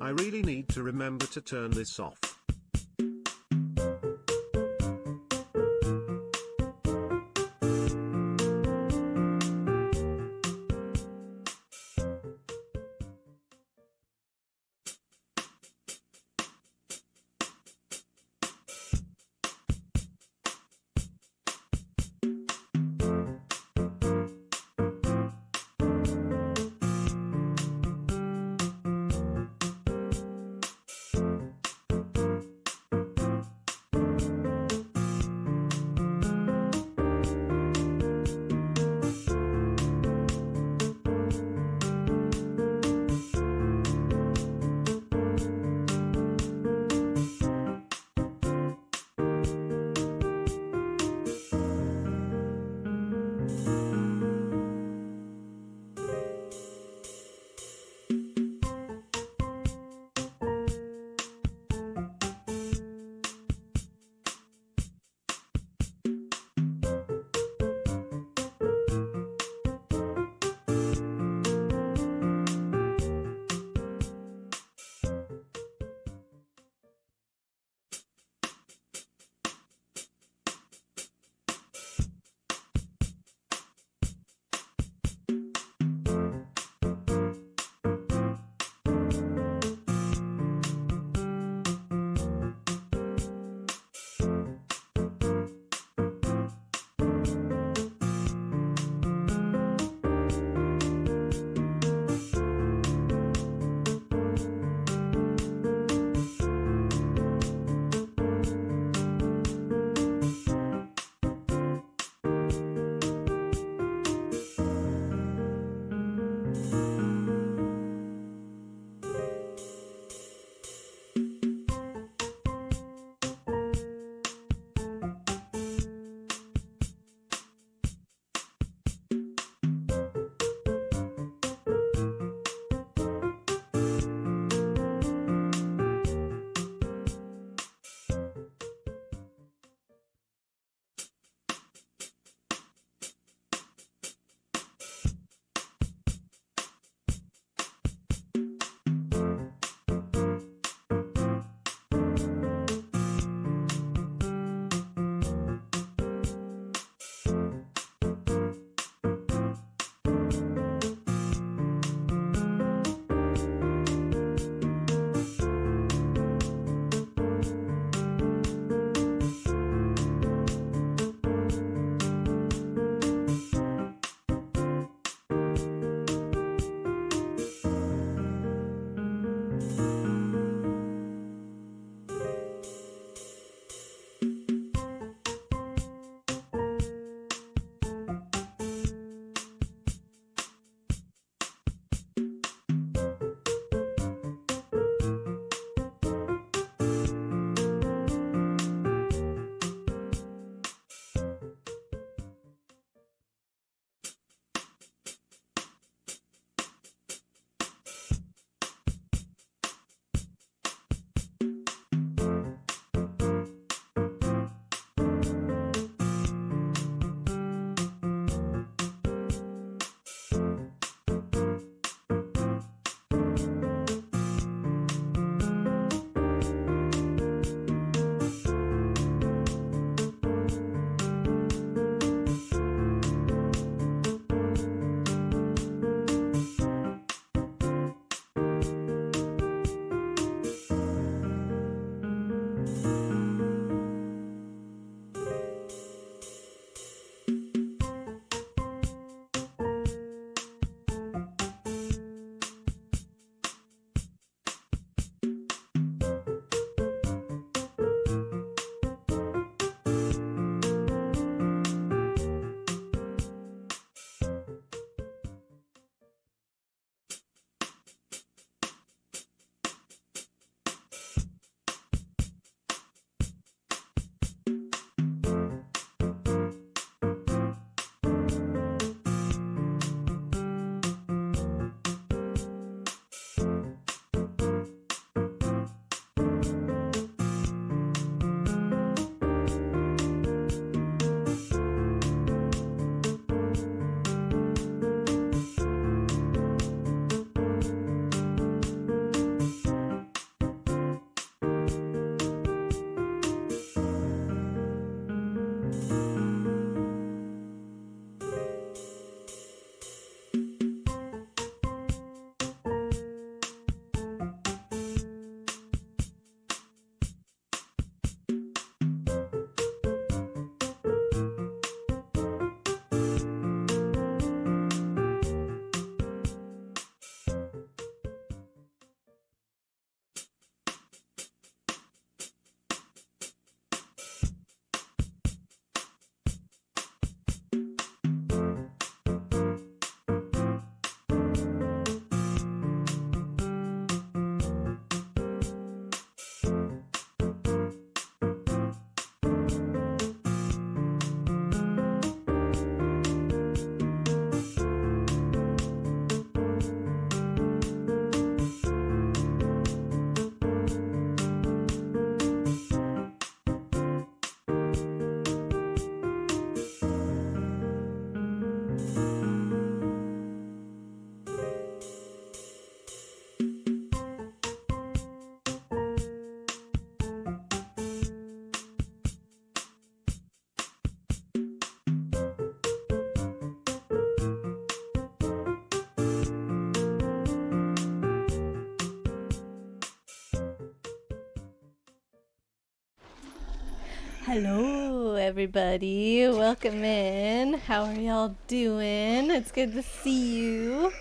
I really need to remember to turn this off. Hello everybody, welcome in. How are y'all doing? It's good to see you.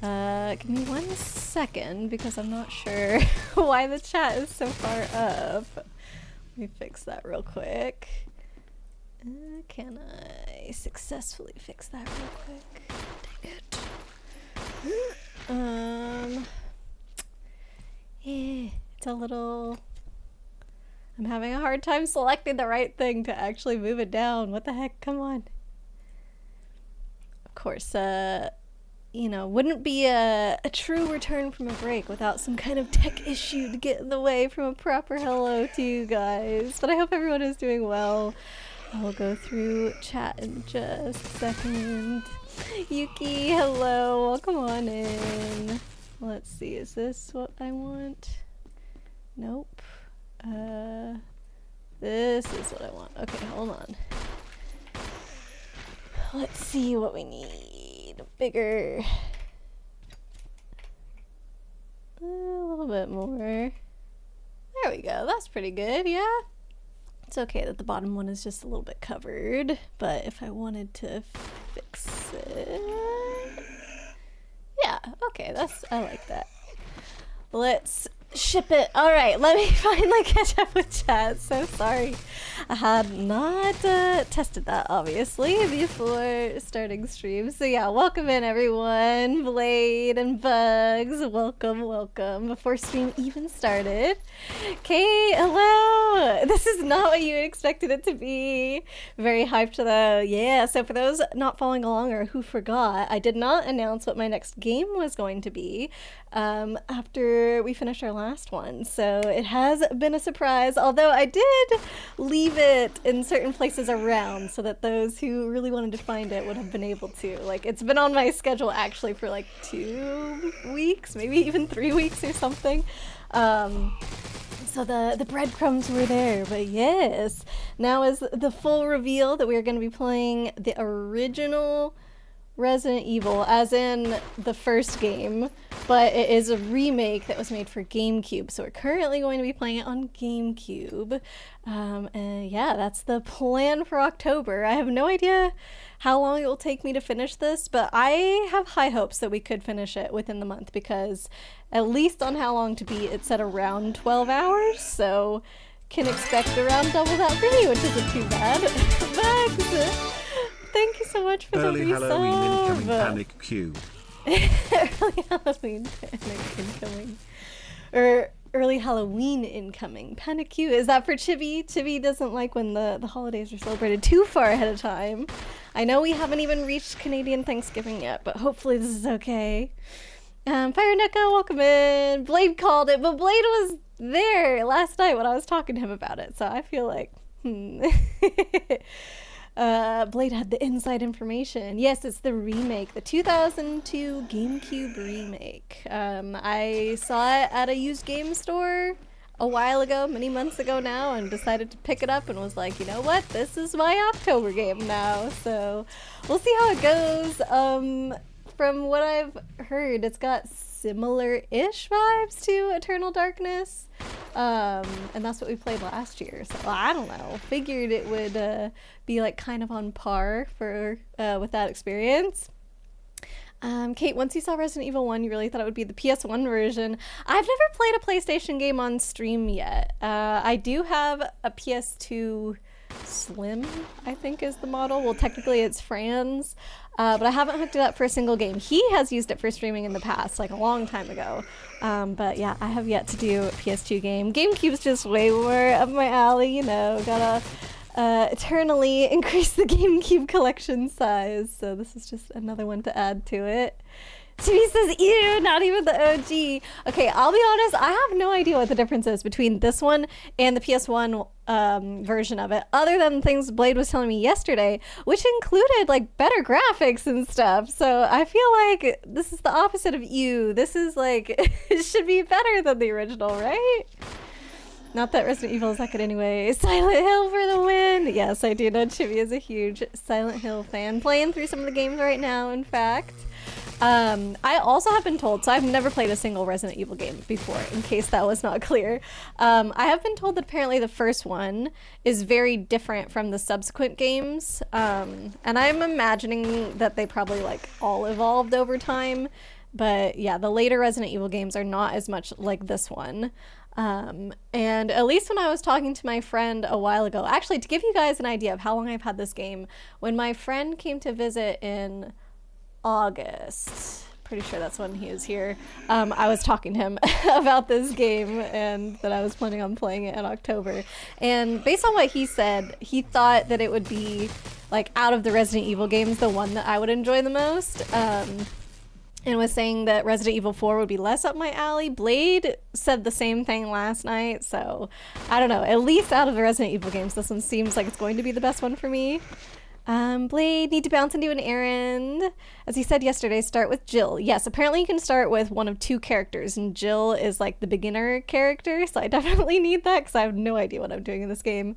Give me 1 second because I'm not sure why the chat is so far up. Let me fix that real quick. Can I successfully fix that real quick? Dang it. Yeah, it's a little... I'm having a hard time selecting the right thing to actually move it down. What the heck? Come on. Of course, you know, wouldn't be a true return from a break without some kind of tech issue to get in the way from a proper hello to you guys. But I hope everyone is doing well. I'll go through chat in just a second. Yuki, hello. Welcome on in. Let's see. Is this what I want? Nope. This is what I want. Okay, hold on. Let's see what we need. Bigger. A little bit more. There we go. That's pretty good, yeah? It's okay that the bottom one is just a little bit covered, but if I wanted to fix it... Yeah, okay, I like that. Let's ship it. All right, let me finally catch up with chat. So sorry. I had not tested that, obviously, before starting stream. So yeah, welcome in, everyone. Blade and Bugs, welcome, welcome. Before stream even started. Kate, hello. This is not what you expected it to be. Very hyped, though. Yeah, so for those not following along or who forgot, I did not announce what my next game was going to be after we finished our last one. So it has been a surprise, although I did leave it in certain places around so that those who really wanted to find it would have been able to. Like, it's been on my schedule actually for like 2 weeks, maybe even 3 weeks or something. So the breadcrumbs were there, but yes, now is the full reveal that we are going to be playing the original Resident Evil, as in the first game, but it is a remake that was made for GameCube, so we're currently going to be playing it on GameCube. And yeah, that's the plan for October. I have no idea how long it will take me to finish this, but I have high hopes that we could finish it within the month, because at least on how long to beat, it's at around 12 hours, so can expect around double that for me, which isn't too bad. Bugs! Thank you so much for early the Halloween resub. incoming panic queue. Early Halloween panic incoming. Or early Halloween incoming. Panic queue. Is that for Chibi? Chibi doesn't like when the holidays are celebrated too far ahead of time. I know we haven't even reached Canadian Thanksgiving yet, but hopefully this is okay. Fire Nuka, welcome in. Blade called it, but Blade was there last night when I was talking to him about it, so I feel like, Blade had the inside information. Yes, it's the remake, the 2002 GameCube remake. I saw it at a used game store a while ago, many months ago now, and decided to pick it up and was like, you know what, this is my October game now. So we'll see how it goes. From what I've heard, it's got similar-ish vibes to Eternal Darkness. And that's what we played last year, so I don't know, figured it would be like kind of on par for with that experience. Kate, once you saw Resident Evil 1, you really thought it would be the PS1 version. I've never played a PlayStation game on stream yet. I do have a PS2 Slim, I think is the model. Well, technically it's Fran's, but I haven't hooked it up for a single game. He has used it for streaming in the past, like a long time ago. But yeah, I have yet to do a PS2 game. GameCube's just way more up my alley, you know, gotta eternally increase the GameCube collection size. So this is just another one to add to it. Timmy says, ew, not even the OG. Okay, I'll be honest, I have no idea what the difference is between this one and the PS1 version of it, other than things Blade was telling me yesterday, which included like better graphics and stuff. So I feel like this is the opposite of you. This is like, it should be better than the original, right? Not that Resident Evil is that good anyway. Silent Hill for the win! Yes, I do know Chibi is a huge Silent Hill fan. Playing through some of the games right now, in fact. I also have been told, so I've never played a single Resident Evil game before, in case that was not clear. I have been told that apparently the first one is very different from the subsequent games, and I'm imagining that they probably like all evolved over time, but yeah, the later Resident Evil games are not as much like this one. And at least when I was talking to my friend a while ago, actually to give you guys an idea of how long I've had this game, when my friend came to visit in August, pretty sure that's when he was here, I was talking to him about this game and that I was planning on playing it in October. And based on what he said, he thought that it would be, like, out of the Resident Evil games, the one that I would enjoy the most. And was saying that Resident Evil 4 would be less up my alley. Blade said the same thing last night, so I don't know. At least out of the Resident Evil games, this one seems like it's going to be the best one for me. Blade, need to bounce and do an errand. As he said yesterday, start with Jill. Yes, apparently you can start with one of two characters, and Jill is like the beginner character, so I definitely need that because I have no idea what I'm doing in this game.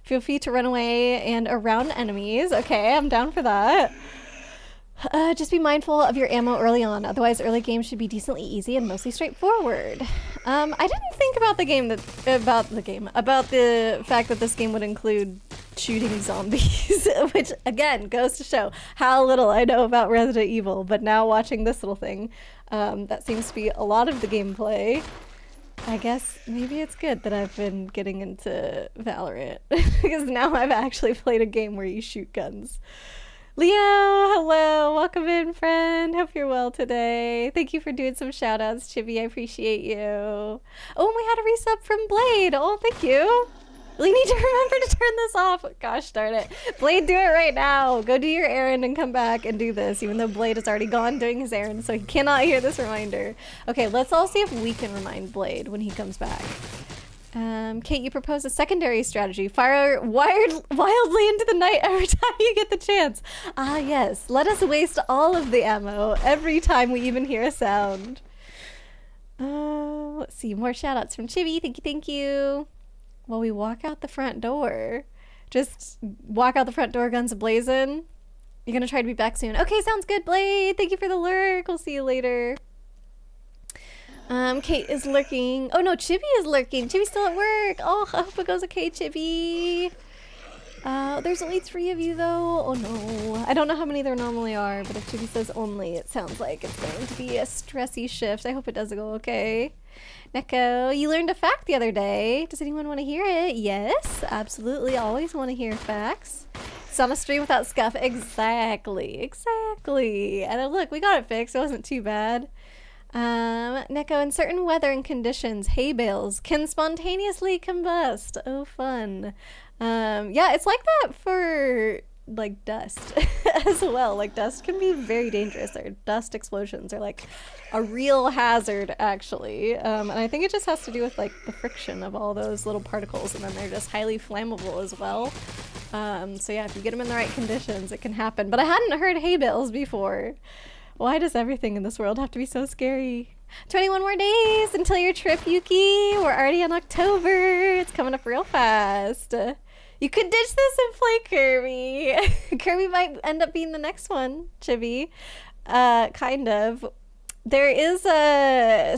Feel free to run away and around enemies. Okay, I'm down for that. Just be mindful of your ammo early on, otherwise early games should be decently easy and mostly straightforward. I didn't think about about the fact that this game would include shooting zombies, which again goes to show how little I know about Resident Evil, but now watching this little thing, That seems to be a lot of the gameplay. I guess maybe it's good that I've been getting into Valorant because now I've actually played a game where you shoot guns. Leo, hello, welcome in, friend. Hope you're well today. Thank you for doing some shout outs, Chibi. I appreciate you. Oh, and we had a resub from Blade. Oh, thank you. We need to remember to turn this off. Gosh darn it. Blade, do it right now. Go do your errand and come back and do this, even though Blade is already gone doing his errand, so he cannot hear this reminder. Okay, let's all see if we can remind Blade when he comes back. Kate, you propose a secondary strategy. Fire wildly into the night every time you get the chance. Ah, yes. Let us waste all of the ammo every time we even hear a sound. Let's see. More shout outs from Chibi. Thank you, thank you. Well, we walk out the front door. Just walk out the front door, guns a-blazing. You're gonna try to be back soon. Okay, sounds good, Blade. Thank you for the lurk. We'll see you later. Kate is lurking. Oh no, Chibi is lurking. Chibi's still at work. Oh, I hope it goes okay, Chibi. There's only 3 of you though. Oh no. I don't know how many there normally are, but if Chibi says only, it sounds like it's going to be a stressy shift. I hope it does go okay. Neko, you learned a fact the other day. Does anyone want to hear it? Yes, absolutely. Always want to hear facts. It's on a stream without scuff. Exactly. And look, we got it fixed. It wasn't too bad. Neko, in certain weather and conditions, hay bales can spontaneously combust. Oh, fun. Yeah, it's like that for like dust as well. Like dust can be very dangerous. Dust explosions are like a real hazard actually. And I think it just has to do with like the friction of all those little particles, and then they're just highly flammable as well. So yeah, if you get them in the right conditions, it can happen. But I hadn't heard hay bales before. Why does everything in this world have to be so scary? 21 more days until your trip, Yuki. We're already in October. It's coming up real fast. You could ditch this and play Kirby. Kirby might end up being the next one, Chibi. Kind of. There is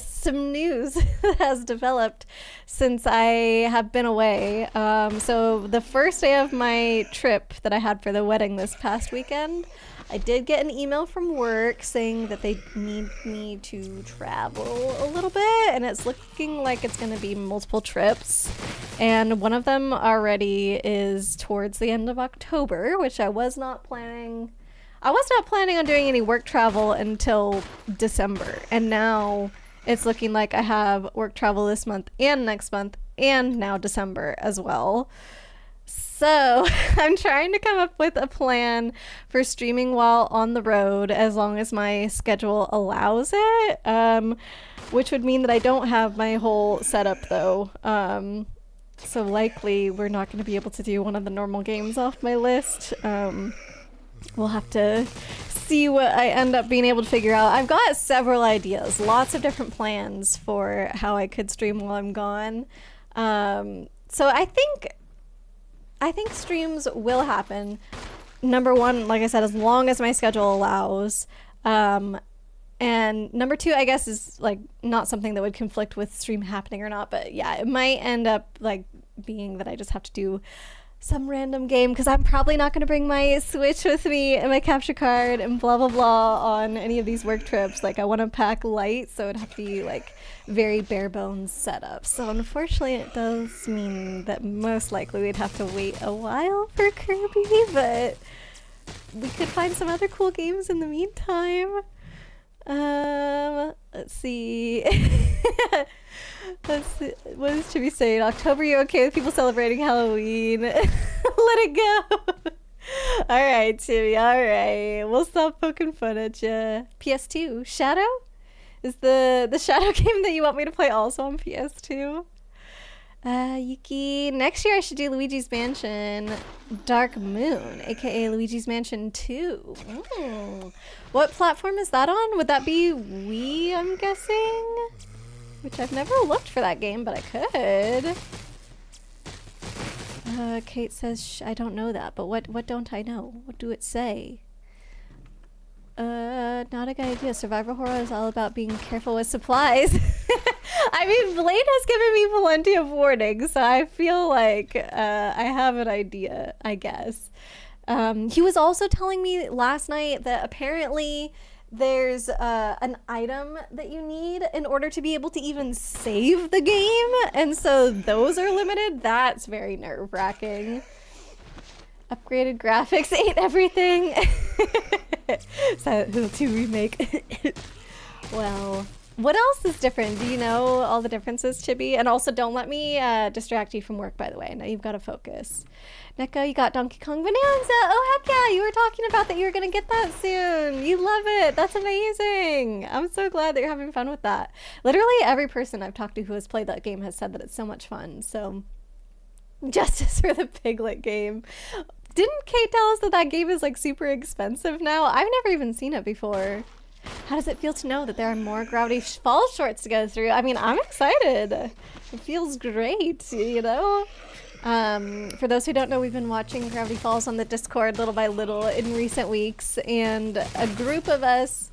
some news that has developed since I have been away. So the first day of my trip that I had for the wedding this past weekend, I did get an email from work saying that they need me to travel a little bit, and it's looking like it's going to be multiple trips. And one of them already is towards the end of October, which I was not planning. I was not planning on doing any work travel until December, and now it's looking like I have work travel this month and next month and now December as well. So I'm trying to come up with a plan for streaming while on the road as long as my schedule allows it, which would mean that I don't have my whole setup though. So likely we're not going to be able to do one of the normal games off my list. We'll have to see what I end up being able to figure out. I've got several ideas, lots of different plans for how I could stream while I'm gone. So I think streams will happen. Number one, like I said, as long as my schedule allows. And number two, I guess, is like not something that would conflict with stream happening or not. But yeah, it might end up like being that I just have to do some random game because I'm probably not going to bring my Switch with me and my capture card and blah blah blah on any of these work trips. Like I want to pack light, so it'd have to be like very bare bones setup. So unfortunately it does mean that most likely we'd have to wait a while for Kirby, but we could find some other cool games in the meantime. Let's see. What is Chibi saying? October, you okay with people celebrating Halloween? Let it go. Alright, Chibi, alright. We'll stop poking fun at you. PS2. Shadow? Is the Shadow game that you want me to play also on PS2? Yuki. Next year I should do Luigi's Mansion Dark Moon, aka Luigi's Mansion 2. What platform is that on? Would that be Wii, I'm guessing? Which I've never looked for that game, but I could. Kate says, I don't know that, but what don't I know? What do it say? Not a good idea. Survivor horror is all about being careful with supplies. I mean, Blade has given me plenty of warnings, so I feel like I have an idea, I guess. He was also telling me last night that apparently there's an item that you need in order to be able to even save the game, and so those are limited. That's very nerve-wracking. Upgraded graphics ate everything. Silent Hill 2 remake. Well, what else is different? Do you know all the differences, Chibi? And also, don't let me distract you from work, by the way. Now you've got to focus. NECA, you got Donkey Kong Bonanza. Oh, heck yeah. You were talking about that you were going to get that soon. You love it. That's amazing. I'm so glad that you're having fun with that. Literally every person I've talked to who has played that game has said that it's so much fun. So, justice for the Piglet game. Didn't Kate tell us that that game is like super expensive now? I've never even seen it before. How does it feel to know that there are more Gravity Falls shorts to go through? I mean, I'm excited. It feels great, you know? For those who don't know, we've been watching Gravity Falls on the Discord little by little in recent weeks, and a group of us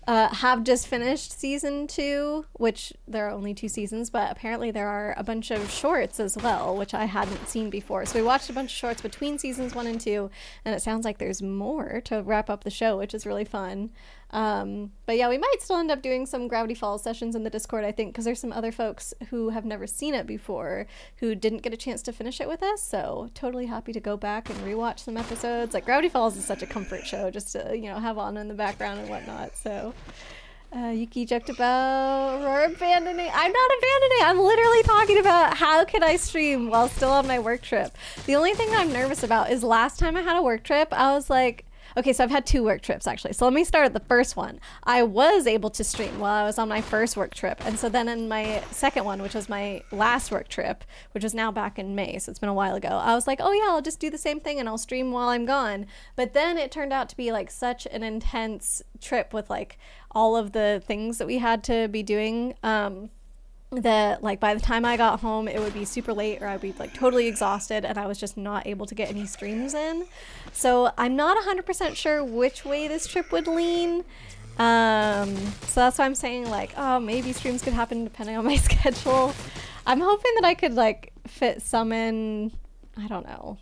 have just finished season 2, which there are only 2 seasons, but apparently there are a bunch of shorts as well, which I hadn't seen before. So we watched a bunch of shorts between seasons 1 and 2, and it sounds like there's more to wrap up the show, which is really fun. But yeah, we might still end up doing some Gravity Falls sessions in the Discord, I think, because there's some other folks who have never seen it before who didn't get a chance to finish it with us, so totally happy to go back and rewatch some episodes. Like, Gravity Falls is such a comfort show just to, you know, have on in the background and whatnot, so... Yuki joked about Aurora abandoning. I'm not abandoning. I'm literally talking about how can I stream while still on my work trip. The only thing I'm nervous about is last time I had a work trip, I was like, okay, so I've had 2 work trips actually. So let me start at the first one. I was able to stream while I was on my first work trip. And so then in my second one, which was my last work trip, which is now back in May, so it's been a while ago, I was like, oh yeah, I'll just do the same thing and I'll stream while I'm gone. But then it turned out to be like such an intense trip with like all of the things that we had to be doing, that like by the time I got home it would be super late, or I'd be like totally exhausted, and I was just not able to get any streams in. So I'm not 100% sure which way this trip would lean. So that's why I'm saying like, oh, maybe streams could happen depending on my schedule. I'm hoping that I could like fit some in, I don't know.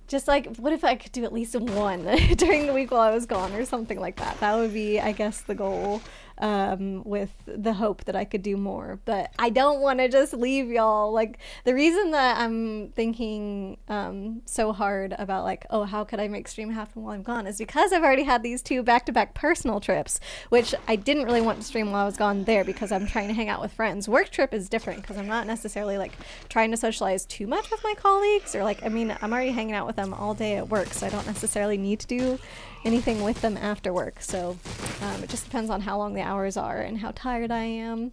Just like, what if I could do at least one during the week while I was gone or something like that? That would be, I guess, the goal, with the hope that I could do more. But I don't want to just leave y'all. Like, the reason that I'm thinking so hard about, like, oh, how could I make stream happen while I'm gone is because I've already had these 2 back-to-back personal trips, which I didn't really want to stream while I was gone there because I'm trying to hang out with friends. Work trip is different because I'm not necessarily, like, trying to socialize too much with my colleagues, or, like, I mean, I'm already hanging out with them all day at work, so I don't necessarily need to do anything with them after work. So it just depends on how long the hours are and how tired I am.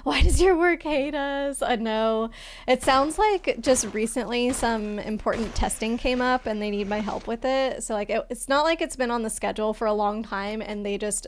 Why does your work hate us? I know. It sounds like just recently some important testing came up and they need my help with it. So like it's not like it's been on the schedule for a long time and they just,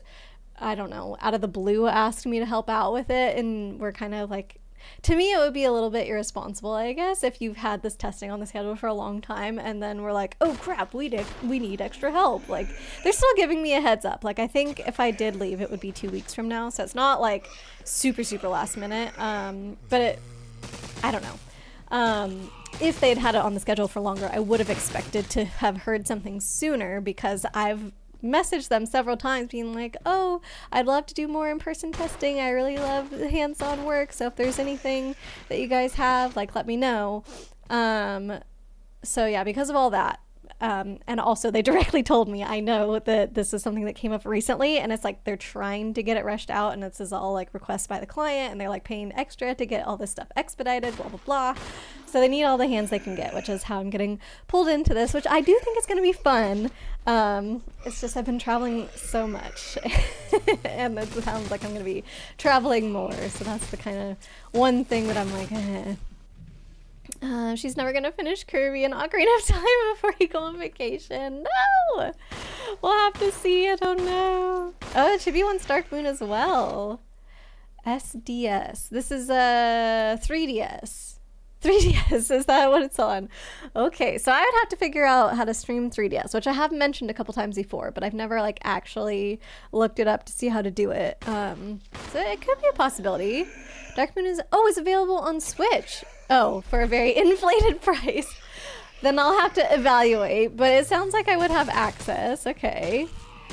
I don't know, out of the blue asked me to help out with it, and we're kind of like, to me, it would be a little bit irresponsible, I guess, if you've had this testing on the schedule for a long time and then we're like, oh crap, we need extra help. Like, they're still giving me a heads up. Like, I think if I did leave, it would be 2 weeks from now. So it's not like super, super last minute. But I don't know. If they'd had it on the schedule for longer, I would have expected to have heard something sooner, because I've messaged them several times being like, oh, I'd love to do more in-person testing. I really love the hands-on work. So if there's anything that you guys have, like, let me know. So yeah, because of all that. And also they directly told me, I know that this is something that came up recently, and it's like they're trying to get it rushed out, and this is all like requests by the client, and they're like paying extra to get all this stuff expedited, blah, blah, blah. So they need all the hands they can get, which is how I'm getting pulled into this, which I do think is going to be fun. It's just I've been traveling so much and it sounds like I'm going to be traveling more. So that's the kind of one thing that I'm like, she's never going to finish Kirby in Ocarina of Time before you go on vacation. No! We'll have to see. I don't know. Oh, it should be on Dark Moon as well. SDS. This is a 3DS. 3DS, is that what it's on? Okay, so I would have to figure out how to stream 3DS, which I have mentioned a couple times before, but I've never like actually looked it up to see how to do it. So it could be a possibility. Dark Moon is available on Switch. Oh, for a very inflated price. Then I'll have to evaluate, but it sounds like I would have access. Okay.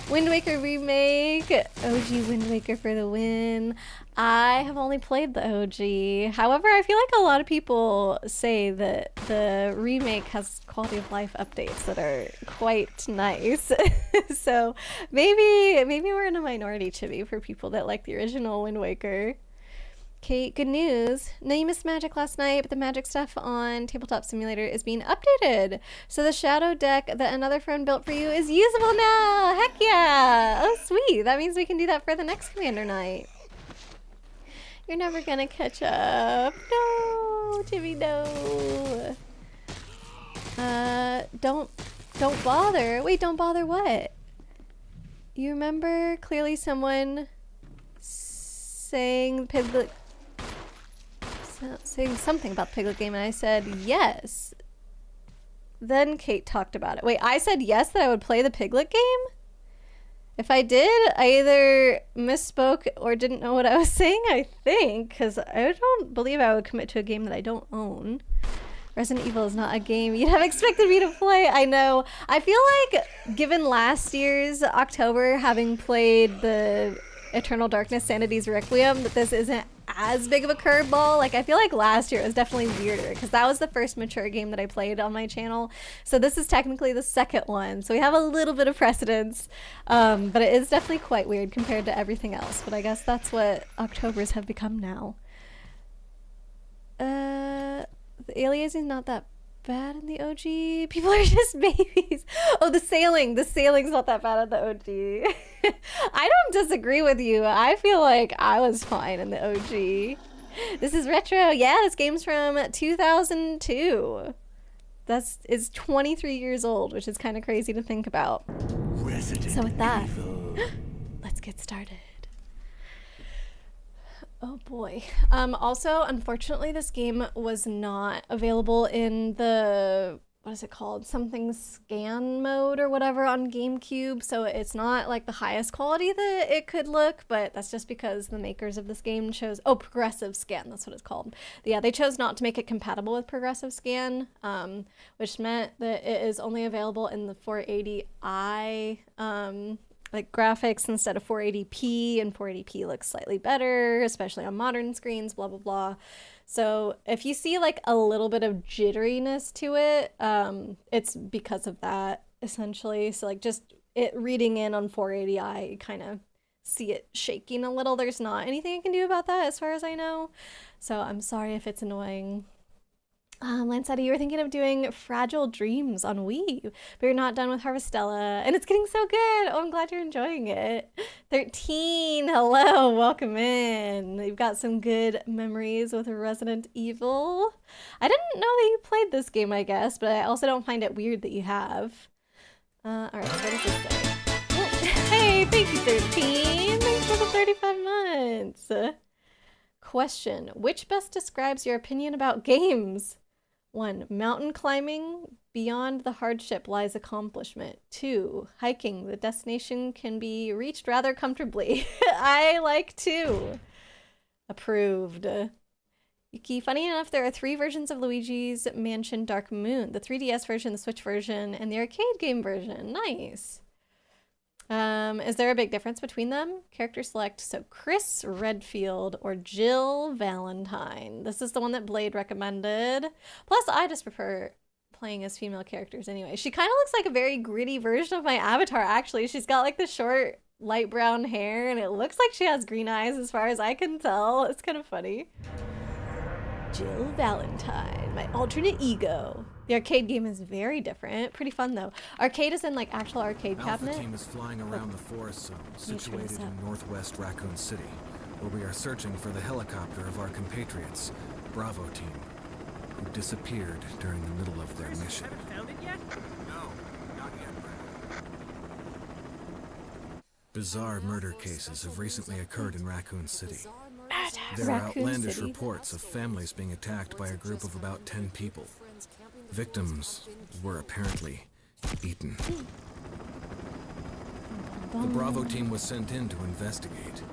Wind Waker remake. OG Wind Waker for the win. I have only played the OG. However, I feel like a lot of people say that the remake has quality of life updates that are quite nice. So maybe we're in a minority, Chibi, for people that like the original Wind Waker. Kate, good news. No, you missed Magic last night, but the Magic stuff on Tabletop Simulator is being updated. So the shadow deck that another friend built for you is usable now. Heck yeah. Oh, sweet. That means we can do that for the next Commander night. You're never gonna catch up. No, Jimmy, no. Don't bother. Wait, don't bother what? You remember clearly someone saying saying something about the Piglet game, and I said yes. Then Kate talked about it. Wait, I said yes that I would play the Piglet game? If I did, I either misspoke or didn't know what I was saying, I think, because I don't believe I would commit to a game that I don't own. Resident Evil is not a game you'd have expected me to play. I know. I feel like, given last year's October, having played the Eternal Darkness Sanity's Requiem, that this isn't as big of a curveball. Like, I feel like last year it was definitely weirder because that was the first mature game that I played on my channel. So this is technically the second one. So we have a little bit of precedence, but it is definitely quite weird compared to everything else. But I guess that's what Octobers have become now. The aliasing is not that bad in the OG. People are just babies. Oh, the sailing's not that bad in the OG. I don't disagree with you. I feel like I was fine in the OG. This is retro. Yeah, this game's from 2002. It's 23 years old, which is kind of crazy to think about. So with that, let's get started. Oh boy. Also, unfortunately, this game was not available in the, what is it called? Something scan mode or whatever on GameCube. So it's not like the highest quality that it could look, but that's just because the makers of this game chose, progressive scan, that's what it's called. Yeah, they chose not to make it compatible with progressive scan, which meant that it is only available in the 480i, like graphics instead of 480p, and 480p looks slightly better, especially on modern screens, blah, blah, blah. So if you see like a little bit of jitteriness to it, it's because of that, essentially. So like just it reading in on 480i, you kind of see it shaking a little. There's not anything I can do about that as far as I know. So I'm sorry if it's annoying. Lancetti, you were thinking of doing Fragile Dreams on Wii, but you're not done with Harvestella, and it's getting so good. Oh, I'm glad you're enjoying it. 13, hello, welcome in. You've got some good memories with Resident Evil. I didn't know that you played this game, I guess, but I also don't find it weird that you have. All right, so what does this say? Oh, hey, thank you, 13. Thanks for the 35 months. Question, which best describes your opinion about games? 1. Mountain climbing, beyond the hardship lies accomplishment. 2. Hiking, the destination can be reached rather comfortably. I like 2. Approved. Yuki, funny enough, there are 3 versions of Luigi's Mansion Dark Moon. The 3DS version, the Switch version, and the arcade game version. Nice. Is there a big difference between them? Character select, so Chris Redfield or Jill Valentine. This is the one that Blade recommended. Plus, I just prefer playing as female characters anyway. She kind of looks like a very gritty version of my avatar, actually. She's got like the short, light brown hair, and it looks like she has green eyes as far as I can tell. It's kind of funny. Jill Valentine, my alternate ego. The arcade game is very different. Pretty fun though. Arcade is in like actual arcade cabinet. Alpha team is flying around the forest zone situated in northwest Raccoon City, where we are searching for the helicopter of our compatriots, Bravo team, who disappeared during the middle of their mission. Haven't found it yet? No, not yet, Brad. Bizarre murder cases have recently occurred in Raccoon City. There are outlandish reports of families being attacked by a group of about 10 people. Victims were apparently eaten. The Bravo team was sent in to investigate,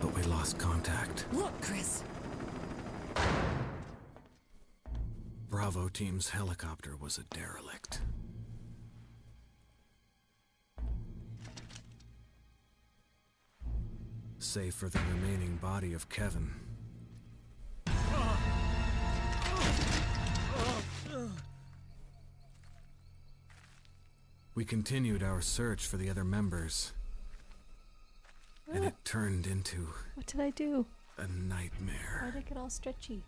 but we lost contact. Look, Chris! Bravo team's helicopter was a derelict. save for the remaining body of Kevin. We continued our search for the other members, and it turned into... What did I do? A nightmare. Why did it get all stretchy?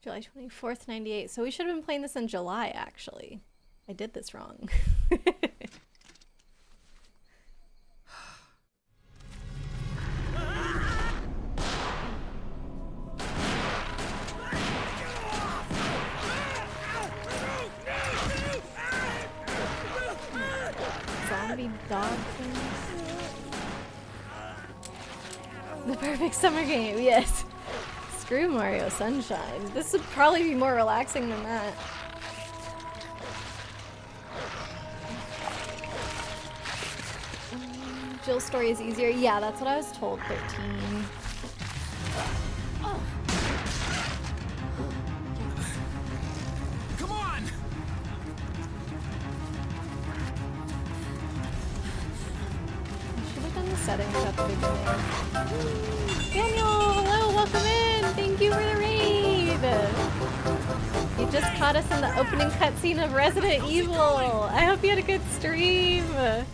July 24th, 98. So we should have been playing this in July, actually. I did this wrong. Zombie dog things. The perfect summer game, yes. Screw Mario Sunshine. This would probably be more relaxing than that. Jill's story is easier. Yeah, that's what I was told, 13. Oh. Come on! I should have done the settings at the beginning. Daniel, hello, welcome in. Thank you for the raid. You just caught us in the opening cutscene of Resident Evil. I hope you had a good stream. I'm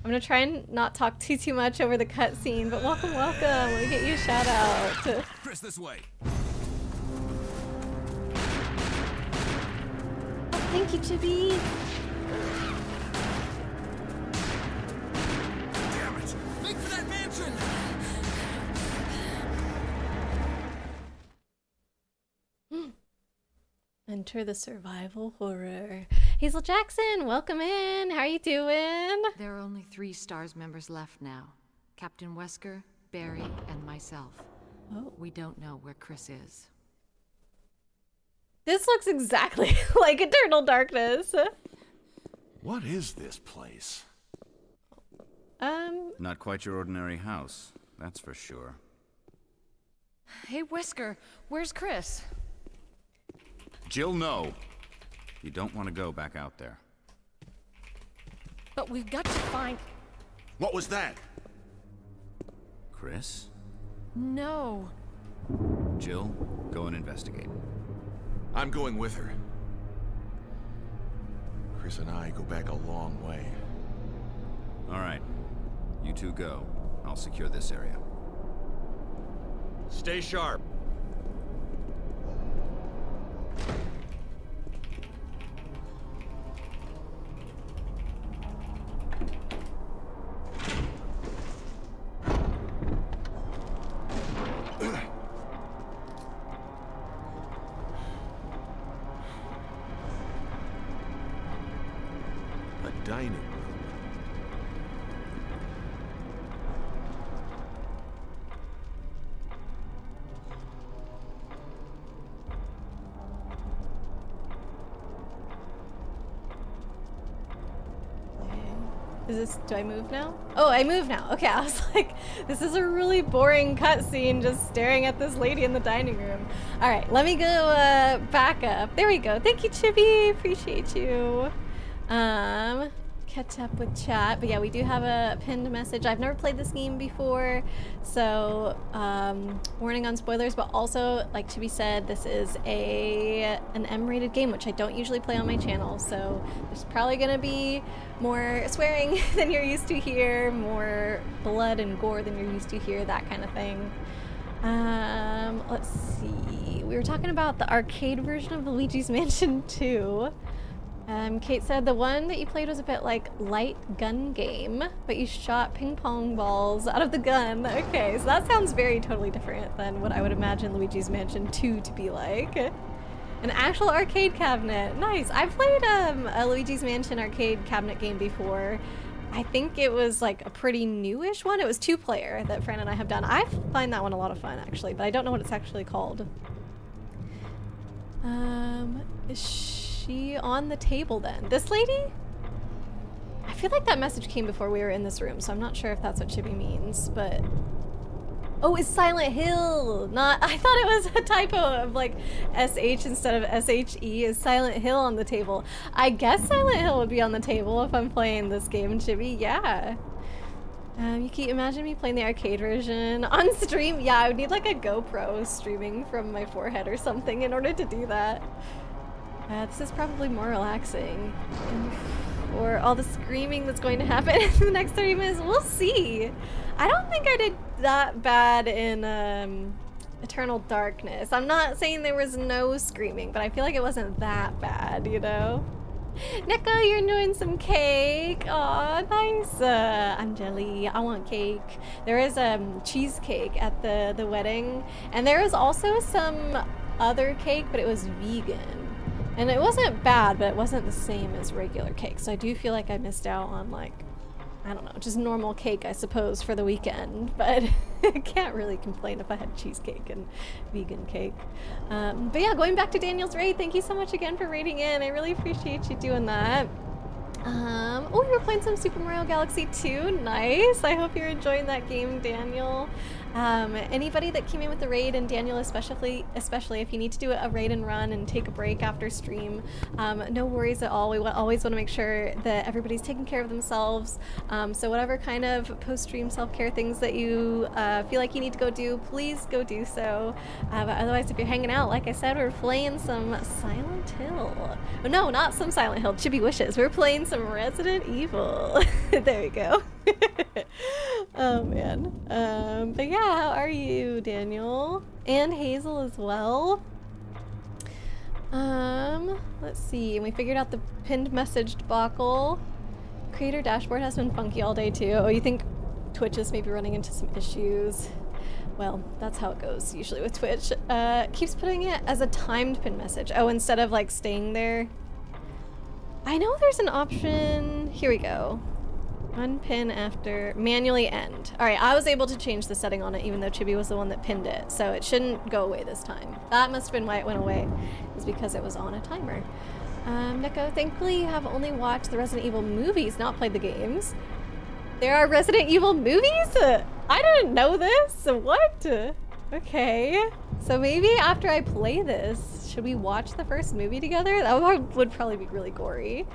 gonna try and not talk too much over the cutscene, but welcome, welcome. Let me get you a shout out. Chris, this way. Thank you, Chibi. Damn it! Make for that mansion! Enter the survival horror. Hazel Jackson, welcome in. How are you doing? There are only 3 STARS members left now. Captain Wesker, Barry, and myself. Oh. We don't know where Chris is. This looks exactly like Eternal Darkness. What is this place? Not quite your ordinary house, that's for sure. Hey, Wesker, where's Chris? Jill, no. You don't want to go back out there. But we've got to find... What was that? Chris? No. Jill, go and investigate. I'm going with her. Chris and I go back a long way. All right. You two go. I'll secure this area. Stay sharp. A dining room. Is this, do I move now? Oh, I move now. Okay, I was like, this is a really boring cutscene just staring at this lady in the dining room. All right, let me go back up. There we go. Thank you, Chibi. Appreciate you. Catch up with chat. But yeah, we do have a pinned message. I've never played this game before, so warning on spoilers, but also, like Chibi said, this is an M-rated game, which I don't usually play on my channel, so there's probably gonna be more swearing than you're used to here, more blood and gore than you're used to here, that kind of thing. Let's see. We were talking about the arcade version of Luigi's Mansion 2. Kate said the one that you played was a bit like light gun game, but you shot ping pong balls out of the gun. Okay, so that sounds very totally different than what I would imagine Luigi's Mansion 2 to be like. An actual arcade cabinet. Nice. I've played a Luigi's Mansion arcade cabinet game before. I think it was like a pretty newish one. It was 2-player that Fran and I have done. I find that one a lot of fun actually, but I don't know what it's actually called. Is she on the table then? This lady? I feel like that message came before we were in this room, so I'm not sure if that's what Chibi means, but... Oh, it's Silent Hill! Not... I thought it was a typo of like SH instead of SHE. Is Silent Hill on the table? I guess Silent Hill would be on the table if I'm playing this game, Chibi. Yeah. You can imagine me playing the arcade version on stream? Yeah, I would need like a GoPro streaming from my forehead or something in order to do that. This is probably more relaxing. Or all the screaming that's going to happen in the next 30 minutes. We'll see. I don't think I did that bad in Eternal Darkness. I'm not saying there was no screaming, but I feel like it wasn't that bad, you know? Nika, you're doing some cake. Aw, nice. I'm jelly. I want cake. There is cheesecake at the wedding, and there was also some other cake, but it was vegan. And it wasn't bad, but it wasn't the same as regular cake. So I do feel like I missed out on, like, I don't know, just normal cake, I suppose, for the weekend. But I can't really complain if I had cheesecake and vegan cake. But yeah, going back to Daniel's raid, thank you so much again for raiding in. I really appreciate you doing that. Oh, you were playing some Super Mario Galaxy 2. Nice. I hope you're enjoying that game, Daniel. Anybody that came in with the raid, and Daniel especially if you need to do a raid and run and take a break after stream, no worries at all. We always want to make sure that everybody's taking care of themselves. So whatever kind of post-stream self-care things that you feel like you need to go do, please go do so. But otherwise, if you're hanging out, like I said, we're playing some Silent Hill. Oh, no, not some Silent Hill. Chibi wishes. We're playing some Resident Evil. There we go. Oh man. But yeah, how are you, Daniel? And Hazel as well. Let's see. And we figured out the pinned message debacle. Creator dashboard has been funky all day too. Oh, you think Twitch is maybe running into some issues? Well, that's how it goes usually with Twitch. Keeps putting it as a timed pin message. Oh, instead of like staying there. I know there's an option. Here we go. Unpin after manually end. All right, I was able to change the setting on it even though Chibi was the one that pinned it, so it shouldn't go away this time. That must have been why it went away, is because it was on a timer. Neko, thankfully you have only watched the Resident Evil movies, not played the games. There are Resident Evil movies? I didn't know this. What? Okay. So maybe after I play this, should we watch the first movie together? That would probably be really gory.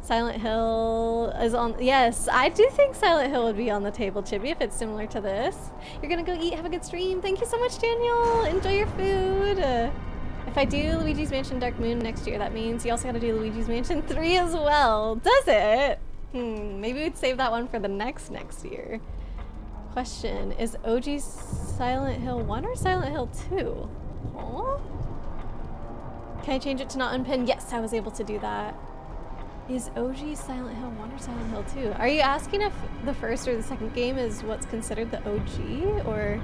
Silent Hill is on. Yes, I do think Silent Hill would be on the table, Chibi, if it's similar to this. You're gonna go eat, have a good stream. Thank you so much, Daniel. Enjoy your food. If I do Luigi's Mansion Dark Moon next year, that means you also gotta do Luigi's Mansion 3 as well. Does it? Maybe we'd save that one for the next year. Question, is OG Silent Hill 1 or Silent Hill 2? Huh? Can I change it to not unpin? Yes, I was able to do that. Is OG Silent Hill 1 or Silent Hill 2? Are you asking if the first or the second game is what's considered the OG? Or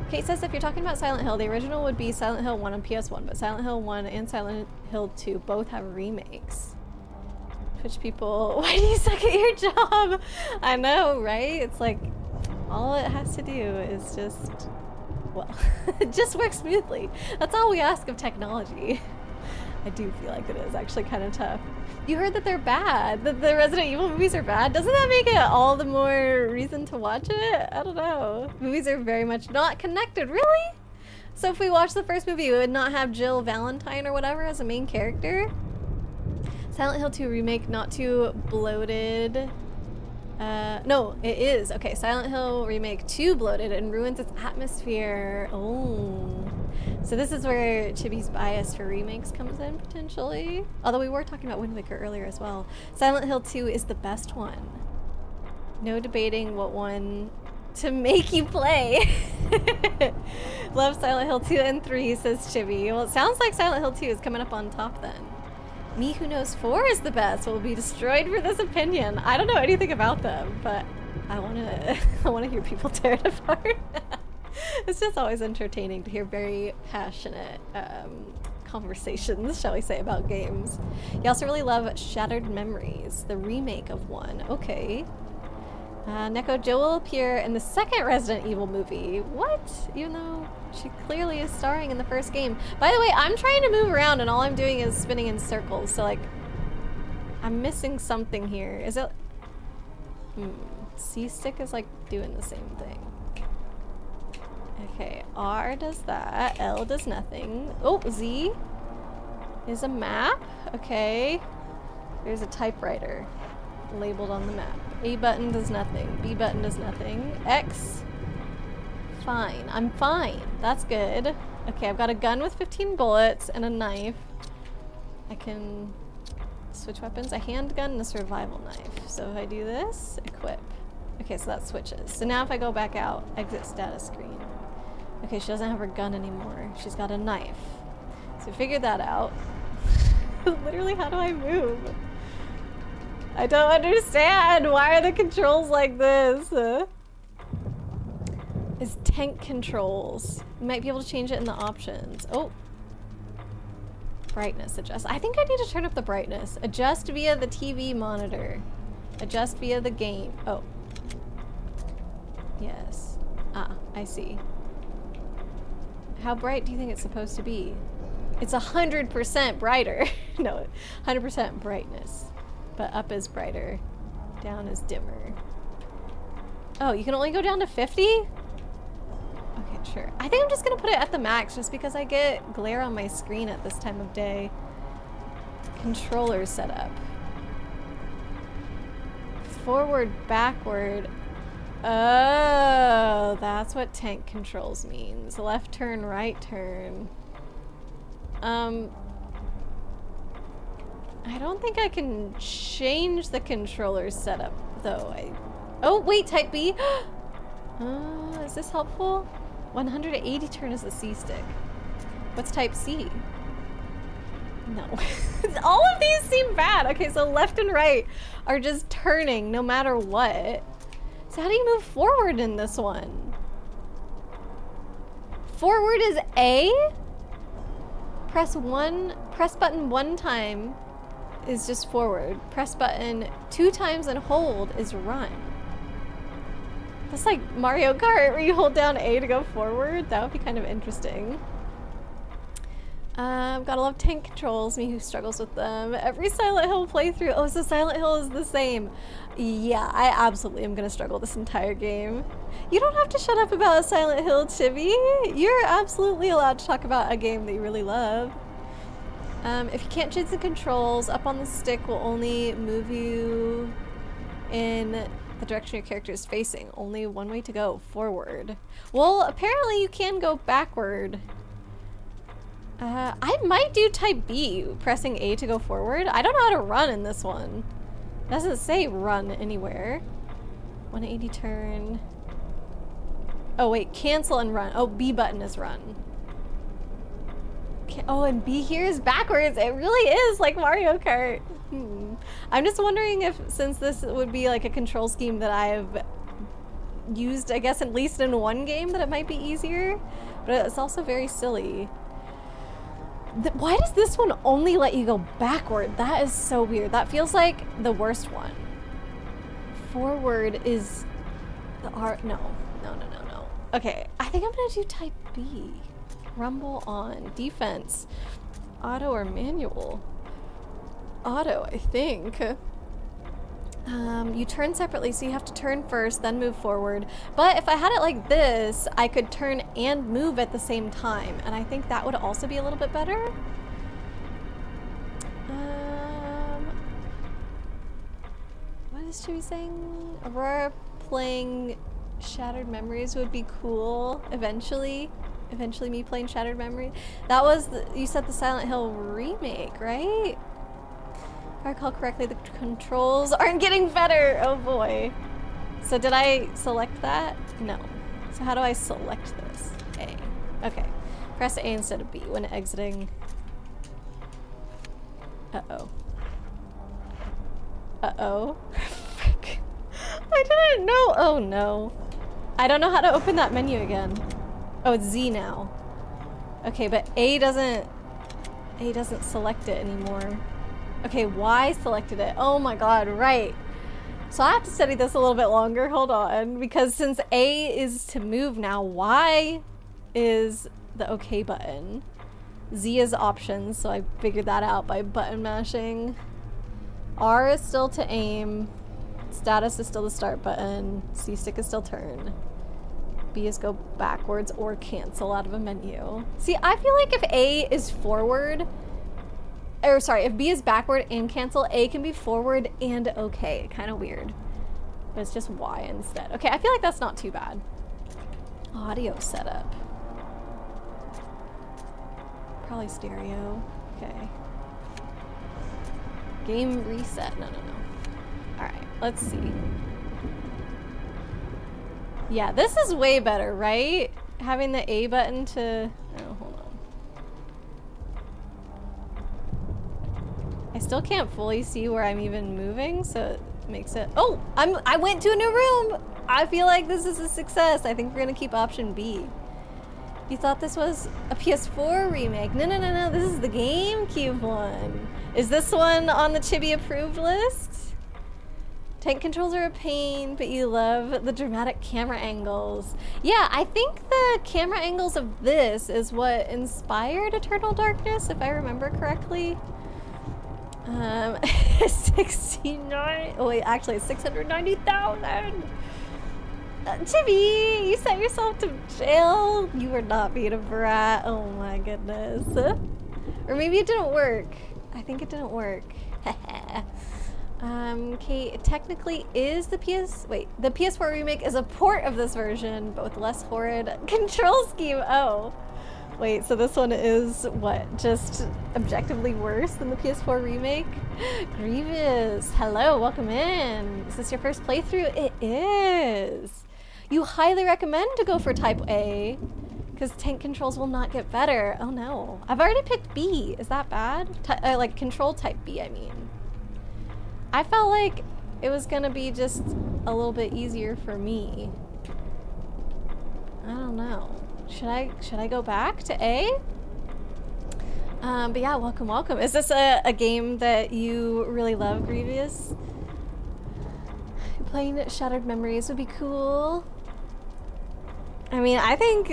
Kate says if you're talking about Silent Hill, the original would be Silent Hill 1 on PS1, but Silent Hill 1 and Silent Hill 2 both have remakes. Twitch people, why do you suck at your job? I know, right? It's like, all it has to do is just, well, it just works smoothly. That's all we ask of technology. I do feel like it is actually kind of tough. You heard that they're bad, that the Resident Evil movies are bad. Doesn't that make it all the more reason to watch it? I don't know. Movies are very much not connected, really? So if we watch the first movie, we would not have Jill Valentine or whatever as a main character? Silent Hill 2 remake, not too bloated. No, it is. Okay, Silent Hill remake too bloated and ruins its atmosphere. Oh. So this is where Chibi's bias for remakes comes in, potentially. Although we were talking about Wind Waker earlier as well. Silent Hill 2 is the best one. No debating what one to make you play. Love Silent Hill 2 and 3, says Chibi. Well, it sounds like Silent Hill 2 is coming up on top then. Me who knows 4 is the best will be destroyed for this opinion. I don't know anything about them, but I wanna hear people tear it apart. It's just always entertaining to hear very passionate conversations, shall we say, about games. You also really love Shattered Memories, the remake of 1. Okay. Neko Jill will appear in the second Resident Evil movie. What? Even though she clearly is starring in the first game. By the way, I'm trying to move around and all I'm doing is spinning in circles. So like, I'm missing something here. Is it? C stick is like doing the same thing. Okay, R does that. L does nothing. Oh, Z is a map. Okay. There's a typewriter labeled on the map. A button does nothing. B button does nothing. X. Fine. I'm fine. That's good. Okay, I've got a gun with 15 bullets and a knife. I can switch weapons. A handgun and a survival knife. So if I do this, equip. Okay, so that switches. So now if I go back out, exit status screen. Okay, she doesn't have her gun anymore. She's got a knife. So figure that out. Literally, how do I move? I don't understand. Why are the controls like this? It's tank controls. You might be able to change it in the options. Oh. Brightness adjust. I think I need to turn up the brightness. Adjust via the TV monitor. Adjust via the game. Oh. Yes. Ah, I see. How bright do you think it's supposed to be? It's 100% brighter. No, 100% brightness. But up is brighter. Down is dimmer. Oh, you can only go down to 50? Okay, sure. I think I'm just gonna put it at the max just because I get glare on my screen at this time of day. Controller setup. Forward, backward. Oh, that's what tank controls means. Left turn, right turn. I don't think I can change the controller setup though. Oh wait, type B. Is this helpful? 180 turn is the C stick. What's type C? No. All of these seem bad. Okay, so left and right are just turning no matter what. So how do you move forward in this one? Forward is A. Press button one time is just forward. Press button 2 times and hold is run. That's like Mario Kart where you hold down A to go forward. That would be kind of interesting. Gotta love tank controls, me who struggles with them. Every Silent Hill playthrough. Oh, so Silent Hill is the same. Yeah, I absolutely am gonna struggle this entire game. You don't have to shut up about Silent Hill, Chibi. You're absolutely allowed to talk about a game that you really love. If you can't change the controls, up on the stick will only move you in the direction your character is facing. Only one way to go, forward. Well, apparently you can go backward. I might do type B, pressing A to go forward. I don't know how to run in this one. It doesn't say run anywhere. 180 turn. Oh wait, cancel and run. Oh, B button is run. Oh, and B here is backwards. It really is like Mario Kart. I'm just wondering if, since this would be like a control scheme that I've used, I guess, at least in one game, that it might be easier. But it's also very silly. Why does this one only let you go backward? That is so weird. That feels like the worst one. Forward is the R. No. Okay, I think I'm gonna do type B. Rumble on. Defense. Auto or manual? Auto, I think. You turn separately, so you have to turn first, then move forward. But if I had it like this, I could turn and move at the same time, and I think that would also be a little bit better. What is she saying? Aurora playing Shattered Memories would be cool eventually. Eventually me playing Shattered Memories. That was, you said the Silent Hill remake, right? If I recall correctly, the controls aren't getting better. Oh boy. So did I select that? No. So how do I select this? A. Okay. Press A instead of B when exiting. Uh-oh. Uh-oh. Frick. I didn't know. Oh no. I don't know how to open that menu again. Oh, it's Z now. Okay, but A doesn't select it anymore. Okay, Y selected it. Oh my god, right. So I have to study this a little bit longer. Hold on. Because since A is to move now, Y is the OK button. Z is options, so I figured that out by button mashing. R is still to aim. Status is still the start button. C stick is still turn. B is go backwards or cancel out of a menu. See, I feel like if A is forward, or sorry, if B is backward and cancel, A can be forward and OK. Kind of weird. But it's just Y instead. Okay, I feel like that's not too bad. Audio setup. Probably stereo. Okay. Game reset. No. Alright, let's see. Yeah, this is way better, right? Having the A button to... Oh, hold on. I still can't fully see where I'm even moving, so it makes it... Oh! I went to a new room! I feel like this is a success. I think we're gonna keep option B. You thought this was a PS4 remake. No. This is the GameCube one. Is this one on the Chibi approved list? Tank controls are a pain, but you love the dramatic camera angles. Yeah, I think the camera angles of this is what inspired Eternal Darkness, if I remember correctly. 69. Oh wait, actually it's 690,000. Chibi, you sent yourself to jail. You were not being a brat. Oh my goodness. Or maybe it didn't work. I think it didn't work. Okay, it technically is the the PS4 remake is a port of this version, but with less horrid control scheme. Oh. Wait, so this one is what? Just objectively worse than the PS4 remake? Grievous, hello, welcome in. Is this your first playthrough? It is. You highly recommend to go for type A, because tank controls will not get better. Oh no. I've already picked B. Is that bad? Like control type B, I mean. I felt like it was gonna be just a little bit easier for me. I don't know. Should I go back to A? But yeah, welcome. Is this a game that you really love, Grievous? Playing Shattered Memories would be cool. I mean, I think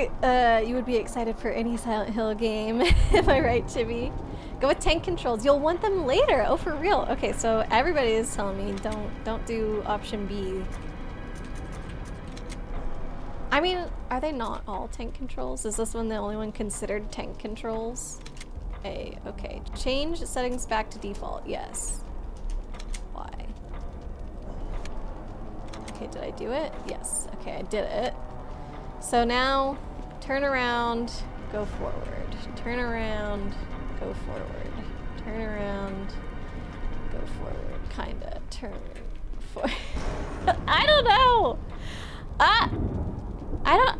you would be excited for any Silent Hill game. Am I right, Chibi? Go with tank controls. You'll want them later. Oh, for real. Okay, so everybody is telling me don't do option B. I mean, are they not all tank controls? Is this one the only one considered tank controls? A, okay. Change settings back to default. Yes. Why? Okay, did I do it? Yes. Okay, I did it. So now, turn around, go forward. Turn around, go forward. Turn around, go forward. Kinda. Turn forward. I don't know!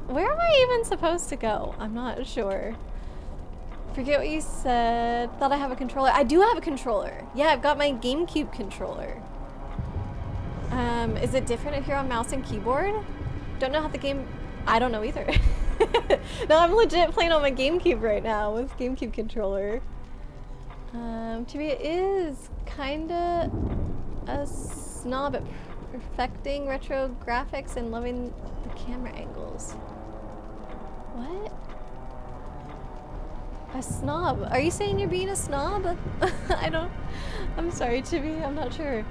Where am I even supposed to go? I'm not sure. Forget what you said. Thought I have a controller. I do have a controller. Yeah, I've got my GameCube controller. Is it different if you're on mouse and keyboard? Don't know how the game... I don't know either. No, I'm legit playing on my GameCube right now with GameCube controller. To me it is kinda a snob at perfecting retro graphics and loving the camera angles. What? A snob? Are you saying you're being a snob? I'm sorry, Chibi, I'm not sure.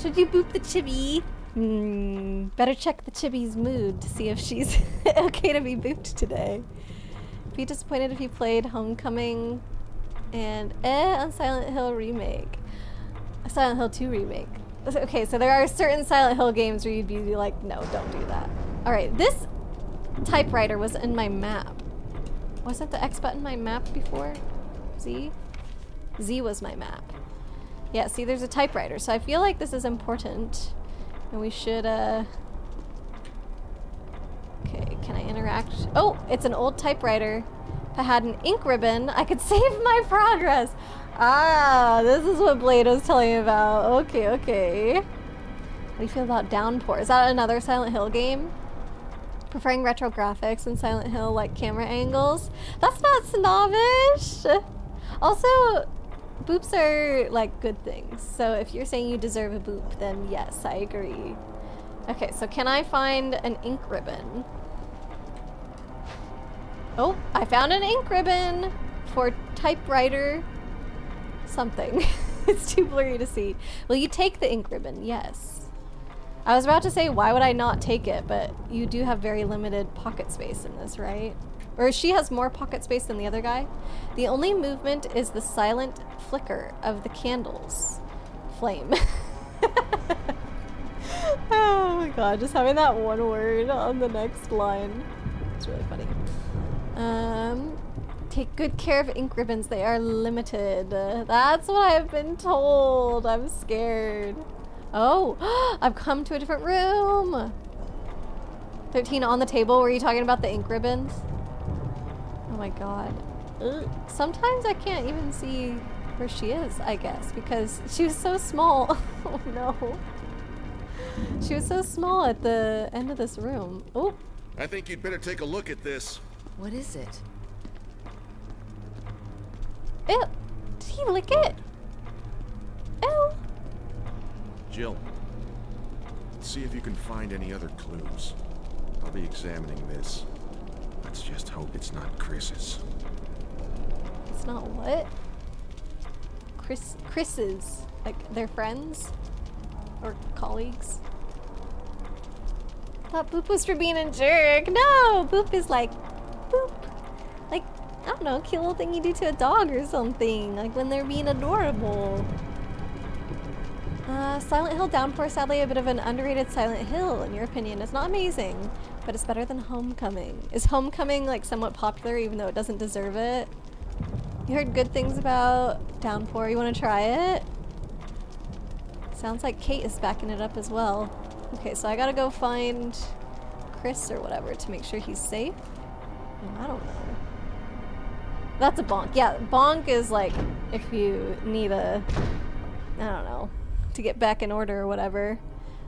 Should you boop the Chibi? Better check the Chibi's mood to see if she's okay to be booped today. Be disappointed if you played Homecoming and on Silent Hill remake. Silent Hill 2 remake. Okay, so there are certain Silent Hill games where you'd be like, no, don't do that. Alright, this typewriter was in my map. Wasn't the X button my map before? Z? Z was my map. Yeah, see, there's a typewriter, so I feel like this is important. And we should, Okay, can I interact? Oh, it's an old typewriter. If I had an ink ribbon, I could save my progress. Ah, this is what Blade was telling me about. Okay. How do you feel about Downpour? Is that another Silent Hill game? Preferring retro graphics and Silent Hill like camera angles? That's not snobbish. Also, boops are like good things. So if you're saying you deserve a boop, then yes, I agree. Okay, so can I find an ink ribbon? Oh, I found an ink ribbon for typewriter something. It's too blurry to see. Will you take the ink ribbon? Yes. I was about to say, why would I not take it? But you do have very limited pocket space in this, right? Or she has more pocket space than the other guy. The only movement is the silent flicker of the candle's flame. Oh my god, just having that one word on the next line. It's really funny. Take good care of ink ribbons. They are limited. That's what I've been told. I'm scared. Oh, I've come to a different room. 13 on the table. Were you talking about the ink ribbons? Oh my god. Ugh. Sometimes I can't even see where she is, I guess, because she was so small. Oh no. She was so small at the end of this room. Oh. I think you'd better take a look at this. What is it? Ew. Did he lick it? Ew. Jill, see if you can find any other clues. I'll be examining this. Let's just hope it's not Chris's. It's not what? Chris's. Like, their friends? Or colleagues? I thought Boop was for being a jerk. No! Boop is like, boop. Like, I don't know, cute little thing you do to a dog or something. Like when they're being adorable. Silent Hill Downpour, sadly a bit of an underrated Silent Hill, in your opinion. It's not amazing, but it's better than Homecoming. Is Homecoming like somewhat popular even though it doesn't deserve it? You heard good things about Downpour. You want to try it? Sounds like Kate is backing it up as well. Okay, so I gotta go find Chris or whatever to make sure he's safe. Oh, I don't know. That's a bonk. Yeah, bonk is like if you need a, I don't know, to get back in order or whatever.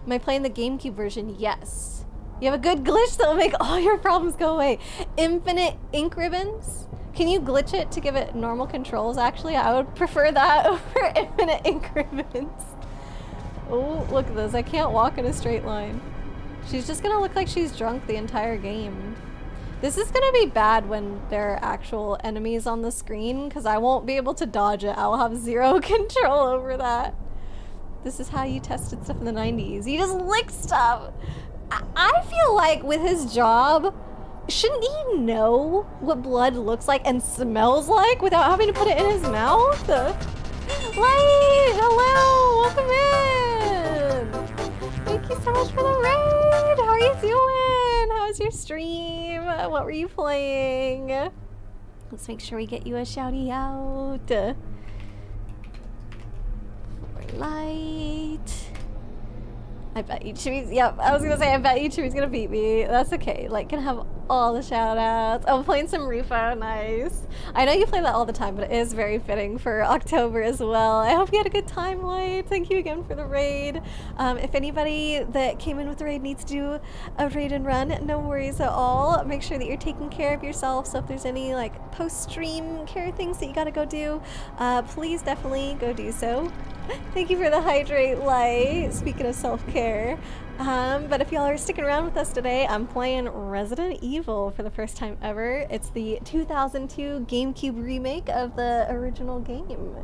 Am I playing the GameCube version? Yes. You have a good glitch that will make all your problems go away. Infinite ink ribbons? Can you glitch it to give it normal controls? Actually, I would prefer that over infinite ink ribbons. Oh, look at this. I can't walk in a straight line. She's just gonna look like she's drunk the entire game. This is gonna be bad when there are actual enemies on the screen because I won't be able to dodge it. I'll have zero control over that. This is how you tested stuff in the 90s. You just lick stuff. I feel like with his job, shouldn't he know what blood looks like and smells like without having to put it in his mouth? Light! Hello! Welcome in! Thank you so much for the raid! How are you doing? How was your stream? What were you playing? Let's make sure we get you a shouty out. Light. I bet you Chewy's, yep, I was gonna say I bet you Chewy's gonna beat me. That's okay, like, can have all the shout outs. Oh, playing some Rufo, nice. I know you play that all the time, but it is very fitting for October as well. I hope you had a good time, Light. Thank you again for the raid. If anybody that came in with the raid needs to do a raid and run, no worries at all. Make sure that you're taking care of yourself, so if there's any like post-stream care things that you gotta go do, please definitely go do so. Thank you for the hydrate, Light. Speaking of self-care. But if y'all are sticking around with us today, I'm playing Resident Evil for the first time ever. It's the 2002 GameCube remake of the original game.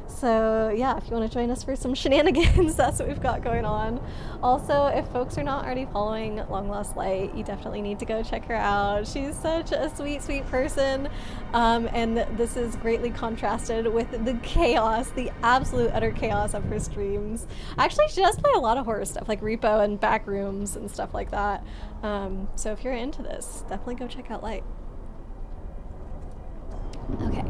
So yeah, if you want to join us for some shenanigans, that's what we've got going on. Also, if folks are not already following Long Lost Light, you definitely need to go check her out. She's such a sweet, sweet person. And this is greatly contrasted with the chaos, the absolute utter chaos of her streams. Actually, she does play a lot of horror stuff, like Repo and Backrooms and stuff like that. So if you're into this, definitely go check out Light. Okay.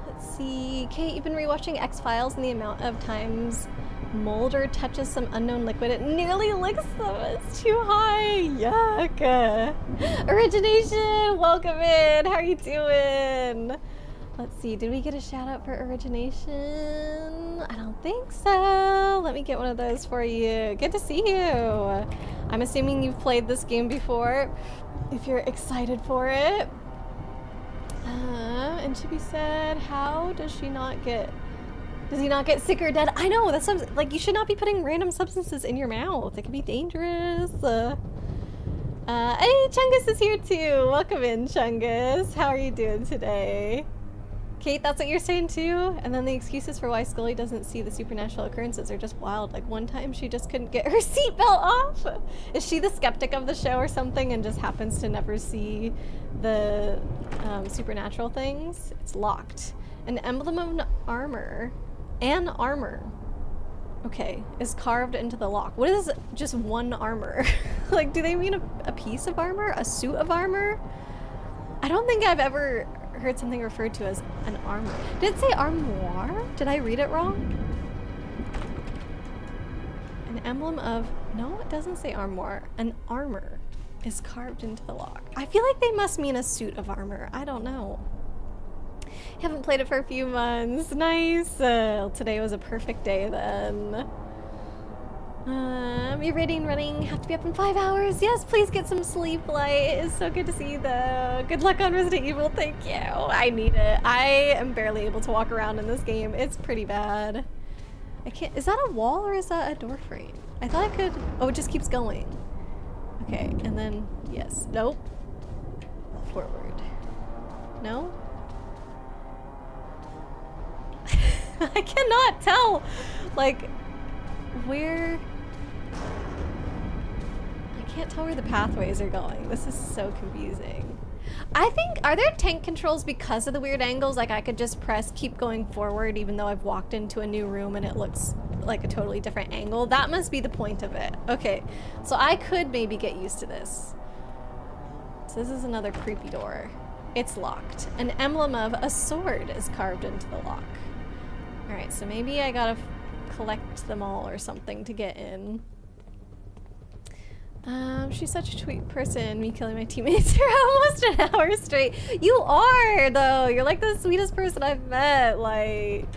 Let's see. Kate, you've been rewatching X-Files, and the amount of times Mulder touches some unknown liquid, it nearly licks them. It's too high. Yuck. Origination, welcome in. How are you doing? Let's see. Did we get a shout out for Origination? I don't think so. Let me get one of those for you. Good to see you. I'm assuming you've played this game before. If you're excited for it. And to be said, how does she not get... Does he not get sick or dead? I know, that's like, you should not be putting random substances in your mouth. It can be dangerous. Hey, Chungus is here too. Welcome in, Chungus. How are you doing today? Kate, that's what you're saying too? And then the excuses for why Scully doesn't see the supernatural occurrences are just wild. Like one time she just couldn't get her seatbelt off. Is she the skeptic of the show or something and just happens to never see the supernatural things? It's locked. An emblem of armor. An armor. Okay, is carved into the lock. What is just one armor? Like, do they mean a piece of armor? A suit of armor? I don't think I've ever heard something referred to as an armor. Did it say armoire? Did I read it wrong? An emblem of... No, it doesn't say armoire. An armor is carved into the lock. I feel like they must mean a suit of armor. I don't know. Haven't played it for a few months. Nice. Today was a perfect day then. You're running. Have to be up in 5 hours. Yes, please get some sleep, Light. It's so good to see you though. Good luck on Resident Evil. Thank you. I need it. I am barely able to walk around in this game. It's pretty bad. I can't. Is that a wall or is that a door frame? I thought I could. Oh, it just keeps going. Okay, and then yes. Nope. Forward. No? I cannot tell, like, where... I can't tell where the pathways are going. This is so confusing. I think, are there tank controls because of the weird angles? Like I could just press keep going forward even though I've walked into a new room and it looks like a totally different angle. That must be the point of it. Okay, so I could maybe get used to this. So this is another creepy door. It's locked. An emblem of a sword is carved into the lock. Alright, so maybe I gotta collect them all or something to get in. She's such a sweet person. Me killing my teammates for almost an hour straight. You are, though. You're like the sweetest person I've met. Like,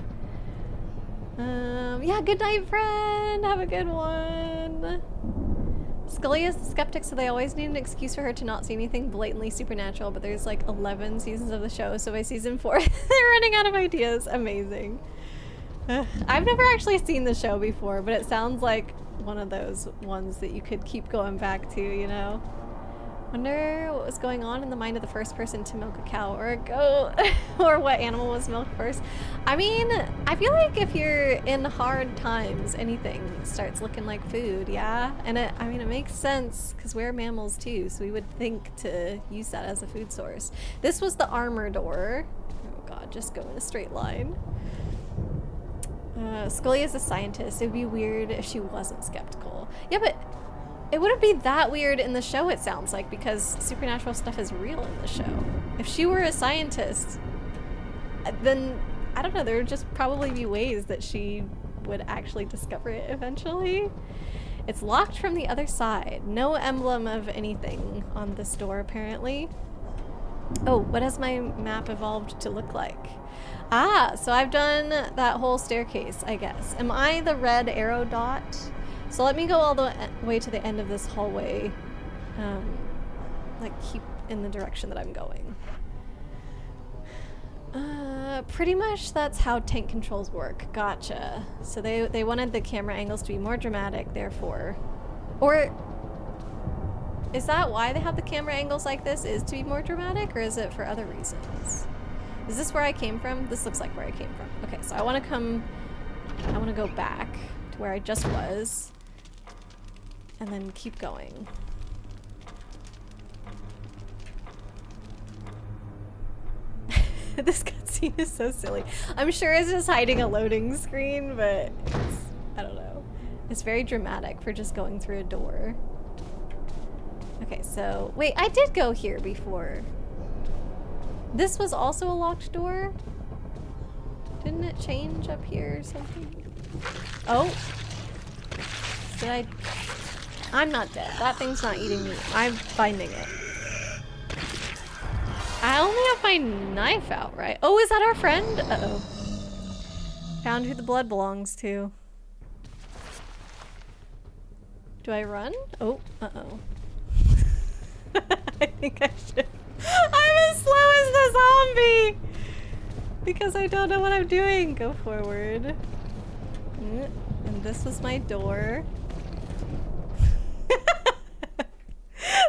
yeah, good night, friend. Have a good one. Scully is the skeptic, so they always need an excuse for her to not see anything blatantly supernatural, but there's like 11 seasons of the show, so by season 4, they're running out of ideas. Amazing. I've never actually seen the show before, but it sounds like one of those ones that you could keep going back to, you know? Wonder what was going on in the mind of the first person to milk a cow or a goat, or what animal was milked first. I mean, I feel like if you're in hard times, anything starts looking like food, yeah? And I mean, it makes sense, because we're mammals too, so we would think to use that as a food source. This was the armor door. Oh god, just go in a straight line. Scully is a scientist. It would be weird if she wasn't skeptical. Yeah, but it wouldn't be that weird in the show, it sounds like, because supernatural stuff is real in the show. If she were a scientist, then, I don't know, there would just probably be ways that she would actually discover it eventually. It's locked from the other side. No emblem of anything on this door, apparently. Oh, what has my map evolved to look like? Ah, so I've done that whole staircase, I guess. Am I the red arrow dot? So let me go all the way to the end of this hallway. Like, keep in the direction that I'm going. Pretty much that's how tank controls work. Gotcha. So they wanted the camera angles to be more dramatic, therefore. Or is that why they have the camera angles like this, is to be more dramatic, or is it for other reasons? Is this where I came from? This looks like where I came from. Okay, so I want to go back to where I just was, and then keep going. This cutscene is so silly. I'm sure it's just hiding a loading screen, but it's, I don't know. It's very dramatic for just going through a door. Okay, so wait, I did go here before. This was also a locked door? Didn't it change up here or something? Oh. I'm not dead. That thing's not eating me. I'm finding it. I only have my knife out, right? Oh, is that our friend? Uh-oh. Found who the blood belongs to. Do I run? Oh, uh-oh. I think I should. I'm as slow as the zombie! Because I don't know what I'm doing. Go forward. And this was my door. This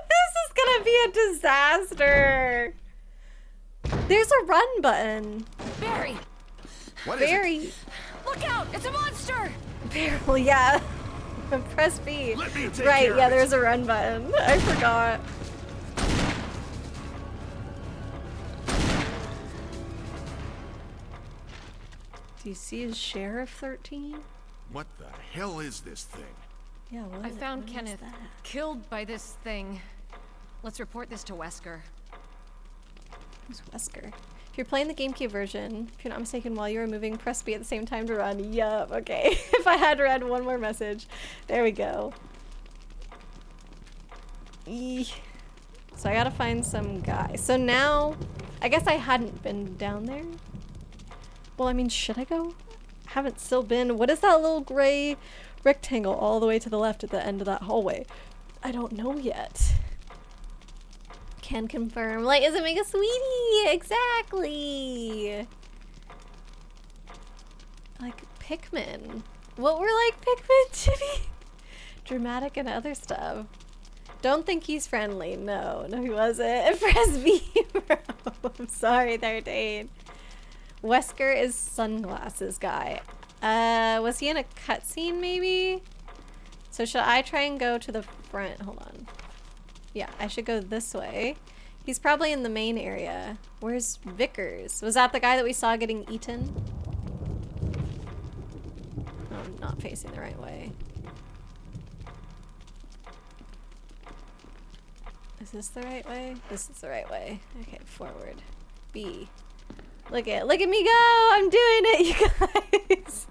is gonna be a disaster. There's a run button. Barry! What is Barry. it? Look out! It's a monster! Well, yeah. Press B. Let me take Right, care yeah, of it. there's a run button. I forgot. Do you see his Sheriff 13? What the hell is this thing? Yeah, what? I found what is Kenneth that? killed by this thing. Let's report this to Wesker. Who's Wesker? If you're playing the GameCube version, if you're not mistaken, while you were moving, press B at the same time to run. Yup, okay. If I had read one more message. There we go. Eeh. So I gotta find some guy. So now, I guess I hadn't been down there. Well, I mean, should I go? Haven't still been. What is that little gray rectangle all the way to the left at the end of that hallway? I don't know yet. Can confirm. Light is a mega sweetie! Exactly! Like Pikmin. What were like Pikmin to be? Dramatic and other stuff. Don't think he's friendly. No, he wasn't. Press B, bro. I'm sorry, 13. Wesker is sunglasses guy. Was he in a cutscene maybe? So should I try and go to the front? Hold on. Yeah, I should go this way. He's probably in the main area. Where's Vickers? Was that the guy that we saw getting eaten? Oh, I'm not facing the right way. Is this the right way? This is the right way. Okay, forward. B. Look at me go! I'm doing it, you guys!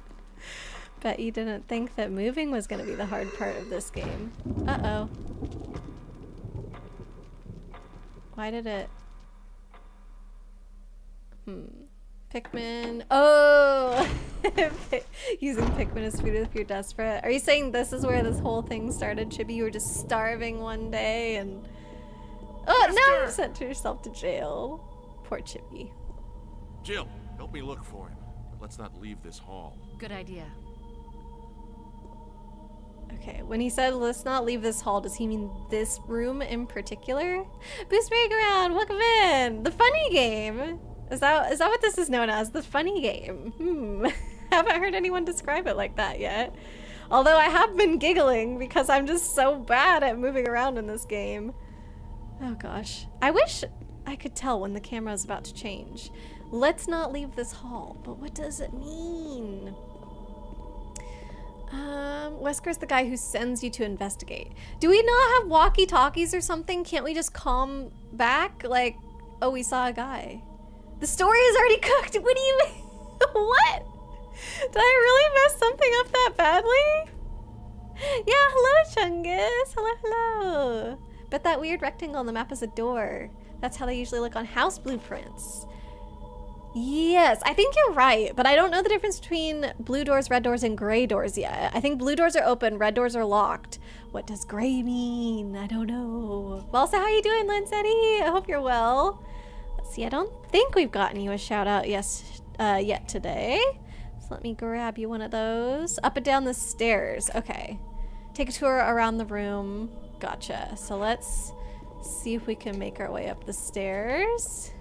Bet you didn't think that moving was gonna be the hard part of this game. Uh-oh. Why did it... Pikmin... Oh! Using Pikmin as food if you're desperate. Are you saying this is where this whole thing started, Chibi? You were just starving one day and... Oh, now you sent yourself to jail. Poor Chibi. Jill, help me look for him. But let's not leave this hall. Good idea. Okay, when he said let's not leave this hall, does he mean this room in particular? Boost Merry-Go-Round, welcome in! The funny game! Is that what this is known as? The funny game? Haven't heard anyone describe it like that yet. Although I have been giggling because I'm just so bad at moving around in this game. Oh gosh. I wish I could tell when the camera is about to change. Let's not leave this hall, but what does it mean? Wesker's the guy who sends you to investigate. Do we not have walkie-talkies or something? Can't we just calm back? Like, oh, we saw a guy. The story is already cooked. What do you mean? What? Did I really mess something up that badly? Yeah, hello, Chungus. Hello. Bet that weird rectangle on the map is a door. That's how they usually look on house blueprints. Yes, I think you're right, but I don't know the difference between blue doors, red doors, and gray doors yet. I think blue doors are open, red doors are locked. What does gray mean? I don't know. Well, so how you doing, Linsetti? I hope you're well. Let's see, I don't think we've gotten you a shout out yet today. So let me grab you one of those. Up and down the stairs. Okay. Take a tour around the room. Gotcha. So let's see if we can make our way up the stairs.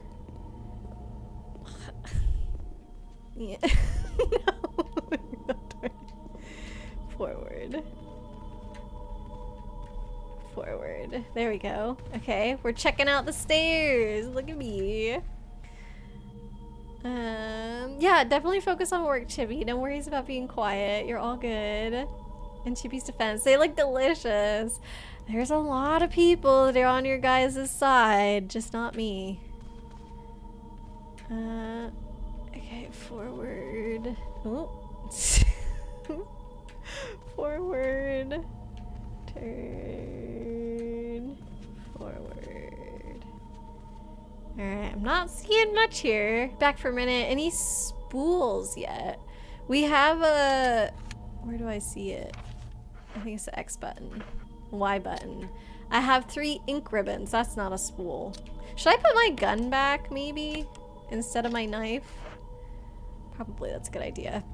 Yeah. No. Forward. There we go. Okay, we're checking out the stairs. Look at me. Yeah, definitely focus on work, Chibi. No worries about being quiet. You're all good. In Chibi's defense, they look delicious. There's a lot of people that are on your guys' side, just not me. Okay, forward. Oh. Forward. Turn. Forward. Alright, I'm not seeing much here. Back for a minute. Any spools yet? We have a... Where do I see it? I think it's the X button. Y button. I have 3 ink ribbons. That's not a spool. Should I put my gun back, maybe? Instead of my knife? Probably that's a good idea.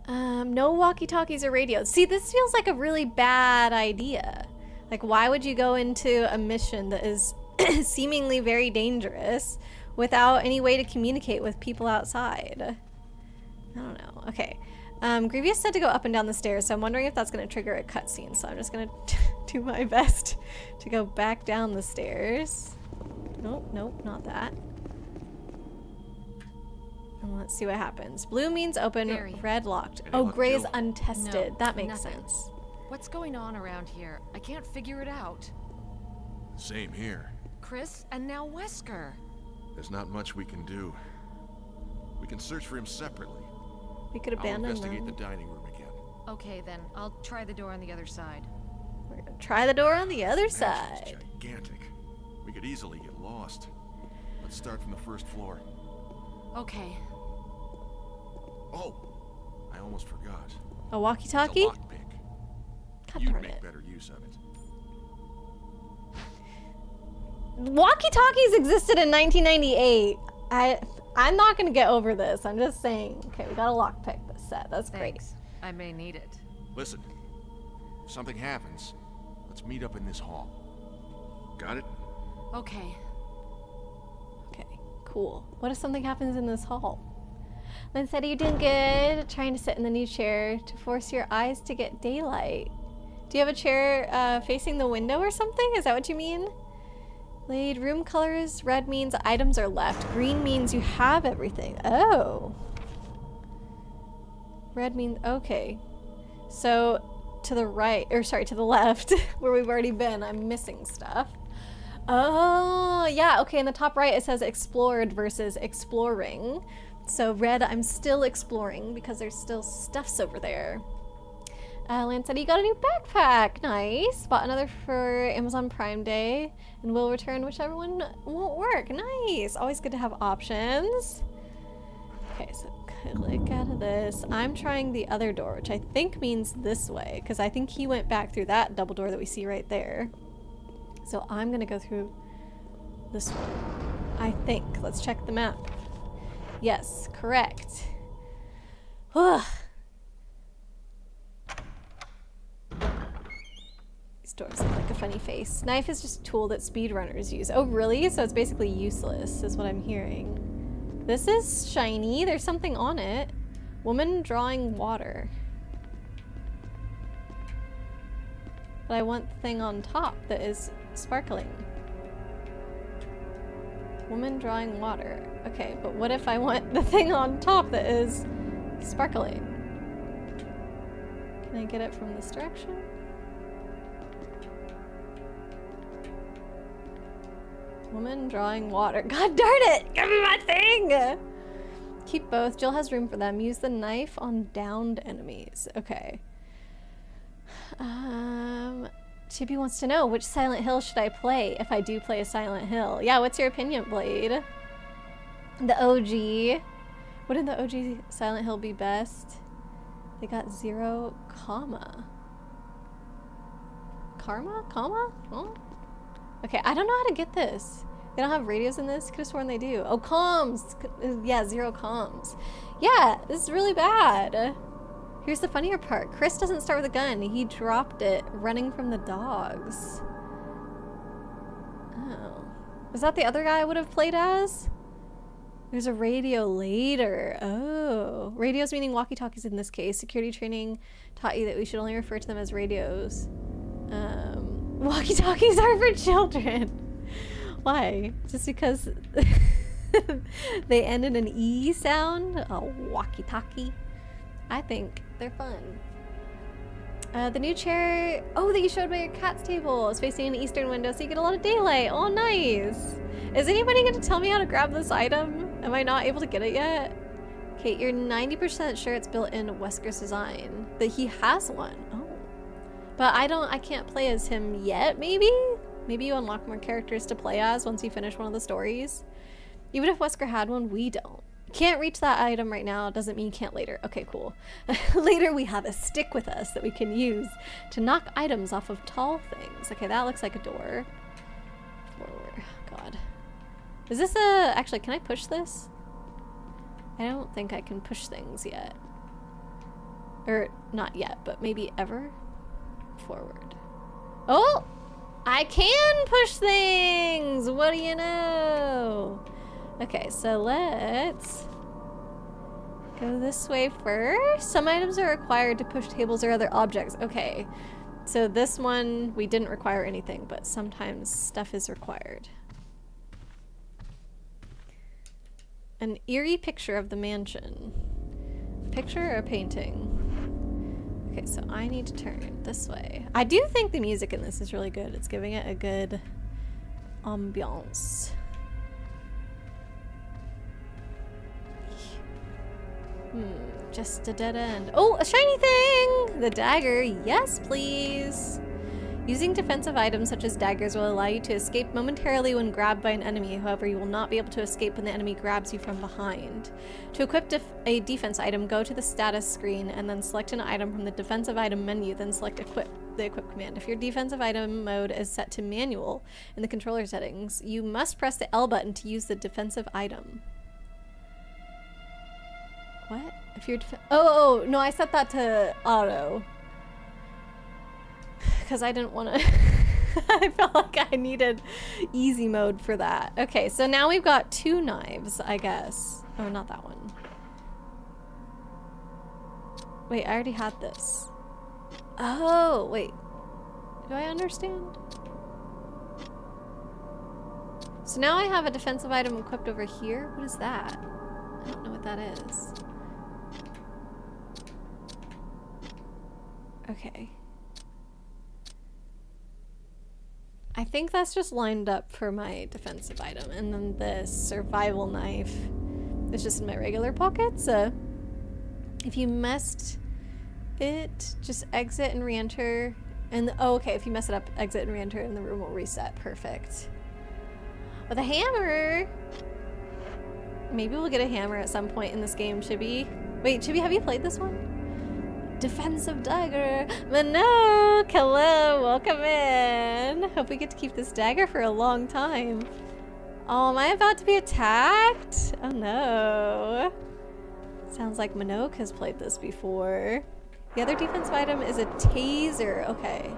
No walkie-talkies or radios. See, this feels like a really bad idea. Like, why would you go into a mission that is seemingly very dangerous without any way to communicate with people outside? I don't know. Okay. Grievous said to go up and down the stairs, so I'm wondering if that's going to trigger a cutscene. So I'm just going to do my best to go back down the stairs. Nope, nope, not that. And let's see what happens. Blue means open, Barry. red locked. Any Oh, luck, gray is Jill? untested. No, That makes nothing. sense. What's going on around here? I can't figure it out. Same here. Chris and now Wesker. There's not much we can do. We can search for him separately. We could I'll abandon investigate the them. dining room again. Okay, then. I'll try the door on the other side. We're gonna try the door on the other Mansion's side. gigantic. We could easily get lost. Let's start from the first floor. Okay. Oh, I almost forgot. A It's a walkie-talkie? lockpick. God You'd darn make it. better use of it. Walkie-talkies existed in 1998. I'm not gonna get over this. I'm just saying. Okay, we got a lockpick this set. That's great. Thanks. I may need it. Listen, if something happens, let's meet up in this hall. Got it? Okay. Okay, cool. What if something happens in this hall? Lynn said you're doing good. Trying to sit in the new chair to force your eyes to get daylight. Do you have a chair facing the window or something? Is that what you mean? Laid room colors. Red means items are left. Green means you have everything. Oh. Red means okay. So to the right, or sorry, to the left, where we've already been, I'm missing stuff. Oh, yeah, okay, in the top right it says explored versus exploring. So red, I'm still exploring because there's still stuffs over there. Lance said he got a new backpack. Nice. Bought another for Amazon Prime Day and will return whichever one won't work. Nice. Always good to have options. Okay, so click out of this. I'm trying the other door, which I think means this way, because I think he went back through that double door that we see right there. So I'm going to go through this one, I think. Let's check the map. Yes, correct. Ugh. These doors look like a funny face. Knife is just a tool that speedrunners use. Oh, really? So it's basically useless, is what I'm hearing. This is shiny. There's something on it. Woman drawing water. But I want the thing on top that is sparkling. Woman drawing water. Okay, but what if I want the thing on top that is sparkling? Can I get it from this direction? Woman drawing water. God darn it! Give me my thing! Keep both. Jill has room for them. Use the knife on downed enemies. Okay. Chippy wants to know, which Silent Hill should I play if I do play a Silent Hill? Yeah, what's your opinion, Blade? The OG. Wouldn't the OG Silent Hill be best? They got 0 comma. Karma? Comma? Oh. Okay, I don't know how to get this. They don't have radios in this? Could have sworn they do. Oh, comms! Yeah, 0 comms. Yeah, this is really bad. Here's the funnier part. Chris doesn't start with a gun. He dropped it running from the dogs. Oh. Was that the other guy I would have played as? There's a radio later. Oh. Radios meaning walkie-talkies in this case. Security training taught you that we should only refer to them as radios. Walkie-talkies are for children. Why? Just because they end in an E sound? A walkie-talkie? I think they're fun. The new chair, oh, that you showed by your cat's table is facing an eastern window so you get a lot of daylight. Oh, nice. Is anybody going to tell me how to grab this item? Am I not able to get it yet? Okay, you're 90% sure it's built in Wesker's design. That he has one. Oh. But I can't play as him yet, maybe? Maybe you unlock more characters to play as once you finish one of the stories. Even if Wesker had one, we don't. Can't reach that item right now doesn't mean you can't later. Okay, cool. Later we have a stick with us that we can use to knock items off of tall things. Okay, that looks like a door. Forward. God. Is this a... Actually, can I push this? I don't think I can push things yet. Or, not yet, but maybe ever? Forward. Oh! I can push things! What do you know? Okay, so let's go this way first. Some items are required to push tables or other objects. Okay, so this one, we didn't require anything, but sometimes stuff is required. An eerie picture of the mansion. Picture or a painting? Okay, so I need to turn this way. I do think the music in this is really good. It's giving it a good ambiance. Just a dead end. Oh, a shiny thing! The dagger. Yes, please. Using defensive items such as daggers will allow you to escape momentarily when grabbed by an enemy. However, you will not be able to escape when the enemy grabs you from behind. To equip a defense item, go to the status screen and then select an item from the defensive item menu, then select the equip command. If your defensive item mode is set to manual in the controller settings, you must press the L button to use the defensive item. What? If you're oh, no, I set that to auto. Because I didn't want to I felt like I needed easy mode for that. Okay, so now we've got 2 knives, I guess. Oh, not that one. Wait, I already had this. Oh, wait. Do I understand? So now I have a defensive item equipped over here. What is that? I don't know what that is. Okay. I think that's just lined up for my defensive item, and then the survival knife is just in my regular pockets. If you messed it, just exit and re-enter. And oh, okay, if you mess it up, exit and re-enter, and the room will reset. Perfect. With a hammer. Maybe we'll get a hammer at some point in this game, Chibi. Wait, Chibi, have you played this one? Defensive dagger. Minogue, hello, welcome in. Hope we get to keep this dagger for a long time. Oh, am I about to be attacked? Oh no. Sounds like Minogue has played this before. The other defensive item is a taser. Okay,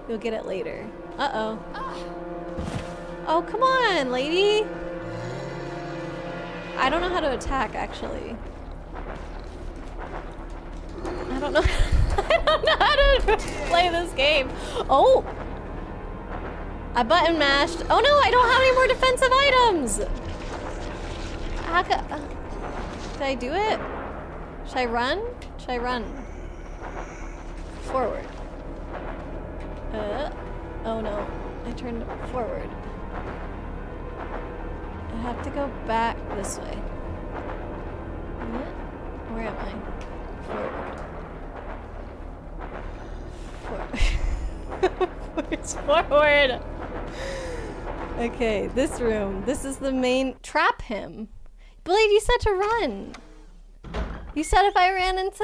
you'll get it later. Uh-oh. Oh, come on, lady. I don't know how to attack, actually. I don't know. I don't know how to play this game. Oh! I button mashed. Oh no, I don't have any more defensive items! How did I do it? Should I run? Should I run? Forward. Oh no. I turned forward. I have to go back this way. Where am I? Forward. It's forward. Okay, this room. This is the main. Trap him. Blade, you said to run. You said if I ran into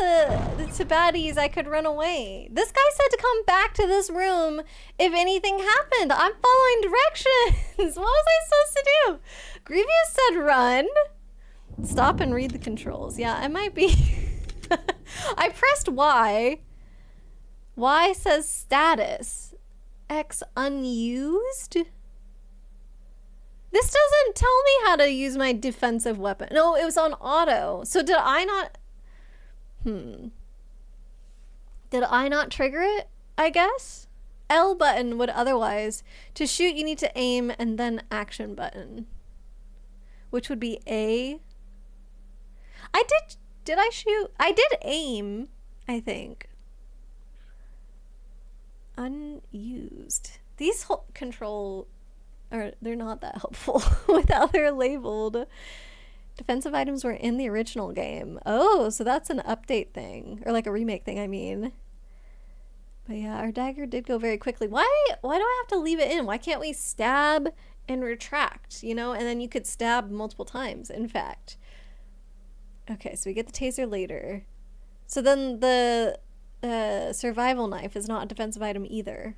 baddies, I could run away. This guy said to come back to this room if anything happened. I'm following directions. What was I supposed to do? Grievous said run. Stop and read the controls. Yeah, I might be. I pressed Y. Y says status. X unused? This doesn't tell me how to use my defensive weapon. No, it was on auto. So did I not... Did I not trigger it, I guess? L button would otherwise. To shoot, you need to aim and then action button. Which would be A. Did I shoot? I did aim, I think. Unused. These control... they're not that helpful with how they're labeled. Defensive items were in the original game. Oh, so that's an update thing. Or like a remake thing, I mean. But yeah, our dagger did go very quickly. Why do I have to leave it in? Why can't we stab and retract, you know? And then you could stab multiple times, in fact. Okay, so we get the taser later. So then the survival knife is not a defensive item either.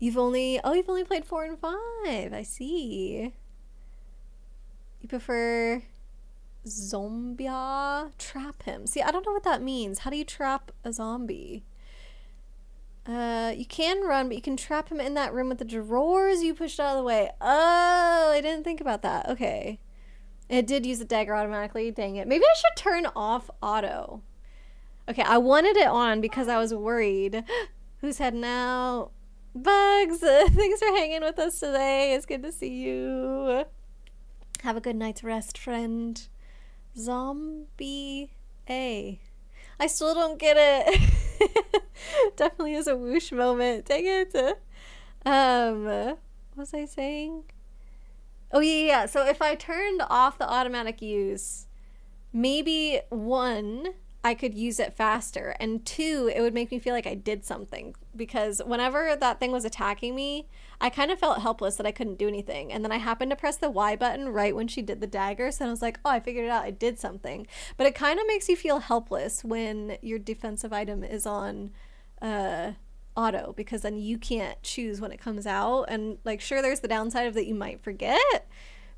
You've only played 4 and 5. I see. You prefer zombie. Trap him. See, I don't know what that means. How do you trap a zombie? You can run, but you can trap him in that room with the drawers you pushed out of the way. Oh, I didn't think about that. Okay. It did use the dagger automatically. Dang it. Maybe I should turn off auto. Okay, I wanted it on because I was worried. Who's heading out? Bugs, thanks for hanging with us today. It's good to see you. Have a good night's rest, friend. Zombie A. I still don't get it. Definitely is a whoosh moment. Dang it. What was I saying? Oh yeah. So if I turned off the automatic use, maybe 1, I could use it faster, and 2, it would make me feel like I did something, because whenever that thing was attacking me, I kind of felt helpless that I couldn't do anything, and then I happened to press the Y button right when she did the dagger, so I was like, oh, I figured it out, I did something. But it kind of makes you feel helpless when your defensive item is on auto, because then you can't choose when it comes out, and like, sure, there's the downside of that you might forget,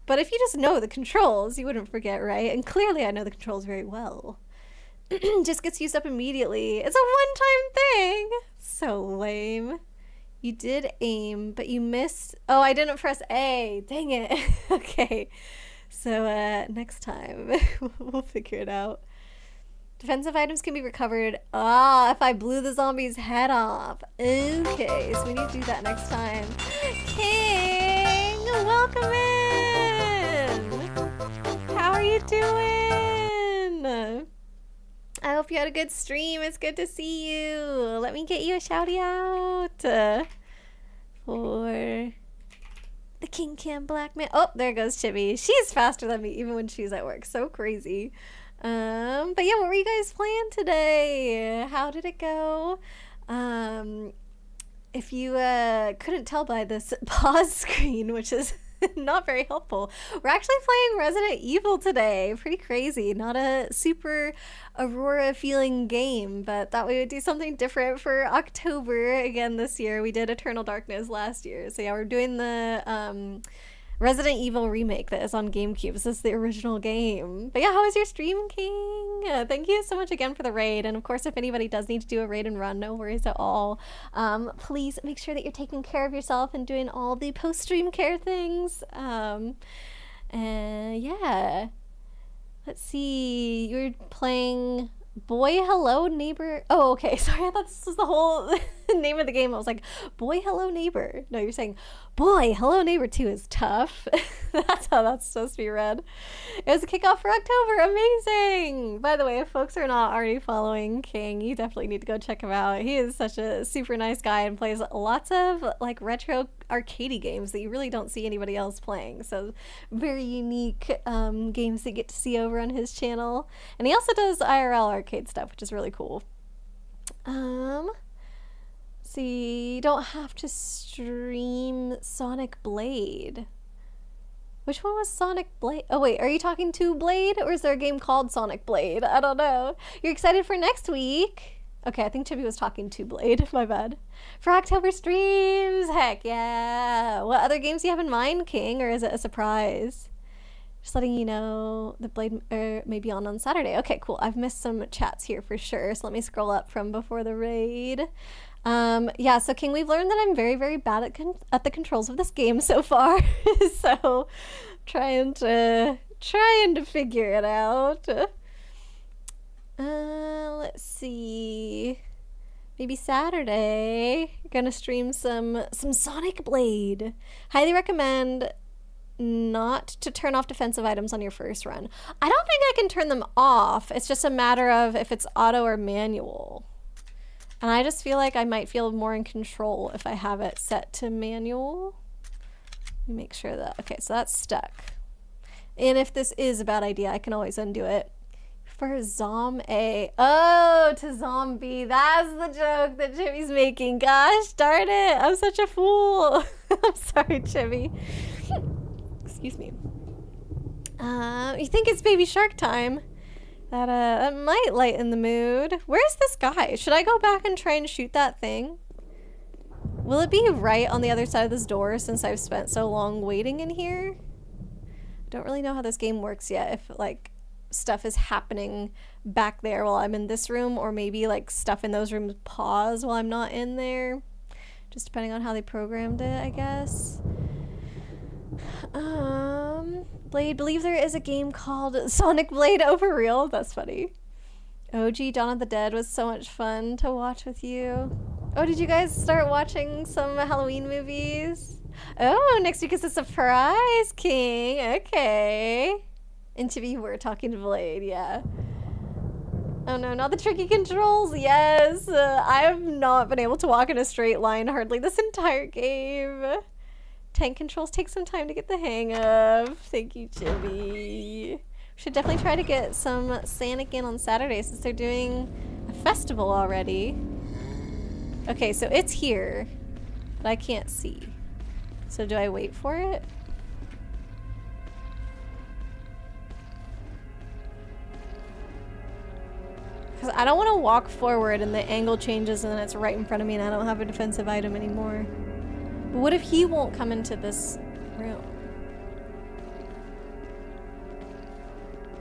but if you just know the controls, you wouldn't forget, right? And clearly I know the controls very well. Just gets used up immediately. It's a one-time thing. So lame. You did aim, but you missed. Oh, I didn't press A. Dang it. Okay. So next time we'll figure it out. Defensive items can be recovered. Ah, if I blew the zombie's head off. Okay, so we need to do that next time. King, welcome in. How are you doing? I hope you had a good stream. It's good to see you. Let me get you a shouty out for the King Cam Black Man. Oh, there goes Chibi. She's faster than me even when she's at work. So crazy. But yeah, what were you guys playing today? How did it go? If you couldn't tell by this pause screen, which is not very helpful, we're actually playing Resident Evil today. Pretty crazy. Not a super Aurora feeling game, but thought we would do something different for October again this year. We did Eternal Darkness last year, so yeah, we're doing the Resident Evil remake that is on GameCube. This is the original game. But yeah, how was your stream, King? Thank you so much again for the raid. And of course, if anybody does need to do a raid and run, no worries at all. Please make sure that you're taking care of yourself and doing all the post-stream care things. Yeah. Let's see. You're playing Boy Hello Neighbor. Oh, okay. Sorry, I thought this was the whole name of the game. I was like, Boy Hello Neighbor. No, you're saying Boy Hello Neighbor 2 is tough. That's how that's supposed to be read. It was a kickoff for October. Amazing. By the way, if folks are not already following King, you definitely need to go check him out. He is such a super nice guy and plays lots of like retro arcadey games that you really don't see anybody else playing. So very unique games that you get to see over on his channel. And he also does IRL arcade stuff, which is really cool. See, you don't have to stream Sonic Blade. Which one was Sonic Blade? Oh wait, are you talking to Blade, or is there a game called Sonic Blade? I don't know. You're excited for next week? Okay, I think Chibi was talking to Blade. My bad. For October streams, heck yeah. What other games do you have in mind, King, or is it a surprise? Just letting you know the Blade may be on Saturday. Okay, cool. I've missed some chats here for sure, so let me scroll up from before the raid. Yeah, so King, we've learned that I'm very, very bad at the controls of this game so far. So trying to figure it out. Let's see. Maybe Saturday. Gonna stream some Sonic Blade. Highly recommend not to turn off defensive items on your first run. I don't think I can turn them off. It's just a matter of if it's auto or manual. And I just feel like I might feel more in control if I have it set to manual. Let me make sure that, okay, so that's stuck. And if this is a bad idea, I can always undo it. For Zom A. Oh, to Zombie. That's the joke that Chibi's making. Gosh darn it. I'm such a fool. I'm sorry, Chibi. Excuse me. You think it's Baby Shark time? That might lighten the mood. Where's this guy? Should I go back and try and shoot that thing? Will it be right on the other side of this door since I've spent so long waiting in here? I don't really know how this game works yet. If like stuff is happening back there while I'm in this room, or maybe like stuff in those rooms pause while I'm not in there. Just depending on how they programmed it, I guess. Blade, believe there is a game called Sonic Blade over real. That's funny. OG Dawn of the Dead was so much fun to watch with you. Oh, did you guys start watching some Halloween movies? Oh, next week is a surprise, King. Okay. Interview, we're talking to Blade, yeah. Oh no, not the tricky controls. Yes, I have not been able to walk in a straight line hardly this entire game. Tank controls take some time to get the hang of. Thank you, Jimmy. Should definitely try to get some Sonic in on Saturday since they're doing a festival already. Okay, so it's here, but I can't see. So do I wait for it? Because I don't want to walk forward and the angle changes and then it's right in front of me and I don't have a defensive item anymore. But what if he won't come into this room?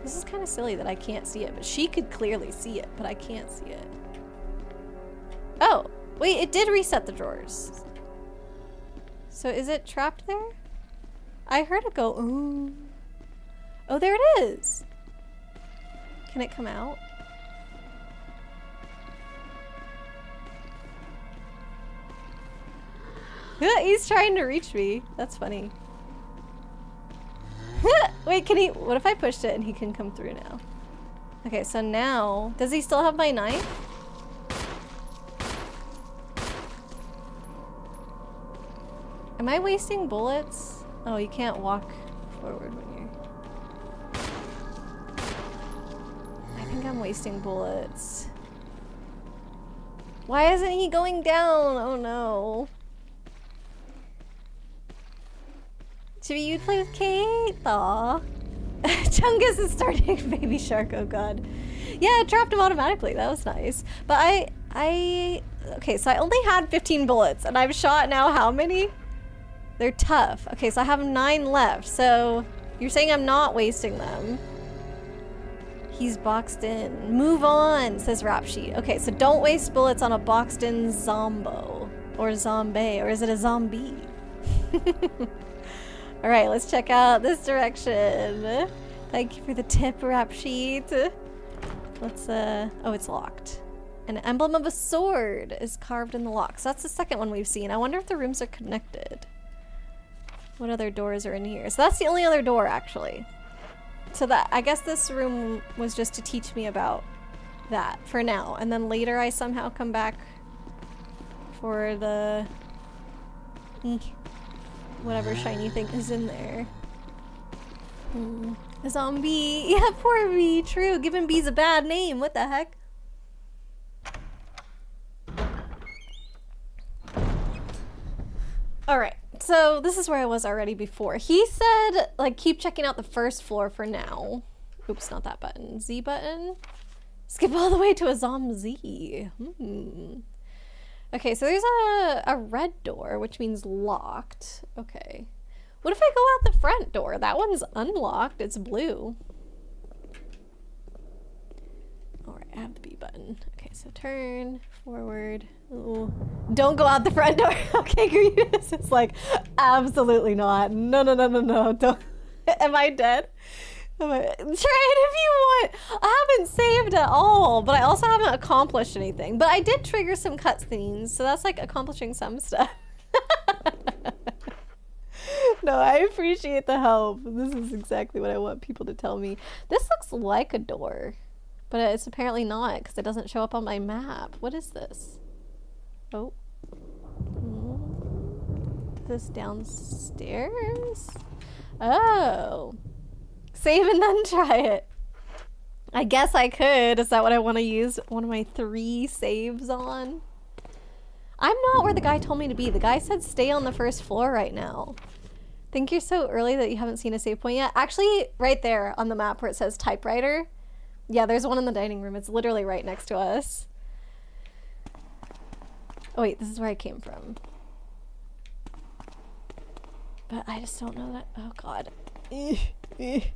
This is kind of silly that I can't see it, but she could clearly see it, but I can't see it. Oh, wait, it did reset the drawers. So is it trapped there? I heard it go, ooh. Oh, there it is. Can it come out? He's trying to reach me. That's funny. Wait, can he? What if I pushed it and he can come through now? Okay, so now, does he still have my knife? Am I wasting bullets? Oh, you can't walk forward when you're... I think I'm wasting bullets. Why isn't he going down? Oh no. Jimmy, you'd play with Kate? Aw. Chungus is starting Baby Shark, oh god. Yeah, it dropped him automatically. That was nice. But okay, so I only had 15 bullets and I've shot now how many? They're tough. Okay, so I have 9 left. So you're saying I'm not wasting them. He's boxed in. Move on, says Rap Sheet. Okay, so don't waste bullets on a boxed in zombo. Or zombie. Or is it a zombie? Alright, let's check out this direction. Thank you for the tip, Rap Sheet. Let's, oh, it's locked. An emblem of a sword is carved in the lock. So that's the second one we've seen. I wonder if the rooms are connected. What other doors are in here? So that's the only other door, actually. So that, I guess this room was just to teach me about that for now. And then later I somehow come back for the... whatever shiny thing is in there. A zombie. Yeah, poor bee. True. Giving bees a bad name. What the heck? Alright. So this is where I was already before. He said, like, keep checking out the first floor for now. Oops, not that button. Z button. Skip all the way to a zombie. Okay, so there's a red door, which means locked. Okay. What if I go out the front door? That one's unlocked. It's blue. Alright, I have the B button. Okay, so turn, forward. Ooh. Don't go out the front door. Okay, Grievous is like, absolutely not. No, no, no, no, no. Don't. Am I dead? Try it if you want. I haven't saved at all, but I also haven't accomplished anything. But I did trigger some cutscenes, so that's like accomplishing some stuff. No, I appreciate the help. This is exactly what I want people to tell me. This looks like a door, but it's apparently not because it doesn't show up on my map. What is this? Oh. This downstairs? Oh. Save and then try it. I guess I could. Is that what I want to use one of my 3 saves on? I'm not where the guy told me to be. The guy said stay on the first floor right now. Think you're so early that you haven't seen a save point yet? Actually, right there on the map where it says typewriter. Yeah, there's one in the dining room. It's literally right next to us. Oh wait, this is where I came from. But I just don't know that. Oh god. I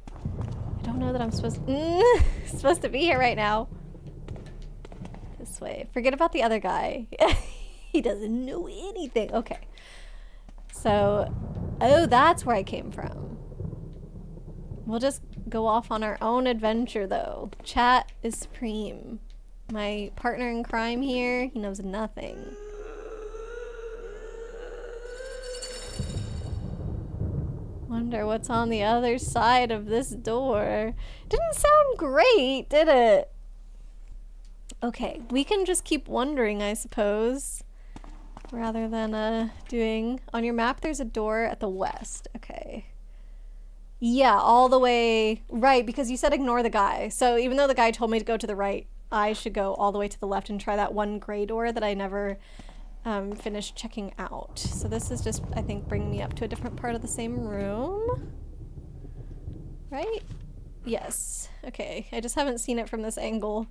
I don't know that I'm supposed to be here right now. This way. Forget about the other guy. He doesn't know anything. Okay. So, oh, that's where I came from. We'll just go off on our own adventure, though. Chat is supreme. My partner in crime here, he knows nothing. Wonder what's on the other side of this door. Didn't sound great, did it? Okay, we can just keep wondering, I suppose. Rather than doing... On your map, there's a door at the west. Okay. Yeah, all the way... Right, because you said ignore the guy. So even though the guy told me to go to the right, I should go all the way to the left and try that one gray door that I never finished checking out. So this is just, I think, bringing me up to a different part of the same room. Right? Yes. Okay, I just haven't seen it from this angle,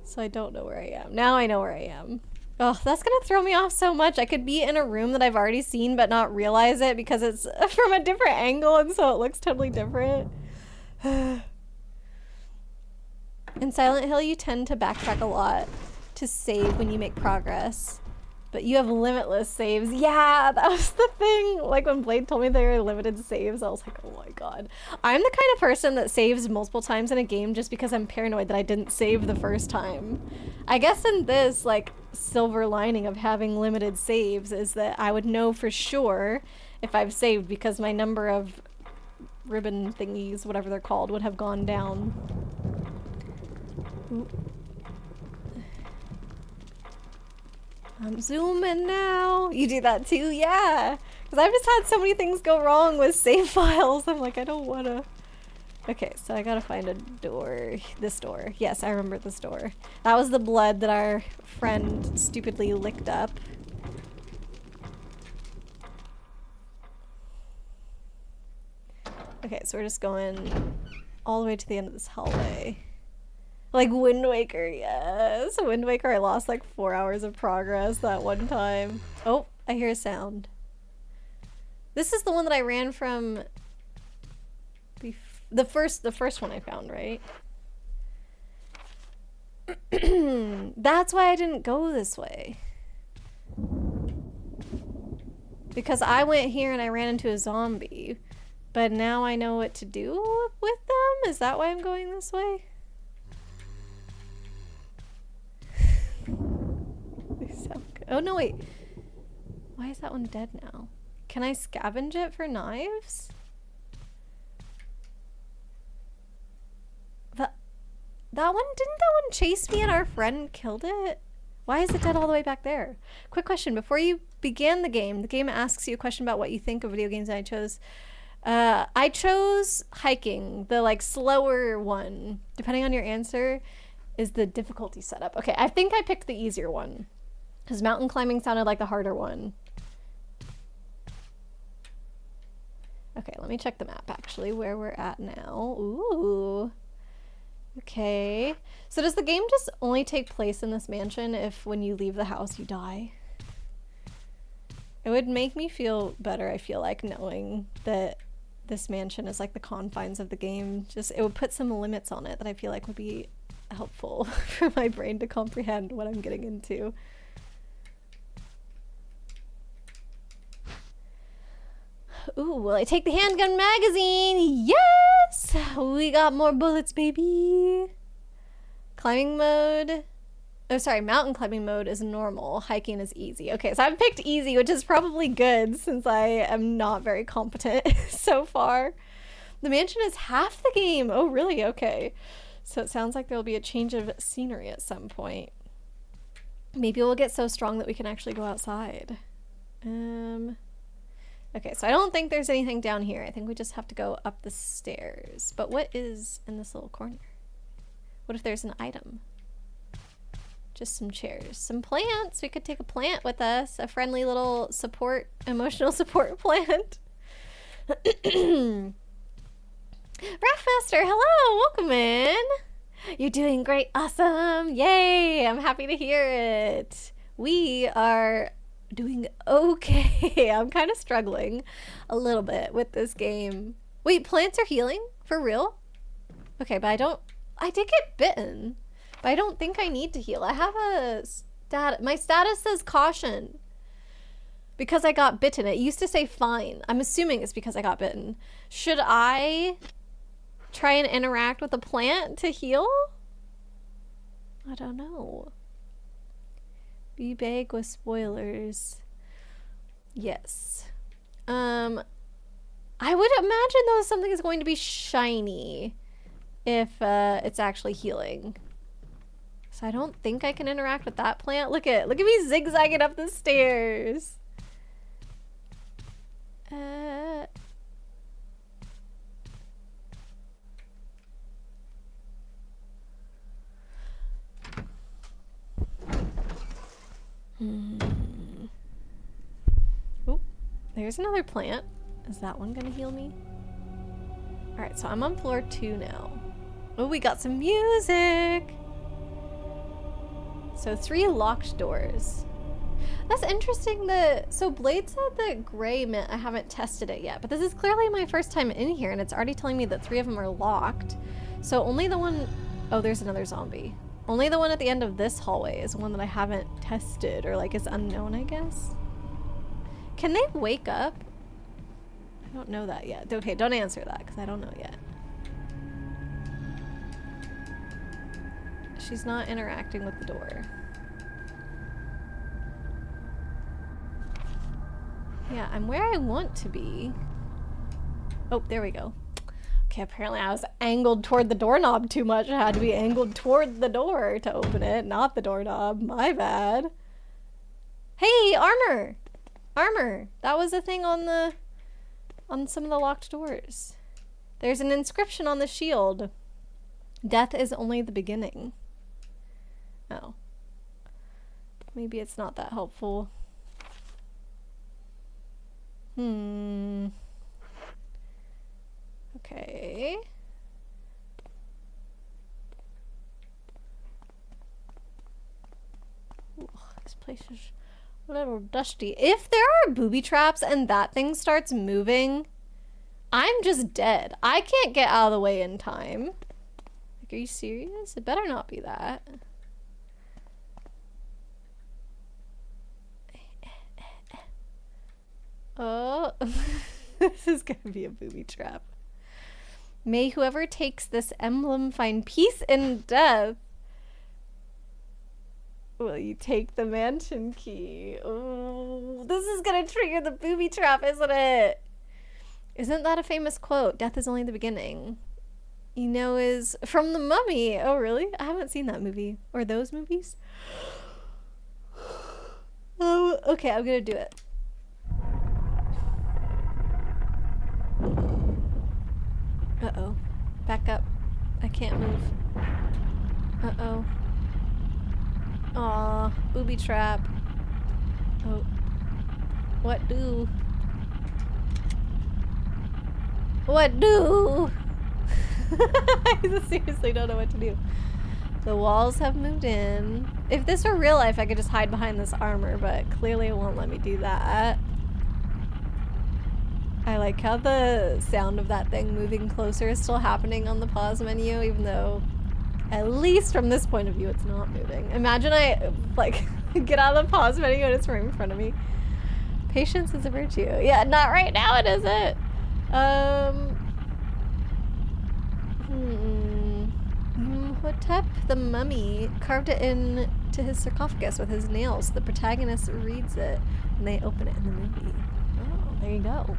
so I don't know where I am. Now I know where I am. Oh, that's gonna throw me off so much. I could be in a room that I've already seen but not realize it because it's from a different angle and so it looks totally different. In Silent Hill, you tend to backtrack a lot to save when you make progress. But you have limitless saves. Yeah, that was the thing. Like when Blade told me they were limited saves, I was like, oh my god. I'm the kind of person that saves multiple times in a game just because I'm paranoid that I didn't save the first time. I guess in this, like, silver lining of having limited saves is that I would know for sure if I've saved because my number of ribbon thingies, whatever they're called, would have gone down. Ooh. I'm zooming now. You do that too? Yeah. Because I've just had so many things go wrong with save files. I'm like, I don't want to. Okay, so I gotta find a door. This door. Yes, I remember this door. That was the blood that our friend stupidly licked up. Okay, so we're just going all the way to the end of this hallway. Like Wind Waker, yes. Wind Waker, I lost like 4 hours of progress that one time. Oh, I hear a sound. This is the one that I ran from the first one I found, right? That's why I didn't go this way. Because I went here and I ran into a zombie. But now I know what to do with them? Is that why I'm going this way? They sound good. Oh no, wait. Why is that one dead now? Can I scavenge it for knives? That one, didn't that one chase me and our friend killed it? Why is it dead all the way back there? Quick question, before you began the game asks you a question about what you think of video games, and I chose hiking, the like slower one. Depending on your answer is the difficulty setup. Okay, I think I picked the easier one because mountain climbing sounded like the harder one. Okay, let me check the map actually, where we're at now. Ooh. Okay. So does the game just only take place in this mansion if when you leave the house you die? It would make me feel better, I feel like, knowing that this mansion is like the confines of the game. Just, it would put some limits on it that I feel like would be helpful for my brain to comprehend what I'm getting into. Ooh, will I take the handgun magazine? Yes! We got more bullets, baby. Climbing mode. Oh, sorry, mountain climbing mode is normal. Hiking is easy. Okay, so I've picked easy, which is probably good since I am not very competent so far. The mansion is half the game. Oh, really? Okay. So it sounds like there'll be a change of scenery at some point. Maybe we'll get so strong that we can actually go outside. Okay, so I don't think there's anything down here. I think we just have to go up the stairs. But what is in this little corner? What if there's an item? Just some chairs. Some plants. We could take a plant with us. A friendly little support, emotional support plant. Raffmaster, hello! Welcome in! You're doing great. Awesome! Yay! I'm happy to hear it. We are doing okay. I'm kind of struggling a little bit with this game. Wait, plants are healing? For real? Okay, but I did get bitten. But I don't think I need to heal. I have a my status says caution. Because I got bitten. It used to say fine. I'm assuming it's because I got bitten. Should I try and interact with a plant to heal? I don't know. Be vague with spoilers. Yes. I would imagine though something is going to be shiny if it's actually healing. So I don't think I can interact with that plant. Look at me zigzagging up the stairs. Oh, there's another plant. Is that one gonna heal me? Alright, so I'm on floor 2 now. Oh, we got some music! So 3 locked doors. That's interesting that, so Blade said that gray meant I haven't tested it yet, but this is clearly my first time in here and it's already telling me that 3 of them are locked. So only the one, oh, there's another zombie. Only the one at the end of this hallway is one that I haven't tested or like is unknown, I guess. Can they wake up? I don't know that yet. Okay, don't answer that because I don't know yet. She's not interacting with the door. Yeah, I'm where I want to be. Oh, there we go. Okay, apparently I was angled toward the doorknob too much. I had to be angled toward the door to open it, not the doorknob. My bad. Hey, armor! Armor! That was a thing on some of the locked doors. There's an inscription on the shield. Death is only the beginning. Oh. Maybe it's not that helpful. Okay. Ooh, this place is a little dusty. If there are booby traps and that thing starts moving, I'm just dead. I can't get out of the way in time. Like, are you serious? It better not be that. Oh, this is gonna be a booby trap. May whoever takes this emblem find peace in death. Will you take the mansion key? Oh, this is gonna trigger the booby trap, isn't it? Isn't that a famous quote? Death is only the beginning. You know, is from The Mummy. Oh, really? I haven't seen that movie. Or those movies. Oh, okay, I'm gonna do it. Uh-oh. Back up. I can't move. Uh-oh. Aw, booby trap. Oh. What do? What do? I seriously don't know what to do. The walls have moved in. If this were real life, I could just hide behind this armor, but clearly it won't let me do that. I like how the sound of that thing moving closer is still happening on the pause menu, even though, at least from this point of view, it's not moving. Imagine I, like, get out of the pause menu and it's right in front of me. Patience is a virtue. Yeah, not right now, it isn't. Imhotep the mummy carved it into his sarcophagus with his nails. The protagonist reads it and they open it in the movie. Oh, there you go.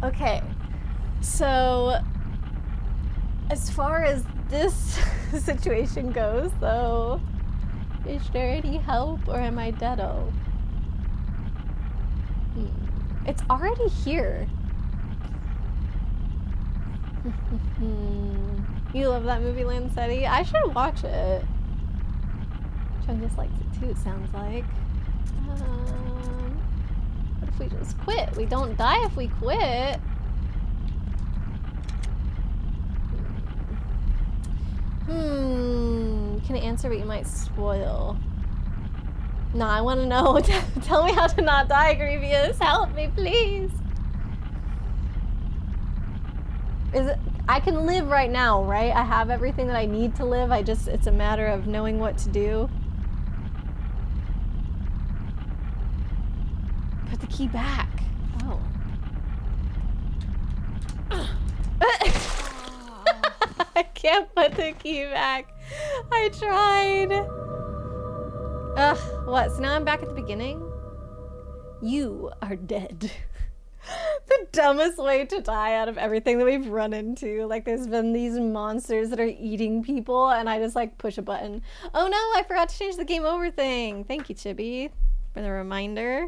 Okay, so as far as this situation goes, though, is there any hope or am I deado? It's already here. You love that movie, Lancetti? I should watch it. Chun just likes it too, it sounds like. What if we just quit? We don't die if we quit. Can I answer but you might spoil? No, I want to know. Tell me how to not die, Grievous. Help me, please. Is it? I can live right now, right? I have everything that I need to live. It's a matter of knowing what to do. Put the key back. Oh. I can't put the key back. I tried. Ugh, what? So now I'm back at the beginning? You are dead. The dumbest way to die out of everything that we've run into. Like, there's been these monsters that are eating people, and I just, like, push a button. Oh no, I forgot to change the game over thing. Thank you, Chibi, for the reminder.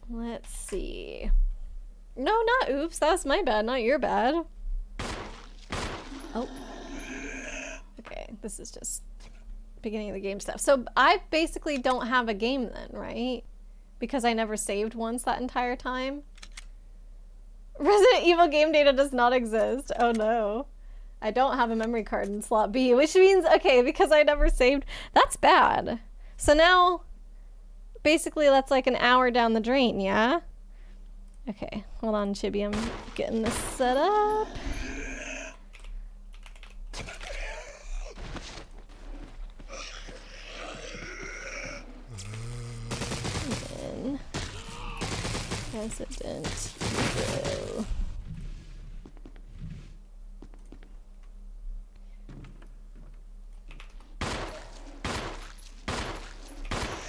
Let's see. No, not oops. That's my bad, not your bad. Oh. Okay, this is just beginning of the game stuff. So I basically don't have a game then, right? Because I never saved once that entire time. Resident Evil game data does not exist. Oh no. I don't have a memory card in slot B, which means, okay, because I never saved, that's bad. So now, basically that's like an hour down the drain, yeah? Okay, hold on, Chibi, I'm getting this set up. Resident Evil.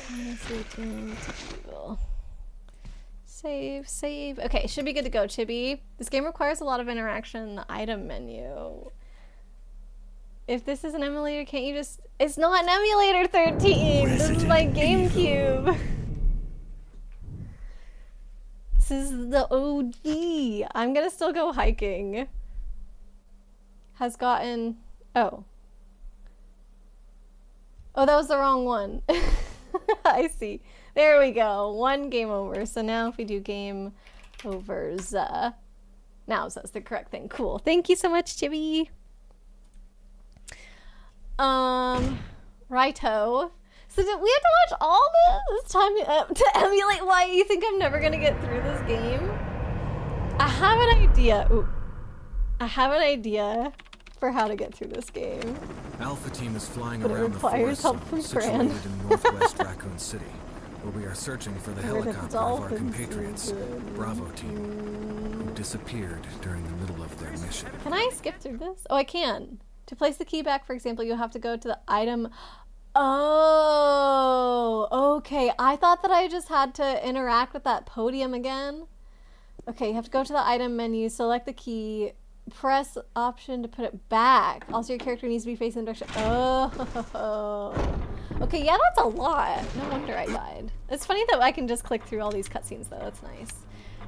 Resident Evil. Save. Okay, should be good to go, Chibi. This game requires a lot of interaction in the item menu. If this is an emulator, can't you just... It's not an emulator, 13! This is my GameCube! This is the OG. I'm gonna still go hiking. Has gotten... Oh. Oh, that was the wrong one. I see. There we go. One game over. So now if we do game overs, now it says the correct thing. Cool. Thank you so much, Chibi. Righto. So did we have to watch all this time to emulate why you think I'm never gonna get through this game? I have an idea. Ooh. I have an idea for how to get through this game. Alpha team is flying But around the forest help from Fran. situated in northwest Raccoon City, where we are searching for the helicopter of our compatriots, Bravo team, who disappeared during the middle of their mission. Can I skip through this? Oh, I can. To place the key back, for example, you have to go to the item. Oh, okay. I thought that I just had to interact with that podium again. Okay, you have to go to the item menu, select the key, press option to put it back. Also, your character needs to be facing the direction. Oh. Okay, yeah, that's a lot. No wonder I died. It's funny that I can just click through all these cutscenes, though. That's nice.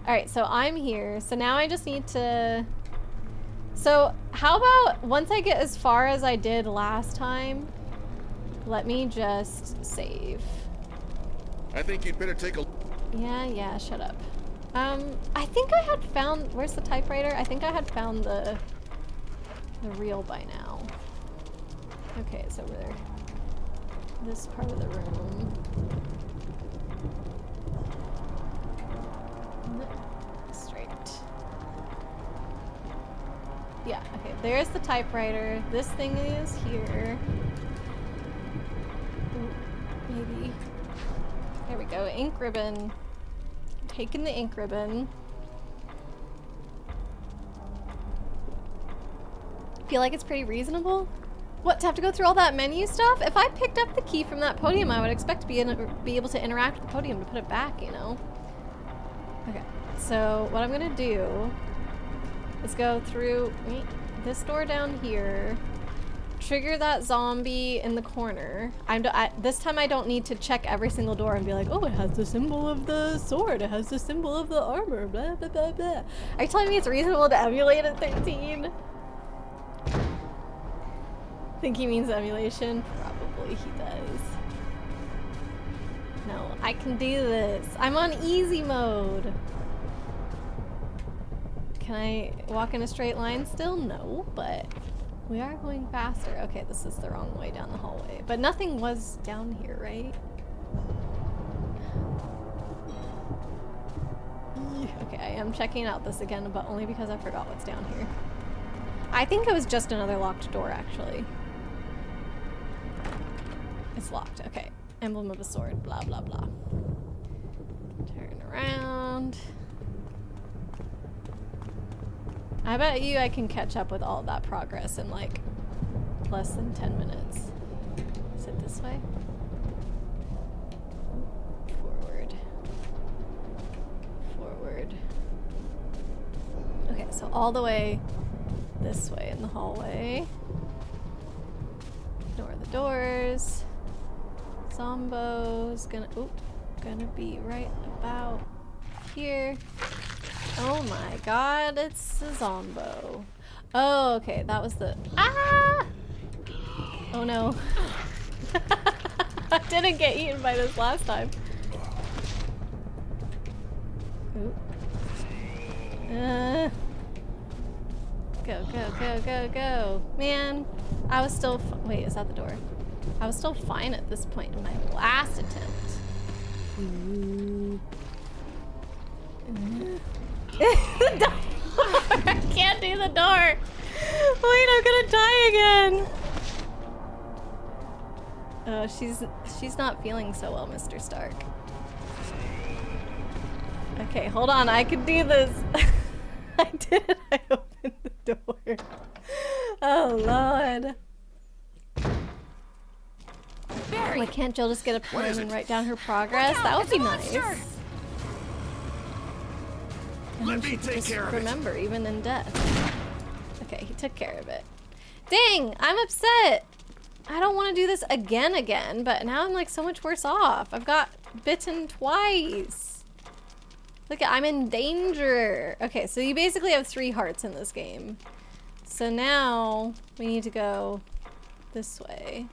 All right, so I'm here. So now I just need to... So how about once I get as far as I did last time, let me just save. I think you'd better take a... Yeah, shut up. I think I had found... Where's the typewriter? I think I had found the reel by now. Okay, it's over there. This part of the room. Straight. Yeah, okay, there's the typewriter. This thing is here. Ooh, maybe. There we go, ink ribbon. Taking the ink ribbon. Feel like it's pretty reasonable? What, to have to go through all that menu stuff? If I picked up the key from that podium, I would expect to be able to interact with the podium to put it back, you know? Okay, so what I'm gonna do is go through this door down here, trigger that zombie in the corner. This time I don't need to check every single door and be like, oh, it has the symbol of the sword, it has the symbol of the armor, blah, blah, blah, blah. Are you telling me it's reasonable to emulate at 13? Think he means emulation? Probably he does. No, I can do this. I'm on easy mode. Can I walk in a straight line still? No, but we are going faster. Okay, this is the wrong way down the hallway. But nothing was down here, right? Okay, I am checking out this again, but only because I forgot what's down here. I think it was just another locked door, actually. It's locked. Okay. Emblem of a sword. Blah, blah, blah. Turn around. I bet you I can catch up with all of that progress in like less than 10 minutes. Is it this way? Forward. Forward. Okay, so all the way this way in the hallway. Ignore the doors. Zombo's gonna be right about here. Oh my god, it's a zombo. Oh, okay, that was the... Ah! Oh no. I didn't get eaten by this last time. Oop. Go, go, go, go, go. Man, I was still... Wait, is that the door? I was still fine at this point in my last attempt. Ooh. The door! I can't do the door! Wait, I'm gonna die again! Oh, she's not feeling so well, Mr. Stark. Okay, hold on, I can do this. I did it, I opened the door. Oh, Lord. Barry! Why can't Jill just get a pen and write down her progress? That would be nice. Let me take care of it. Remember, even in death. Okay, he took care of it. Dang, I'm upset. I don't want to do this again, but now I'm like so much worse off. I've got bitten twice. Look, I'm in danger. Okay, so you basically have 3 hearts in this game. So now we need to go this way.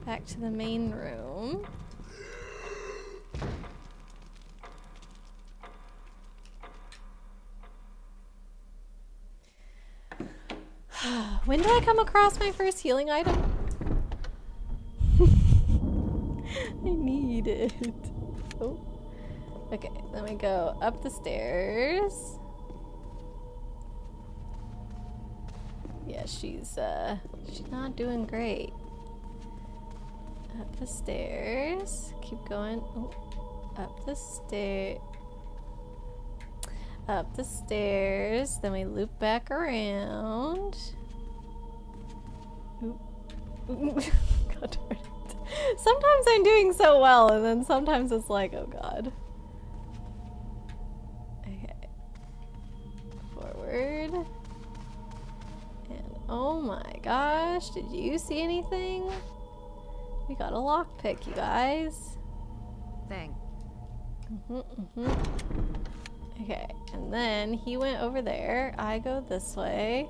Back to the main room. When did I come across my first healing item? I need it. Oh. Okay, then we go up the stairs. Yeah, she's not doing great. Up the stairs. Keep going. Oh. Up the stair. Up the stairs. Then we loop back around. Oop. God darn it. Sometimes I'm doing so well, and then sometimes it's like, oh god. Okay. Forward. And oh my gosh, did you see anything? We got a lockpick, you guys. Thanks. Okay, and then he went over there. I go this way.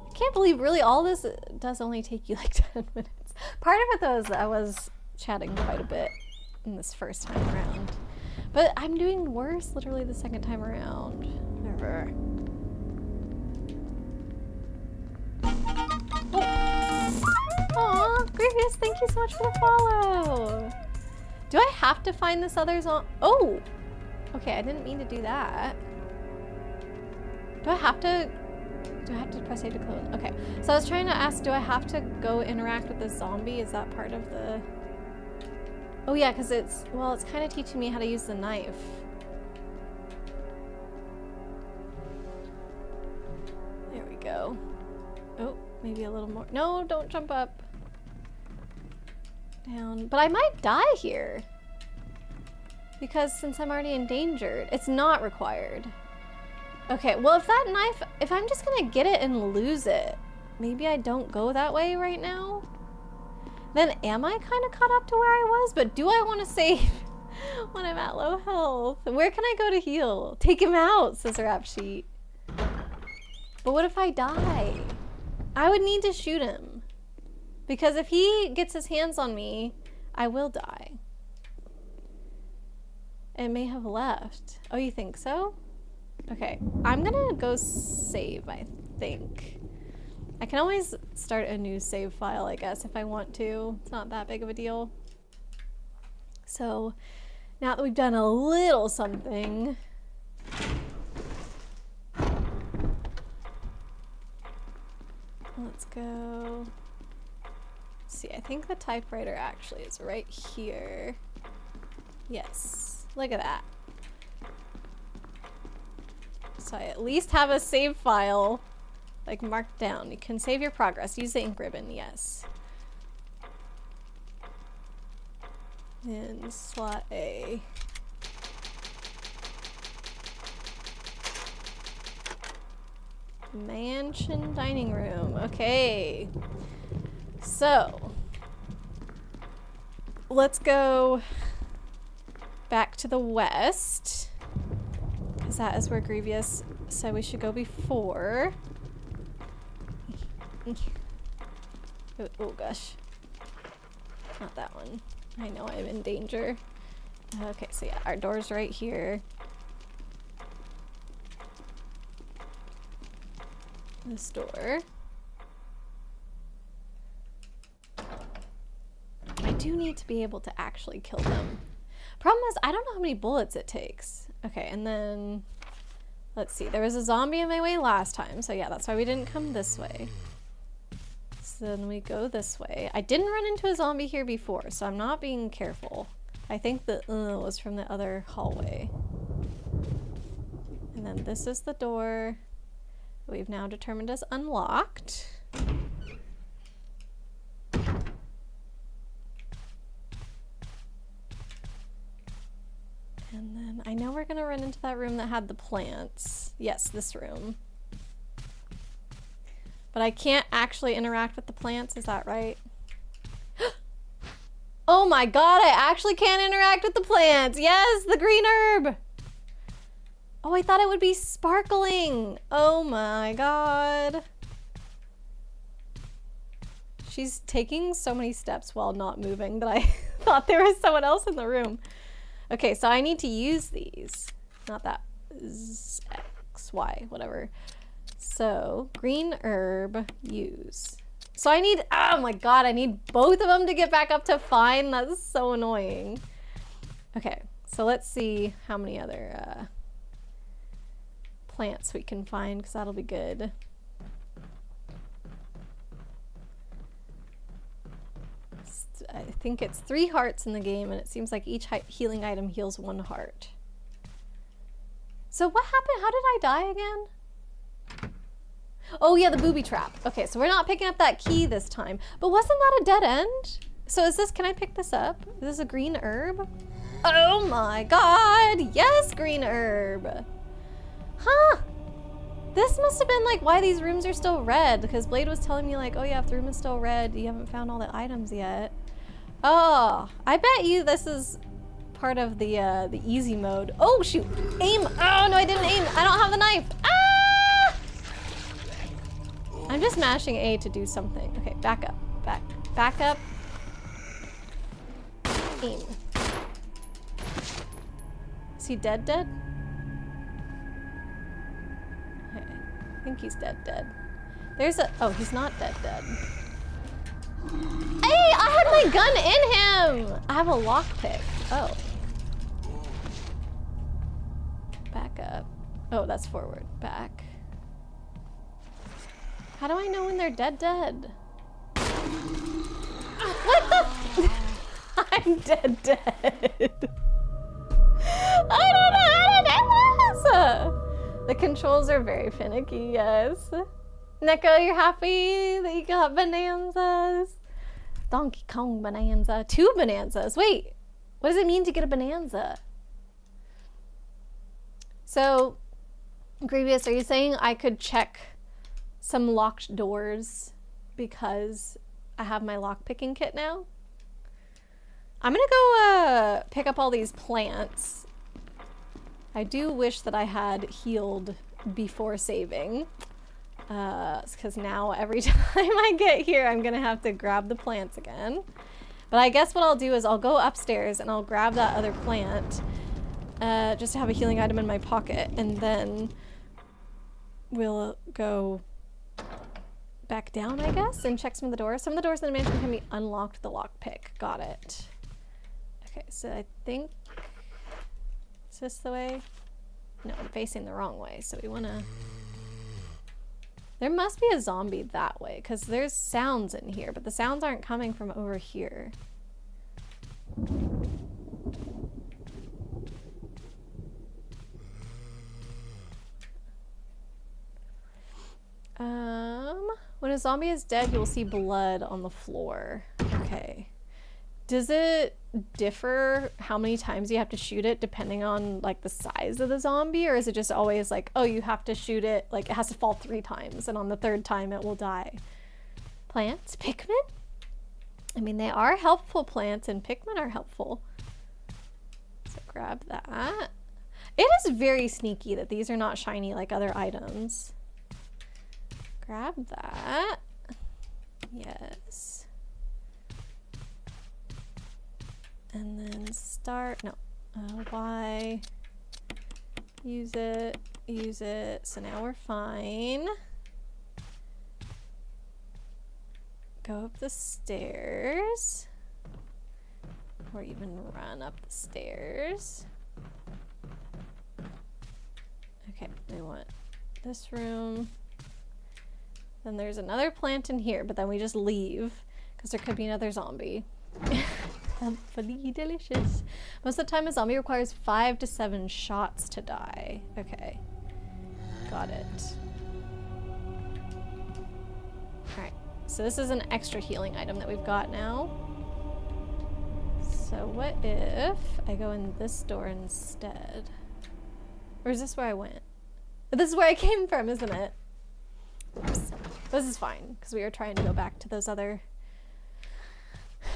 I can't believe really all this does only take you like 10 minutes. Part of it though is that I was chatting quite a bit in this first time around. But I'm doing worse literally the second time around. Never. Aw, Grievous, thank you so much for the follow. Do I have to find this other zone? Oh! Okay, I didn't mean to do that. Do I have to press A to close? Okay, so I was trying to ask, do I have to go interact with this zombie? Is that part of the... Oh yeah, because it's kind of teaching me how to use the knife. There we go. Oh, maybe a little more. No, don't jump up. Down. But I might die here. Because since I'm already endangered, it's not required. Okay, well if that knife, if I'm just gonna get it and lose it, maybe I don't go that way right now? Then am I kind of caught up to where I was? But do I want to save when I'm at low health? Where can I go to heal? Take him out, says a rap sheet. But what if I die? I would need to shoot him. Because if he gets his hands on me, I will die. It may have left. Oh, you think so? Okay, I'm gonna go save, I think. I can always start a new save file, I guess, if I want to. It's not that big of a deal. So, Now that we've done a little something. Let's go. See, I think the typewriter actually is right here. Yes, look at that. So I at least have a save file, like, marked down. You can save your progress. Use the ink ribbon, yes. In slot A. Mansion dining room. Okay. So, let's go back to the west, because that is where Grievous said we should go before. Oh gosh. Not that one. I know I'm in danger. Okay, so yeah, our door's right here. This door. I do need to be able to actually kill them. Problem is, I don't know how many bullets it takes. Okay, and then let's see. There was a zombie in my way last time, so yeah, that's why we didn't come this way. So then we go this way. I didn't run into a zombie here before, so I'm not being careful. I think the was from the other hallway. And then this is the door we've now determined as unlocked. And then I know we're gonna run into that room that had the plants. Yes, this room. But I can't actually interact with the plants, is that right? Oh my god, I actually can't interact with the plants! Yes, the green herb! Oh, I thought it would be sparkling! Oh my god. She's taking so many steps while not moving that I thought there was someone else in the room. Okay, so I need to use these. Not that. X, Y, whatever. So, green herb, use. So I need, oh my god, I need both of them to get back up to fine. That's so annoying. Okay, so let's see how many other plants we can find, because that'll be good. I think it's 3 hearts in the game, and it seems like each healing item heals 1 heart. So what happened? How did I die again? Oh yeah, the booby trap. Okay, so we're not picking up that key this time. But wasn't that a dead end? So is this, can I pick this up? Is this a green herb? Oh my god! Yes, green herb! Huh! This must have been like why these rooms are still red, because Blade was telling me like, oh yeah, if the room is still red, you haven't found all the items yet. Oh, I bet you this is part of the easy mode. Oh shoot! Aim! Oh no, I didn't aim! I don't have the knife! Ah! I'm just mashing A to do something. Okay, back up. Back up. Aim. Is he dead? Okay, I think he's dead. There's a, oh, he's not dead. Hey, I had my gun in him! I have a lockpick. Oh. Back up. Oh, that's forward. Back. How do I know when they're dead? What the? I'm dead. I don't know how to do this! The controls are very finicky, yes. Neko, you're happy that you got bonanzas? Donkey Kong bonanza. 2 bonanzas. Wait, what does it mean to get a bonanza? So, Grievous, are you saying I could check some locked doors because I have my lockpicking kit now? I'm gonna go pick up all these plants. I do wish that I had healed before saving. Because now every time I get here, I'm gonna have to grab the plants again. But I guess what I'll do is I'll go upstairs and I'll grab that other plant just to have a healing item in my pocket, and then we'll go back down, I guess, and check some of the doors. Some of the doors in the mansion can be unlocked with the lockpick. Got it. Okay, so I think this the way? No, I'm facing the wrong way, so we wanna... There must be a zombie that way, because there's sounds in here, but the sounds aren't coming from over here. When a zombie is dead, you'll see blood on the floor. Okay. Does it differ how many times you have to shoot it depending on like the size of the zombie, or is it just always like, oh, you have to shoot it, like it has to fall 3 times and on the 3rd time it will die? Plants? Pikmin? I mean, they are helpful plants and Pikmin are helpful. So grab that. It is very sneaky that these are not shiny like other items. Grab that. Yes. And then start, no, Y. Use it, use it. So now we're fine. Go up the stairs. Or even run up the stairs. Okay, we want this room. Then there's another plant in here, but then we just leave because there could be another zombie. Hopefully delicious. Most of the time a zombie requires 5 to 7 shots to die. Okay. Got it. Alright. So this is an extra healing item that we've got now. So what if I go in this door instead? Or is this where I went? But this is where I came from, isn't it? Oops. This is fine, because we were trying to go back to these other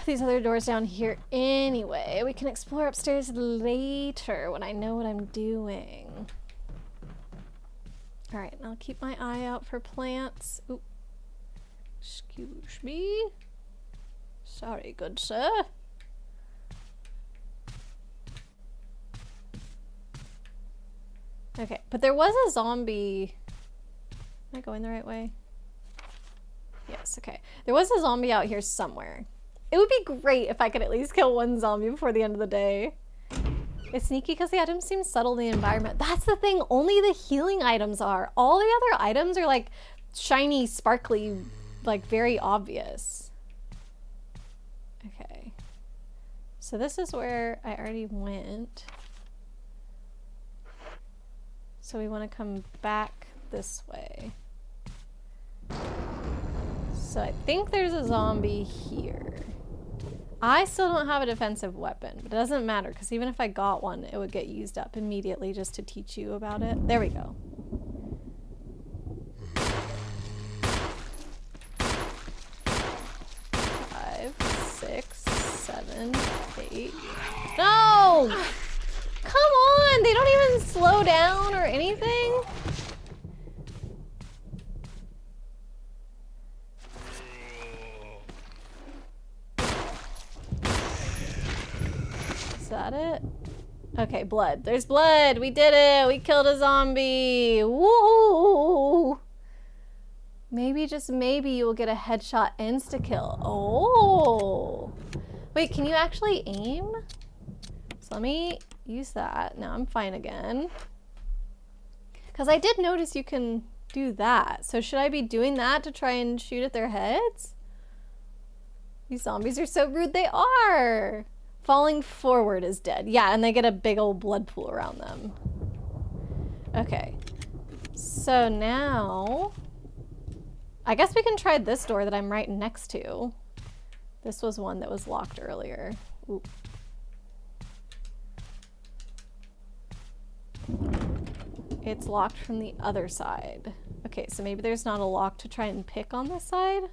doors down here anyway. We can explore upstairs later when I know what I'm doing. Alright, I'll keep my eye out for plants. Oop. Excuse me. Sorry, good sir. Okay, but there was a zombie. Am I going the right way? Yes, okay. There was a zombie out here somewhere. It would be great if I could at least kill one zombie before the end of the day. It's sneaky because the items seem subtle in the environment. That's the thing, only the healing items are. All the other items are like shiny, sparkly, like very obvious. Okay. So this is where I already went. So we want to come back this way. So I think there's a zombie here. I still don't have a defensive weapon, but it doesn't matter because even if I got one, it would get used up immediately just to teach you about it. There we go. Five, 6, 7, 8. No! Come on! They don't even slow down or anything? Is that it? Okay, blood. There's blood! We did it! We killed a zombie! Woo! Maybe, just maybe, you will get a headshot insta-kill. Oh! Wait, can you actually aim? So let me use that. Now I'm fine again. Because I did notice you can do that. So should I be doing that to try and shoot at their heads? These zombies are so rude. They are! Falling forward is dead. Yeah, and they get a big old blood pool around them. Okay. So now... I guess we can try this door that I'm right next to. This was one that was locked earlier. Ooh. It's locked from the other side. Okay, so maybe there's not a lock to try and pick on this side?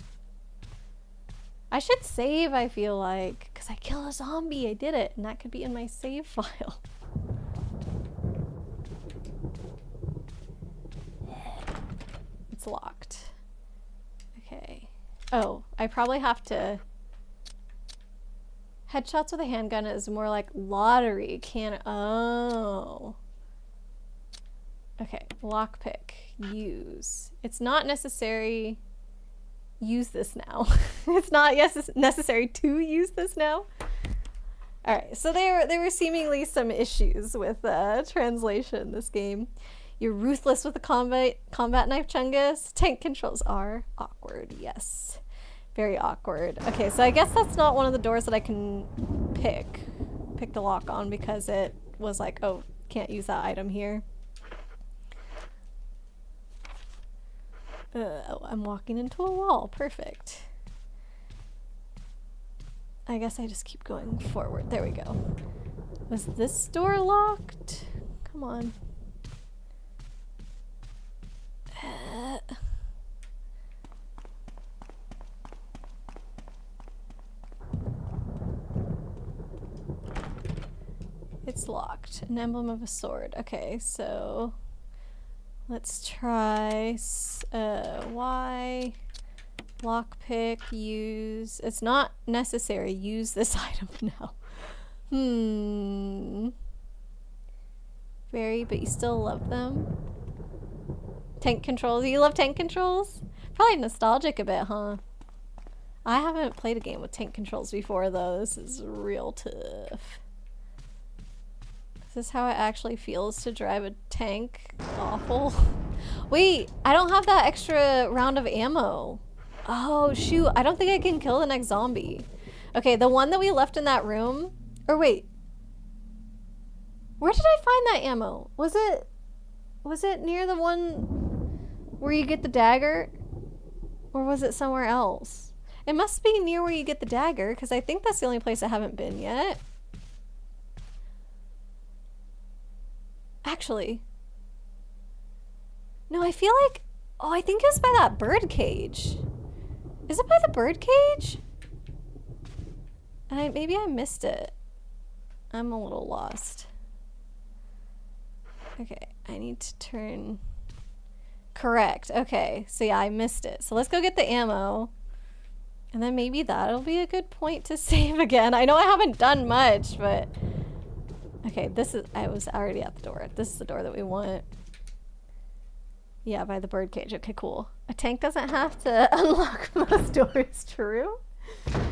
I should save, I feel like, because I kill a zombie. I did it, and that could be in my save file. It's locked. Okay. Oh, I probably have to... Headshots with a handgun is more like lottery. Oh. Okay, lockpick. Use. It's not necessary... Use this now. It's not necessary to use this now. Alright, so there were seemingly some issues with translation in this game. You're ruthless with the combat knife, Chungus. Tank controls are awkward, yes. Very awkward. Okay, so I guess that's not one of the doors that I can pick the lock on because it was like, oh, can't use that item here. Oh, I'm walking into a wall. Perfect. I guess I just keep going forward. There we go. Was this door locked? Come on. It's locked. An emblem of a sword. Okay, so let's try Y. Lockpick, use. It's not necessary. Use this item now. Very, but you still love them. Tank controls. You love tank controls? Probably nostalgic a bit, huh? I haven't played a game with tank controls before, though. This is real tough. Is this how it actually feels to drive a tank? Awful. Wait, I don't have that extra round of ammo. Oh, shoot. I don't think I can kill the next zombie. Okay, the one that we left in that room. Or wait. Where did I find that ammo? Was it near the one where you get the dagger? Or was it somewhere else? It must be near where you get the dagger, because I think that's the only place I haven't been yet. Actually. No, I feel like... Oh, I think it was by that bird cage. Is it by the bird cage? And maybe I missed it. I'm a little lost. Okay, I need to turn... Correct. Okay, so yeah, I missed it. So let's go get the ammo. And then maybe that'll be a good point to save again. I know I haven't done much, but... Okay, this is... I was already at the door. This is the door that we want. Yeah, by the birdcage. Okay, cool. A tank doesn't have to unlock most doors, true?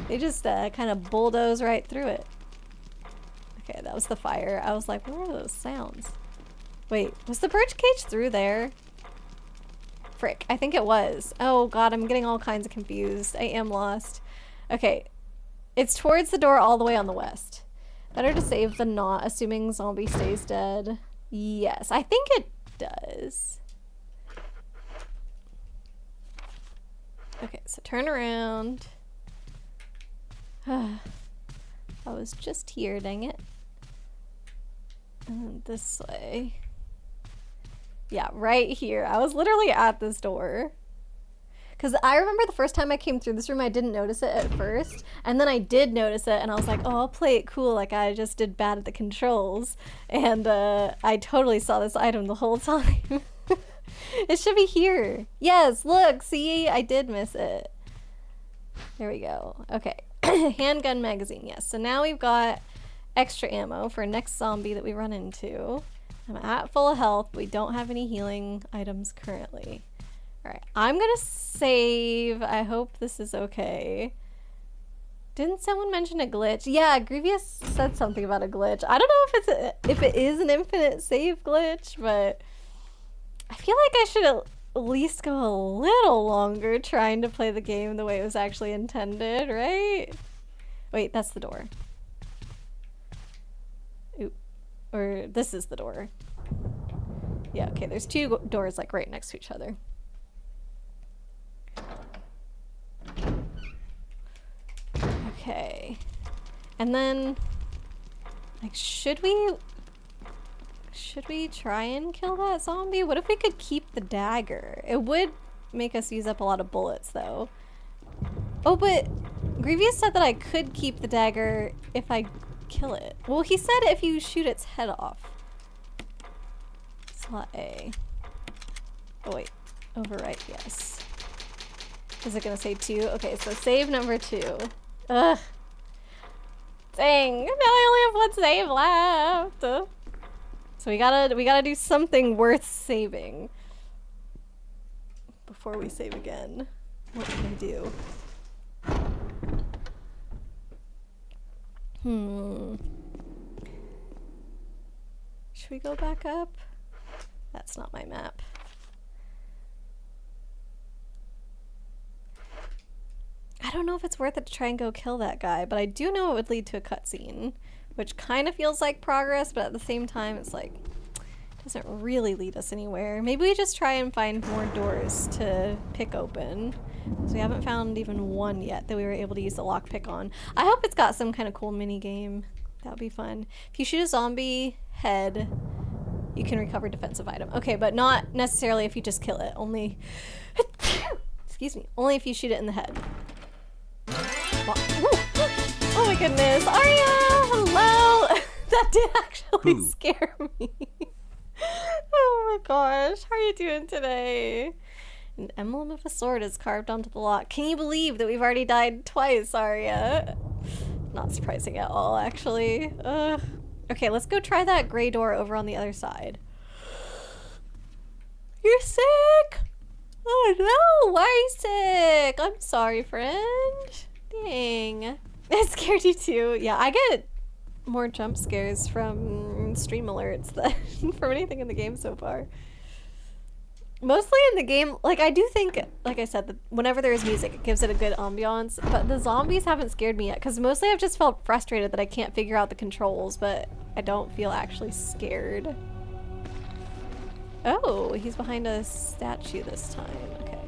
They just kind of bulldoze right through it. Okay, that was the fire. I was like, what are those sounds? Wait, was the birdcage through there? Frick, I think it was. Oh god, I'm getting all kinds of confused. I am lost. Okay, it's towards the door all the way on the west. Better to save than not, assuming zombie stays dead. Yes, I think it does. Okay, so turn around. I was just here, dang it. And this way. Yeah, right here. I was literally at this door. Because I remember the first time I came through this room, I didn't notice it at first. And then I did notice it, and I was like, oh, I'll play it cool, like I just did bad at the controls. And I totally saw this item the whole time. It should be here. Yes, look, see? I did miss it. There we go. Okay. Handgun magazine, yes. So now we've got extra ammo for next zombie that we run into. I'm at full health. We don't have any healing items currently. Alright, I'm gonna save. I hope this is okay. Didn't someone mention a glitch? Yeah, Grievous said something about a glitch. I don't know if it is an infinite save glitch, but I feel like I should at least go a little longer trying to play the game the way it was actually intended, right? Wait, that's the door. Oop. Or this is the door. Yeah, okay, there's two doors like right next to each other. Okay. And then, like, should we try and kill that zombie? What if we could keep the dagger? It would make us use up a lot of bullets, though. Oh, but Grievous said that I could keep the dagger if I kill it. Well, he said if you shoot its head off. Slot A. Oh, wait. Overwrite, yes. Is it gonna say 2? Okay, so save number 2. Ugh. Dang, now I only have 1 save left. So we gotta do something worth saving before we save again. What can I do? Should we go back up? That's not my map. I don't know if it's worth it to try and go kill that guy, but I do know it would lead to a cutscene, which kind of feels like progress, but at the same time it's like, doesn't really lead us anywhere. Maybe we just try and find more doors to pick open. So we haven't found even one yet that we were able to use the lockpick on. I hope it's got some kind of cool mini game. That would be fun. If you shoot a zombie head, you can recover defensive item. Okay, but not necessarily if you just kill it. Only, excuse me, only if you shoot it in the head. Oh my goodness, Arya, hello. That did actually scare me. Oh my gosh, how are you doing today? An emblem of a sword is carved onto the lock. Can you believe that we've already died twice, Arya? Not surprising at all, actually. Okay, let's go try that gray door over on the other side. You're sick! Oh no, why are you sick? I'm sorry, friend. Dang. It scared you too. Yeah, I get more jump scares from stream alerts than from anything in the game so far. Mostly in the game, like I do think, like I said, that whenever there is music, it gives it a good ambiance, but the zombies haven't scared me yet, because mostly I've just felt frustrated that I can't figure out the controls, but I don't feel actually scared. Oh, he's behind a statue this time. Okay.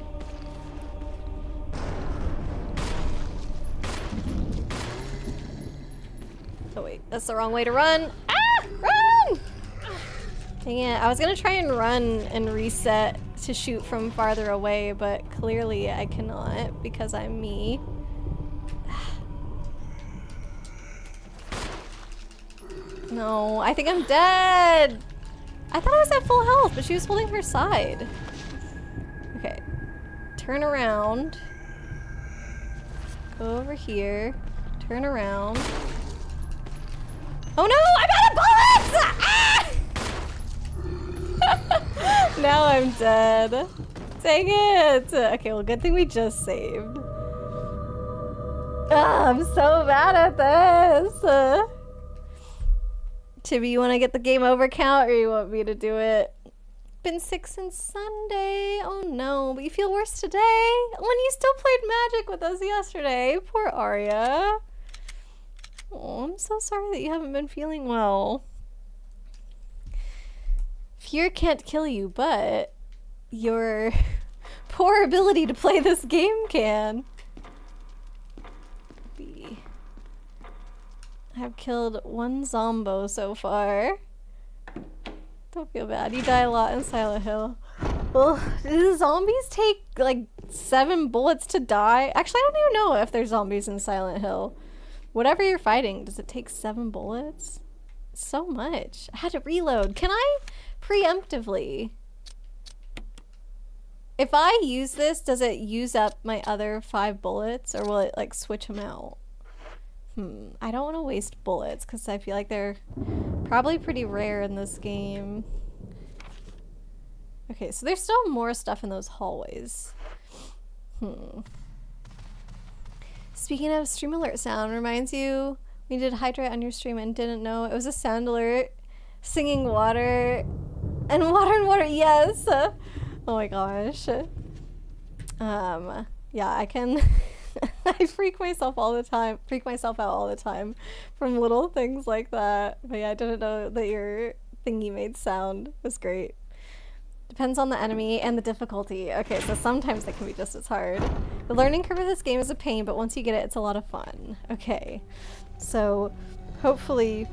Oh wait, that's the wrong way to run. Ah! Run! Dang it, I was gonna try and run and reset to shoot from farther away, but clearly I cannot because I'm me. No, I think I'm dead! I thought I was at full health, but she was holding her side. Okay, turn around. Go over here, turn around. Oh no, I'm out of bullets! Ah! Now I'm dead. Dang it! Okay, well, good thing we just saved. Ah, I'm so bad at this. Chibi, you want to get the game over count, or you want me to do it? Been sick since Sunday. Oh no, but you feel worse today? When you still played Magic with us yesterday. Poor Arya. Oh, I'm so sorry that you haven't been feeling well. Fear can't kill you, but your poor ability to play this game can. I have killed one zombo so far. Don't feel bad. You die a lot in Silent Hill. Well, do the zombies take like 7 bullets to die? Actually, I don't even know if there's zombies in Silent Hill. Whatever you're fighting, does it take 7 bullets? So much. I had to reload. Can I preemptively? If I use this, does it use up my other 5 bullets, or will it like switch them out? I don't want to waste bullets because I feel like they're probably pretty rare in this game. Okay, so there's still more stuff in those hallways. Speaking of stream alert sound, reminds you we did hydrate on your stream and didn't know it was a sound alert. Singing water and water, yes. Oh my gosh. Yeah, I can. I freak myself out all the time from little things like that. But yeah, I didn't know that your thingy made sound. It was great. Depends on the enemy and the difficulty. Okay, so sometimes it can be just as hard. The learning curve of this game is a pain, but once you get it, it's a lot of fun. Okay, so hopefully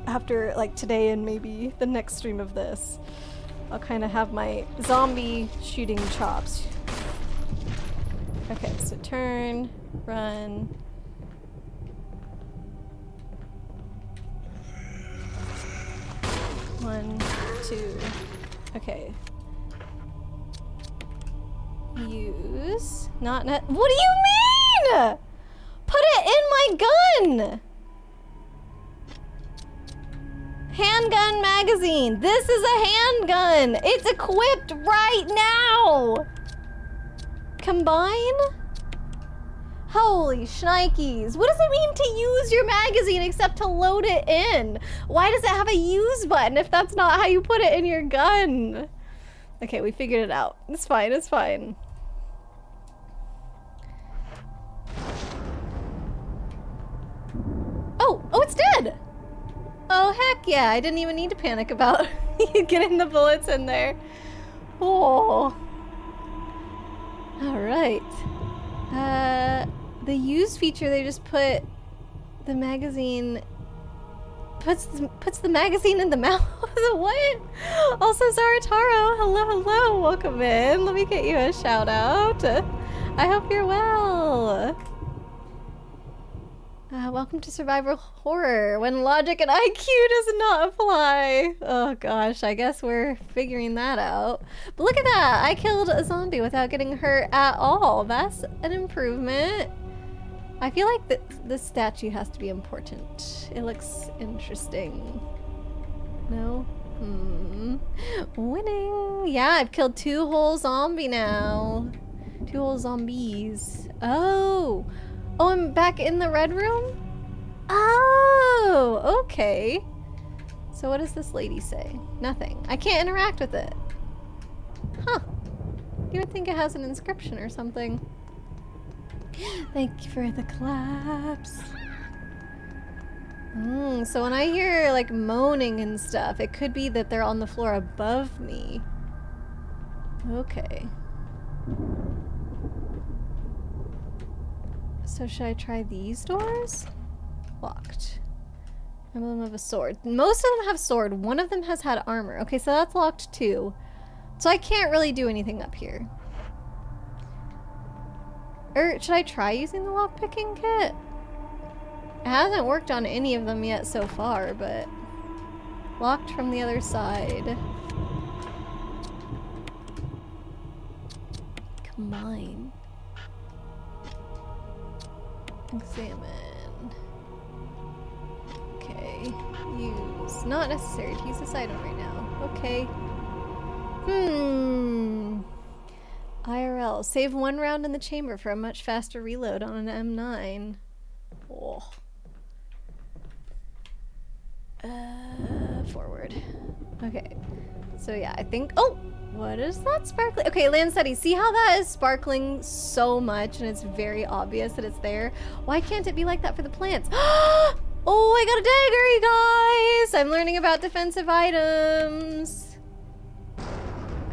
after like today and maybe the next stream of this, I'll kind of have my zombie shooting chops. Okay, so turn, run. One, two. Okay. Use. Not net. What do you mean? Put it in my gun! Handgun magazine. This is a handgun. It's equipped right now. Combine? Holy shnikes. What does it mean to use your magazine except to load it in? Why does it have a use button if that's not how you put it in your gun? Okay, we figured it out. It's fine, it's fine. Oh, it's dead! Oh, heck yeah, I didn't even need to panic about getting the bullets in there. Oh. Alright. The use feature, they just put the magazine... Puts the magazine in the mouth? What? Also, Zarataro, hello, welcome in. Let me get you a shout out. I hope you're well. Welcome to survival horror, when logic and IQ does not apply. Oh gosh, I guess we're figuring that out. But look at that, I killed a zombie without getting hurt at all. That's an improvement. I feel like this statue has to be important. It looks interesting. No? Winning! Yeah, I've killed 2 whole zombie now. 2 whole zombies. Oh, I'm back in the red room? Oh, okay. So what does this lady say? Nothing. I can't interact with it. Huh. You would think it has an inscription or something. Thank you for the claps. So when I hear like moaning and stuff, it could be that they're on the floor above me. Okay. So should I try these doors? Locked. Emblem of a sword. Most of them have sword. One of them has had armor. Okay, so that's locked too. So I can't really do anything up here. Or should I try using the lockpicking kit? It hasn't worked on any of them yet so far, but... Locked from the other side. Come on. Examine. Okay. Use. Not necessary to use this item right now. Okay. IRL. Save 1 round in the chamber for a much faster reload on an M9. Oh. Forward. Okay. So yeah, I think... Oh! What is that sparkling? Okay, Landsteady, see how that is sparkling so much and it's very obvious that it's there? Why can't it be like that for the plants? Oh, I got a dagger, you guys! I'm learning about defensive items.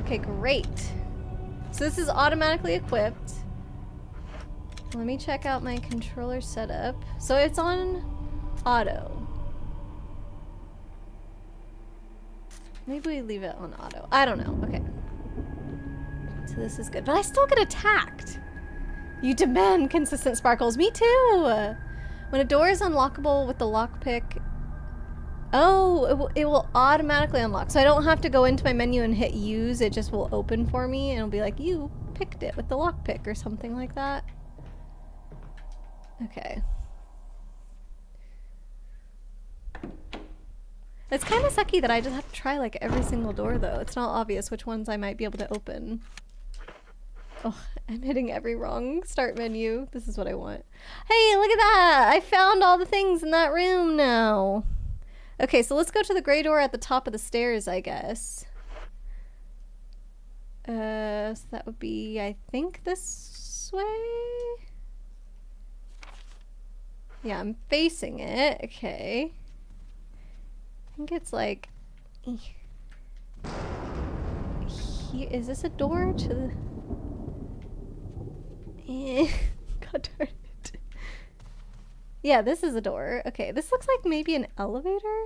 Okay, great. So this is automatically equipped. Let me check out my controller setup. So it's on auto. Maybe we leave it on auto. I don't know. Okay. So this is good. But I still get attacked. You demand consistent sparkles. Me too! When a door is unlockable with the lockpick... Oh, it will automatically unlock. So I don't have to go into my menu and hit use. It just will open for me and it'll be like, you picked it with the lockpick or something like that. Okay. It's kind of sucky that I just have to try like every single door though. It's not obvious which ones I might be able to open. Oh, I'm hitting every wrong start menu. This is what I want. Hey, look at that! I found all the things in that room now. Okay, so let's go to the gray door at the top of the stairs, I guess. So that would be, I think, this way? Yeah, I'm facing it. Okay. I think it's like... Here, is this a door to the... God darn it. Yeah, this is a door. Okay, this looks like maybe an elevator?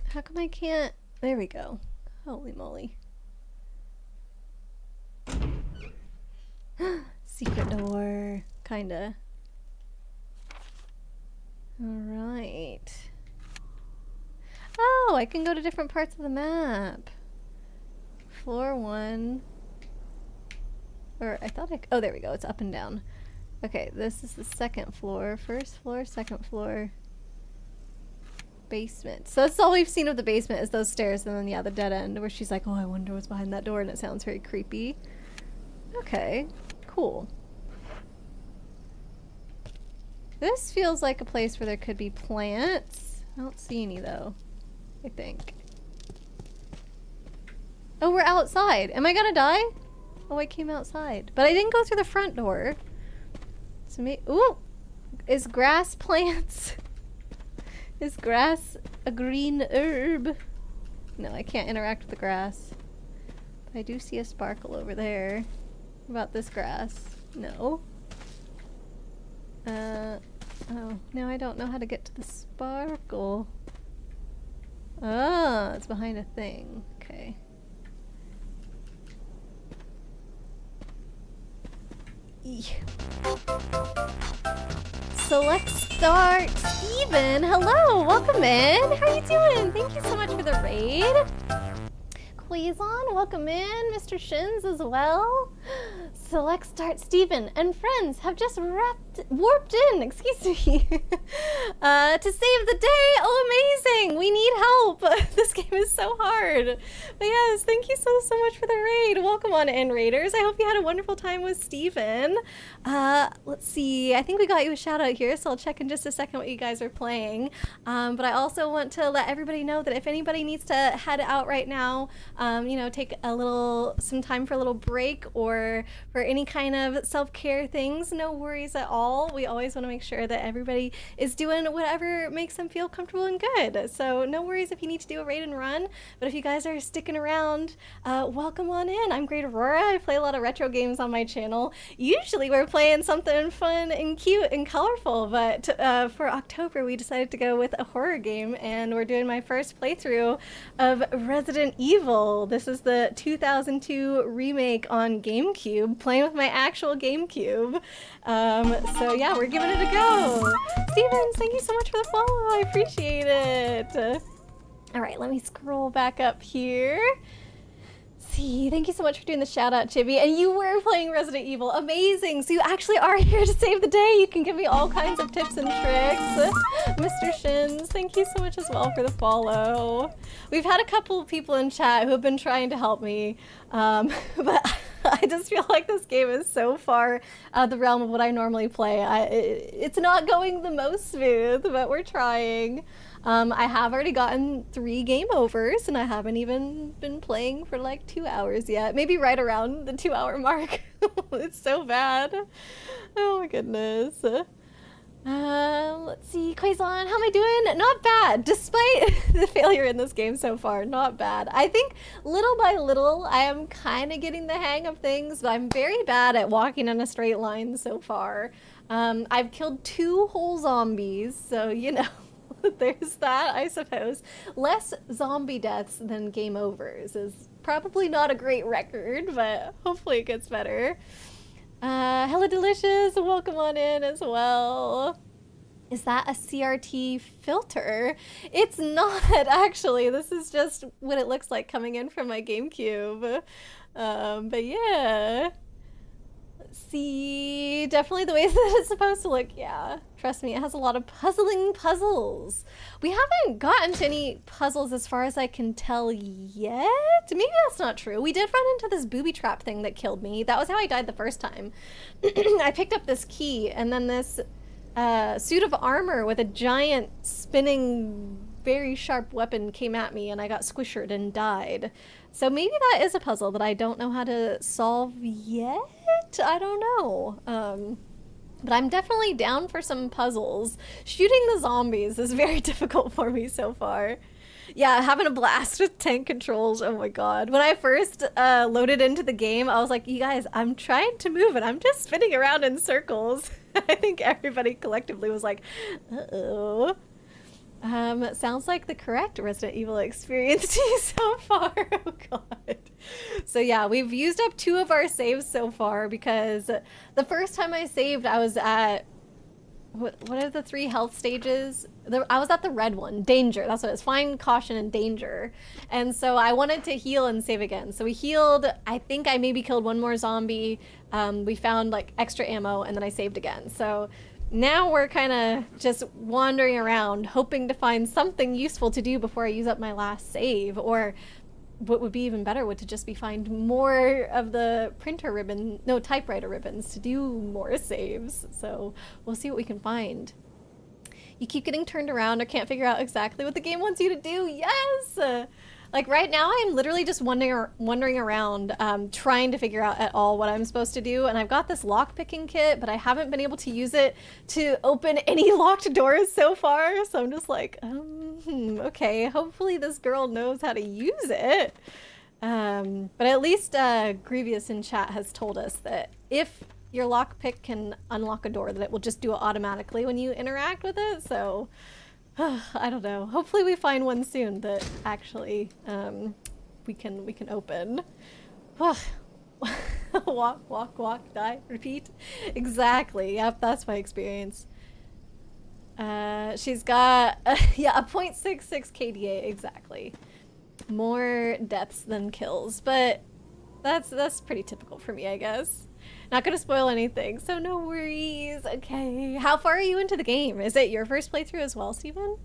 How come I can't... There we go. Holy moly. Secret door. Kinda. Alright. Oh, I can go to different parts of the map. Floor 1. Or I thought oh, there we go. It's up and down. Okay, this is the second floor. First floor, second floor. Basement. So that's all we've seen of the basement is those stairs, and then yeah, the dead end where she's like, oh, I wonder what's behind that door, and it sounds very creepy. Okay, cool. This feels like a place where there could be plants. I don't see any though, I think. Oh, we're outside. Am I gonna die? Oh, I came outside. But I didn't go through the front door. So ooh! Is grass plants? Is grass a green herb? No, I can't interact with the grass. But I do see a sparkle over there. What about this grass? No. Oh, now I don't know how to get to the sparkle. Ah, it's behind a thing. Okay. Select start. Steven, hello, welcome in. How are you doing? Thank you so much for the raid. Quazon, welcome in. Mr. Shins as well. Select start. Steven and friends have just warped in, excuse me, to save the day. Oh, amazing. We need help. This game is so hard. But yes, thank you so much for the raid. Welcome on in, raiders. I hope you had a wonderful time with Steven. Let's see. I think we got you a shout out here, so I'll check in just a second what you guys are playing. But I also want to let everybody know that if anybody needs to head out right now, you know, take some time for a little break or for any kind of self-care things, no worries at all. We always want to make sure that everybody is doing whatever makes them feel comfortable and good. So no worries if you need to do a raid and run. But if you guys are sticking around, welcome on in. I'm Great Aurora. I play a lot of retro games on my channel. Usually we're playing something fun and cute and colorful, but for October we decided to go with a horror game, and we're doing my first playthrough of Resident Evil. This is the 2002 remake on GameCube, playing with my actual GameCube. So yeah, we're giving it a go. Stevens, thank you so much for the follow. I appreciate it. All right, let me scroll back up here. See, thank you so much for doing the shout out, Chibi. And you were playing Resident Evil. Amazing. So you actually are here to save the day. You can give me all kinds of tips and tricks. Mr. Shins, thank you so much as well for the follow. We've had a couple of people in chat who have been trying to help me. But I just feel like this game is so far out of the realm of what I normally play. It's not going the most smooth, but we're trying. I have already gotten 3 game overs, and I haven't even been playing for like 2 hours yet. Maybe right around the 2-hour mark. It's so bad. Oh my goodness. Let's see, Quaison, how am I doing? Not bad, despite the failure in this game so far. Not bad. I think little by little, I am kind of getting the hang of things, but I'm very bad at walking in a straight line so far. I've killed 2 whole zombies, so you know. There's that, I suppose. Less zombie deaths than game overs is probably not a great record, but hopefully it gets better. Hello Delicious, welcome on in as well. Is that a CRT filter? It's not, actually. This is just what it looks like coming in from my GameCube. But yeah. See, definitely the way that it's supposed to look. Yeah, trust me, it has a lot of puzzles. We haven't gotten to any puzzles as far as I can tell yet. Maybe that's not true. We did run into this booby trap thing that killed me. That was how I died the first time. I picked up this key, and then this suit of armor with a giant spinning very sharp weapon came at me, and I got squished and died. So maybe that is a puzzle that I don't know how to solve yet? I don't know. But I'm definitely down for some puzzles. Shooting the zombies is very difficult for me so far. Yeah, having a blast with tank controls, oh my god. When I first loaded into the game, I was like, you guys, I'm trying to move and I'm just spinning around in circles. I think everybody collectively was like, uh-oh. Sounds like the correct Resident Evil experience to you so far. Oh god. So yeah, we've used up 2 of our saves so far because the first time I saved, I was at what are the 3 health stages? I was at the red one, danger. That's what it is. Find, caution, and danger. And so I wanted to heal and save again. So we healed. I think I maybe killed 1 more zombie. We found like extra ammo, and then I saved again. So now we're kind of just wandering around, hoping to find something useful to do before I use up my last save, or what would be even better would to just be find more of the typewriter ribbons to do more saves. So we'll see what we can find. You keep getting turned around or can't figure out exactly what the game wants you to do. Yes! Like right now I'm literally just wandering around trying to figure out at all what I'm supposed to do, and I've got this lock-picking kit, but I haven't been able to use it to open any locked doors so far, so I'm just like, okay, hopefully this girl knows how to use it. But at least Grievous in chat has told us that if your lockpick can unlock a door, that it will just do it automatically when you interact with it, so I don't know. Hopefully we find one soon that actually we can open. Walk, die, repeat. Exactly. Yep, that's my experience. She's got a 0.66 KDA exactly. More deaths than kills, but that's pretty typical for me, I guess. Not gonna spoil anything, so no worries. Okay, how far are you into the game? Is it your first playthrough as well, Steven?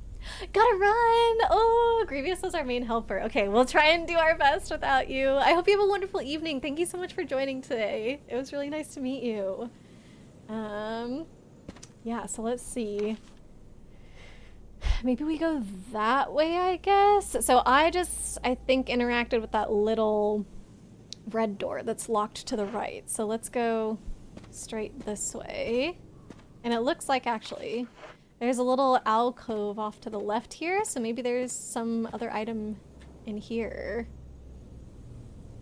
Gotta run! Oh, Grievous is our main helper. Okay, we'll try and do our best without you. I hope you have a wonderful evening. Thank you so much for joining today. It was really nice to meet you. Yeah, so let's see. Maybe we go that way, I guess. So I think interacted with that little red door that's locked to the right. So let's go straight this way. And it looks like actually there's a little alcove off to the left here, so maybe there's some other item in here.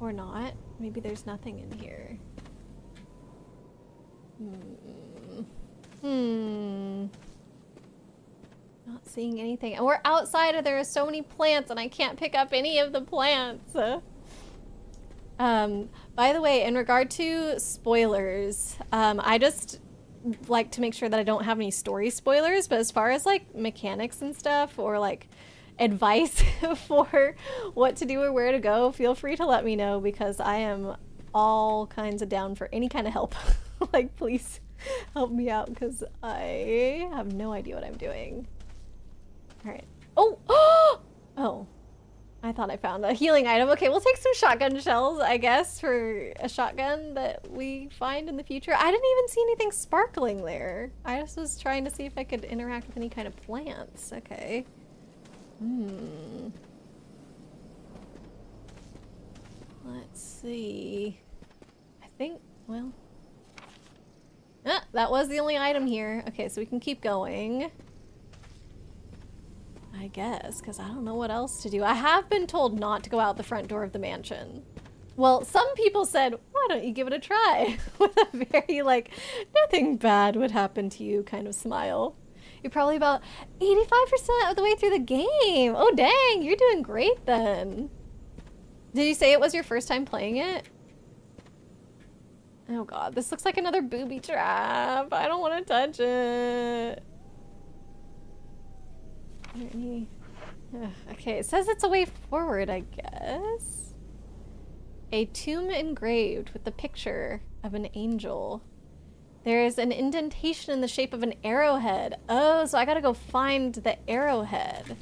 Or not. Maybe there's nothing in here. Not seeing anything. And we're outside and there are so many plants and I can't pick up any of the plants. By the way, in regard to spoilers, I just like to make sure that I don't have any story spoilers, but as far as like mechanics and stuff or like advice for what to do or where to go, feel free to let me know because I am all kinds of down for any kind of help. Like, please help me out because I have no idea what I'm doing. All right. Oh! Oh. I thought I found a healing item. Okay, we'll take some shotgun shells, I guess, for a shotgun that we find in the future. I didn't even see anything sparkling there. I just was trying to see if I could interact with any kind of plants. Okay. Let's see. I think, well... that was the only item here. Okay, so we can keep going. I guess, because I don't know what else to do. I have been told not to go out the front door of the mansion. Well, some people said, why don't you give it a try? With a very, like, nothing bad would happen to you kind of smile. You're probably about 85% of the way through the game. Oh, dang, you're doing great then. Did you say it was your first time playing it? Oh god, this looks like another booby trap. I don't want to touch it. Okay, it says it's a way forward, I guess. A tomb engraved with the picture of an angel. There is an indentation in the shape of an arrowhead. Oh, so I gotta go find the arrowhead.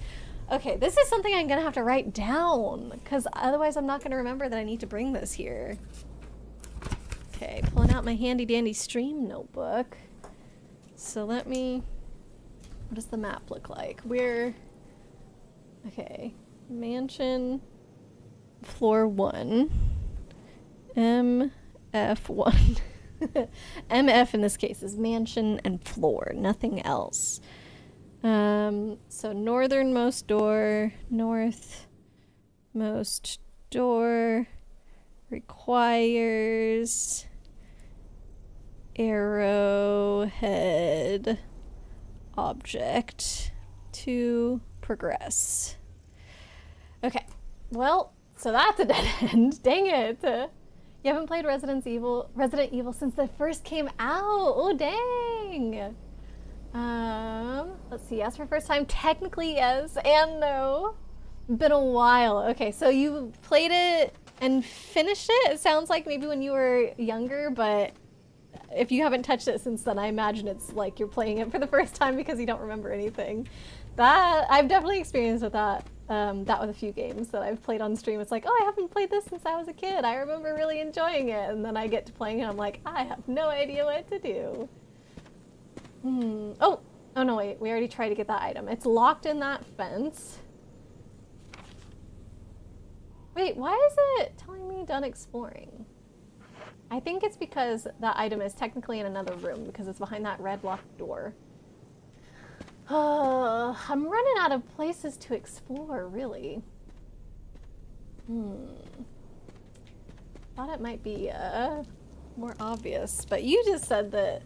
Okay, this is something I'm gonna have to write down, because otherwise I'm not gonna remember that I need to bring this here. Okay, pulling out my handy dandy stream notebook. So let me... What does the map look like? We're... Okay. Mansion... Floor 1. MF1. MF in this case is mansion and floor, nothing else. So northernmost door, northmost door requires arrowhead object to progress. Okay, well, so that's a dead end. Dang it. You haven't played Resident Evil since it first came out. Oh, dang. Let's see. Yes, for first time. Technically, yes and no. Been a while. Okay, so you played it and finished it. It sounds like maybe when you were younger, but if you haven't touched it since then, I imagine it's like you're playing it for the first time because you don't remember anything. That I've definitely experienced with that. That with a few games that I've played on stream. It's like, oh, I haven't played this since I was a kid. I remember really enjoying it, and then I get to playing it, and I'm like, I have no idea what to do. Oh no, wait. We already tried to get that item. It's locked in that fence. Wait, why is it telling me done exploring? I think it's because that item is technically in another room because it's behind that red locked door. I'm running out of places to explore, really. Thought it might be more obvious, but you just said that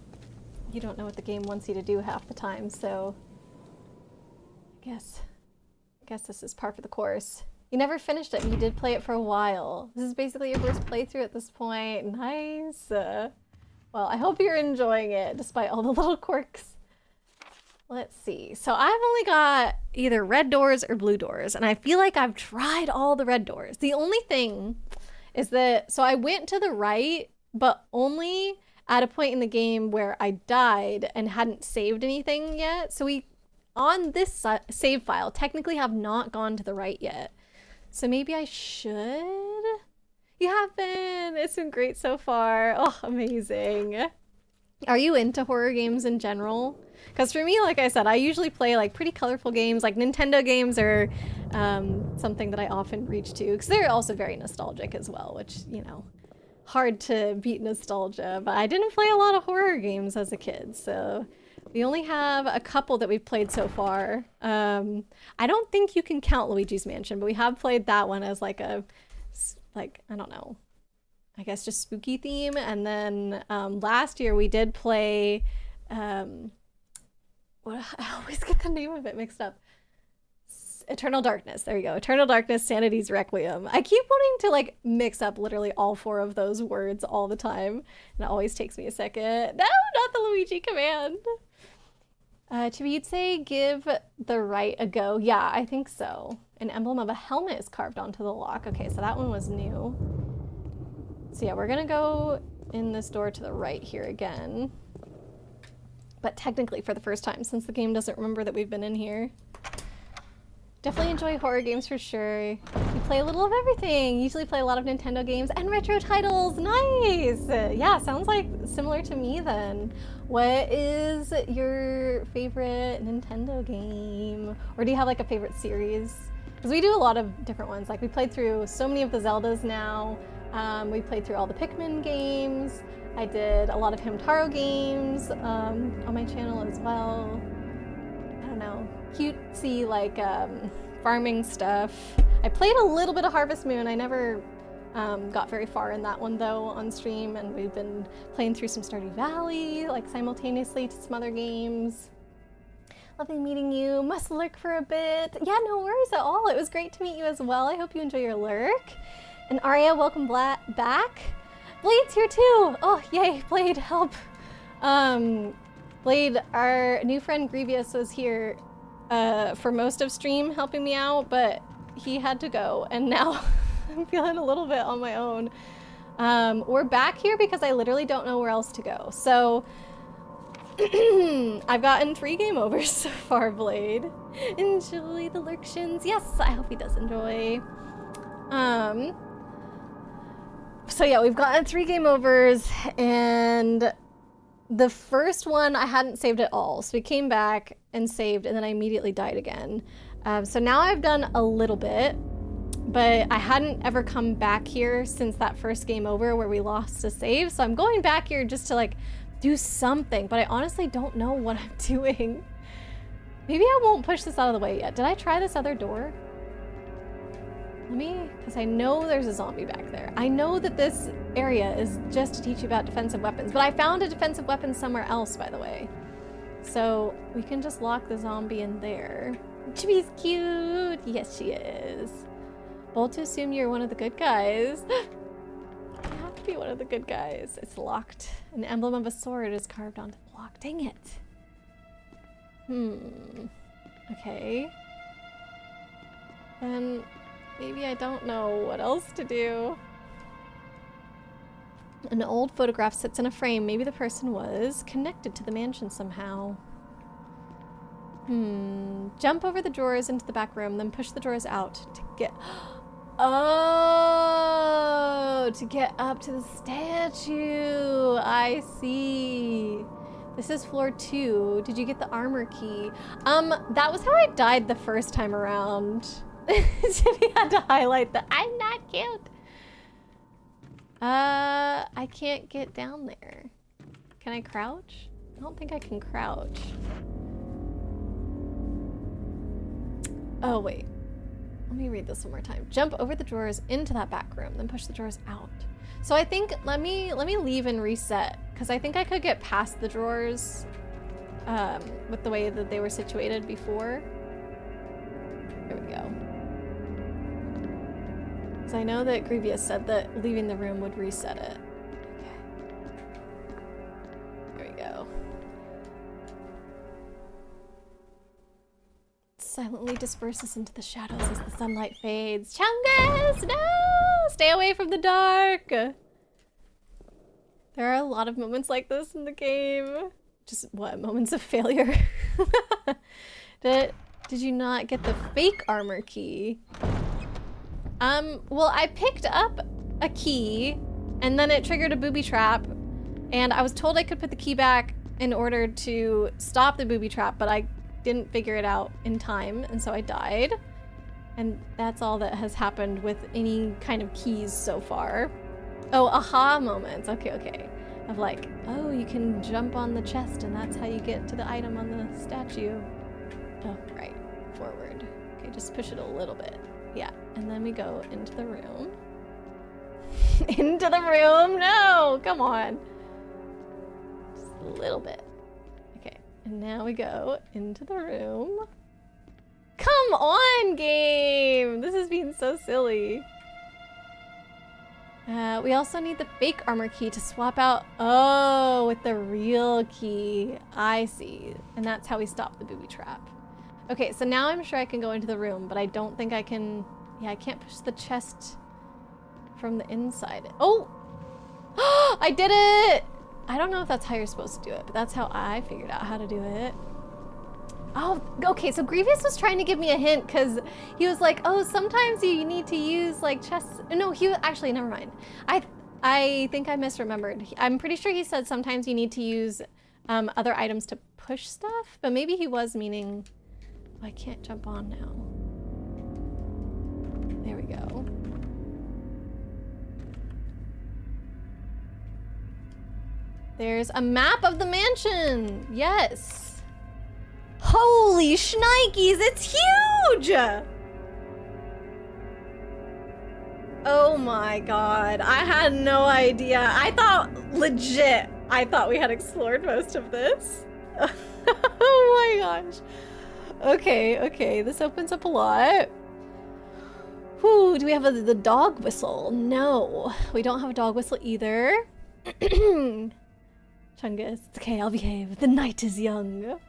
you don't know what the game wants you to do half the time, so I guess this is par for the course. You never finished it, and you did play it for a while. This is basically your first playthrough at this point. Nice. Well, I hope you're enjoying it, despite all the little quirks. Let's see. So I've only got either red doors or blue doors, and I feel like I've tried all the red doors. The only thing is that, so I went to the right, but only at a point in the game where I died and hadn't saved anything yet. So we, on this save file, technically have not gone to the right yet. So maybe I should? You have been! It's been great so far. Oh, amazing. Are you into horror games in general? Because for me, like I said, I usually play like pretty colorful games, like Nintendo games are something that I often reach to, because they're also very nostalgic as well, which, you know, hard to beat nostalgia. But I didn't play a lot of horror games as a kid, so we only have a couple that we've played so far. I don't think you can count Luigi's Mansion, but we have played that one as like a, like, I don't know, I guess just spooky theme. And then last year we did play, I always get the name of it mixed up. Eternal Darkness. There you go. Eternal Darkness, Sanity's Requiem. I keep wanting to like mix up literally all 4 of those words all the time. And it always takes me a second. No, not the Luigi command. Chibi, you'd say give the right a go. Yeah, I think so. An emblem of a helmet is carved onto the lock. Okay, so that one was new. So yeah, we're gonna go in this door to the right here again. But technically for the first time, since the game doesn't remember that we've been in here. Definitely enjoy horror games for sure. You play a little of everything. Usually play a lot of Nintendo games and retro titles. Nice! Yeah, sounds like similar to me then. What is your favorite Nintendo game? Or do you have like a favorite series? Because we do a lot of different ones. Like we played through so many of the Zeldas now. We played through all the Pikmin games. I did a lot of Hamtaro games on my channel as well. I don't know, cutesy like farming stuff. I played a little bit of Harvest Moon. I never got very far in that one though on stream, and we've been playing through some Stardew Valley like simultaneously to some other games. Lovely meeting you. Must lurk for a bit. Yeah, no worries at all. It was great to meet you as well. I hope you enjoy your lurk. And Arya, welcome back. Blade's here too! Oh, yay, Blade, help! Blade, our new friend Grievous was here for most of stream helping me out, but he had to go, and now I'm feeling a little bit on my own. We're back here because I literally don't know where else to go. So, I've gotten 3 game overs so far, Blade. Enjoy the lurktions. Yes, I hope he does enjoy. So yeah, we've gotten 3 game overs, and the first one I hadn't saved at all. So we came back and saved, and then I immediately died again. So now I've done a little bit, but I hadn't ever come back here since that first game over where we lost a save. So I'm going back here just to like do something, but I honestly don't know what I'm doing. Maybe I won't push this out of the way yet. Did I try this other door? Let me, because I know there's a zombie back there. I know that this area is just to teach you about defensive weapons, but I found a defensive weapon somewhere else, by the way. So we can just lock the zombie in there. Chibi's cute. Yes, she is. Bold to assume you're one of the good guys. You have to be one of the good guys. It's locked. An emblem of a sword is carved onto the block. Dang it. Okay. Then maybe I don't know what else to do. An old photograph sits in a frame. Maybe the person was connected to the mansion somehow. Jump over the drawers into the back room, then push the drawers out to get... Oh, to get up to the statue. I see. This is floor 2. Did you get the armor key? That was how I died the first time around. Tiffy had to highlight the I'm not cute. I can't get down there. Can I crouch? I don't think I can crouch. Oh, wait. Let me read this one more time. Jump over the drawers into that back room, then push the drawers out. So I think, let me leave and reset, because I think I could get past the drawers with the way that they were situated before. There we go. Because I know that Grievous said that leaving the room would reset it. Okay. There we go. Silently disperses into the shadows as the sunlight fades. Chungus, no! Stay away from the dark! There are a lot of moments like this in the game. Just, what, moments of failure? Did you not get the fake armor key? Well, I picked up a key, and then it triggered a booby trap, and I was told I could put the key back in order to stop the booby trap, but I didn't figure it out in time, and so I died. And that's all that has happened with any kind of keys so far. Oh, aha moments. Okay, okay. Of like, oh, you can jump on the chest and that's how you get to the item on the statue. Oh, right. Forward. Okay, just push it a little bit. Yeah, and then we go into the room. Into the room? No, come on. Just a little bit. And now we go into the room. Come on, game! This is being so silly. We also need the fake armor key to swap out. Oh, with the real key. I see. And that's how we stop the booby trap. Okay, so now I'm sure I can go into the room, but I don't think I can... Yeah, I can't push the chest from the inside. Oh! I did it! I don't know if that's how you're supposed to do it, but that's how I figured out how to do it. Oh, okay, so Grievous was trying to give me a hint because he was like, oh, sometimes you need to use like chests. No, he was actually, never mind. I think I misremembered. I'm pretty sure he said sometimes you need to use other items to push stuff, but maybe he was meaning, oh, I can't jump on now. There we go. There's a map of the mansion. Yes. Holy shnikes, it's huge! Oh my god, I had no idea. I thought we had explored most of this. Oh my gosh. Okay, this opens up a lot. Whew, do we have the dog whistle? No, we don't have a dog whistle either. Chungus, it's okay, I'll behave. The night is young.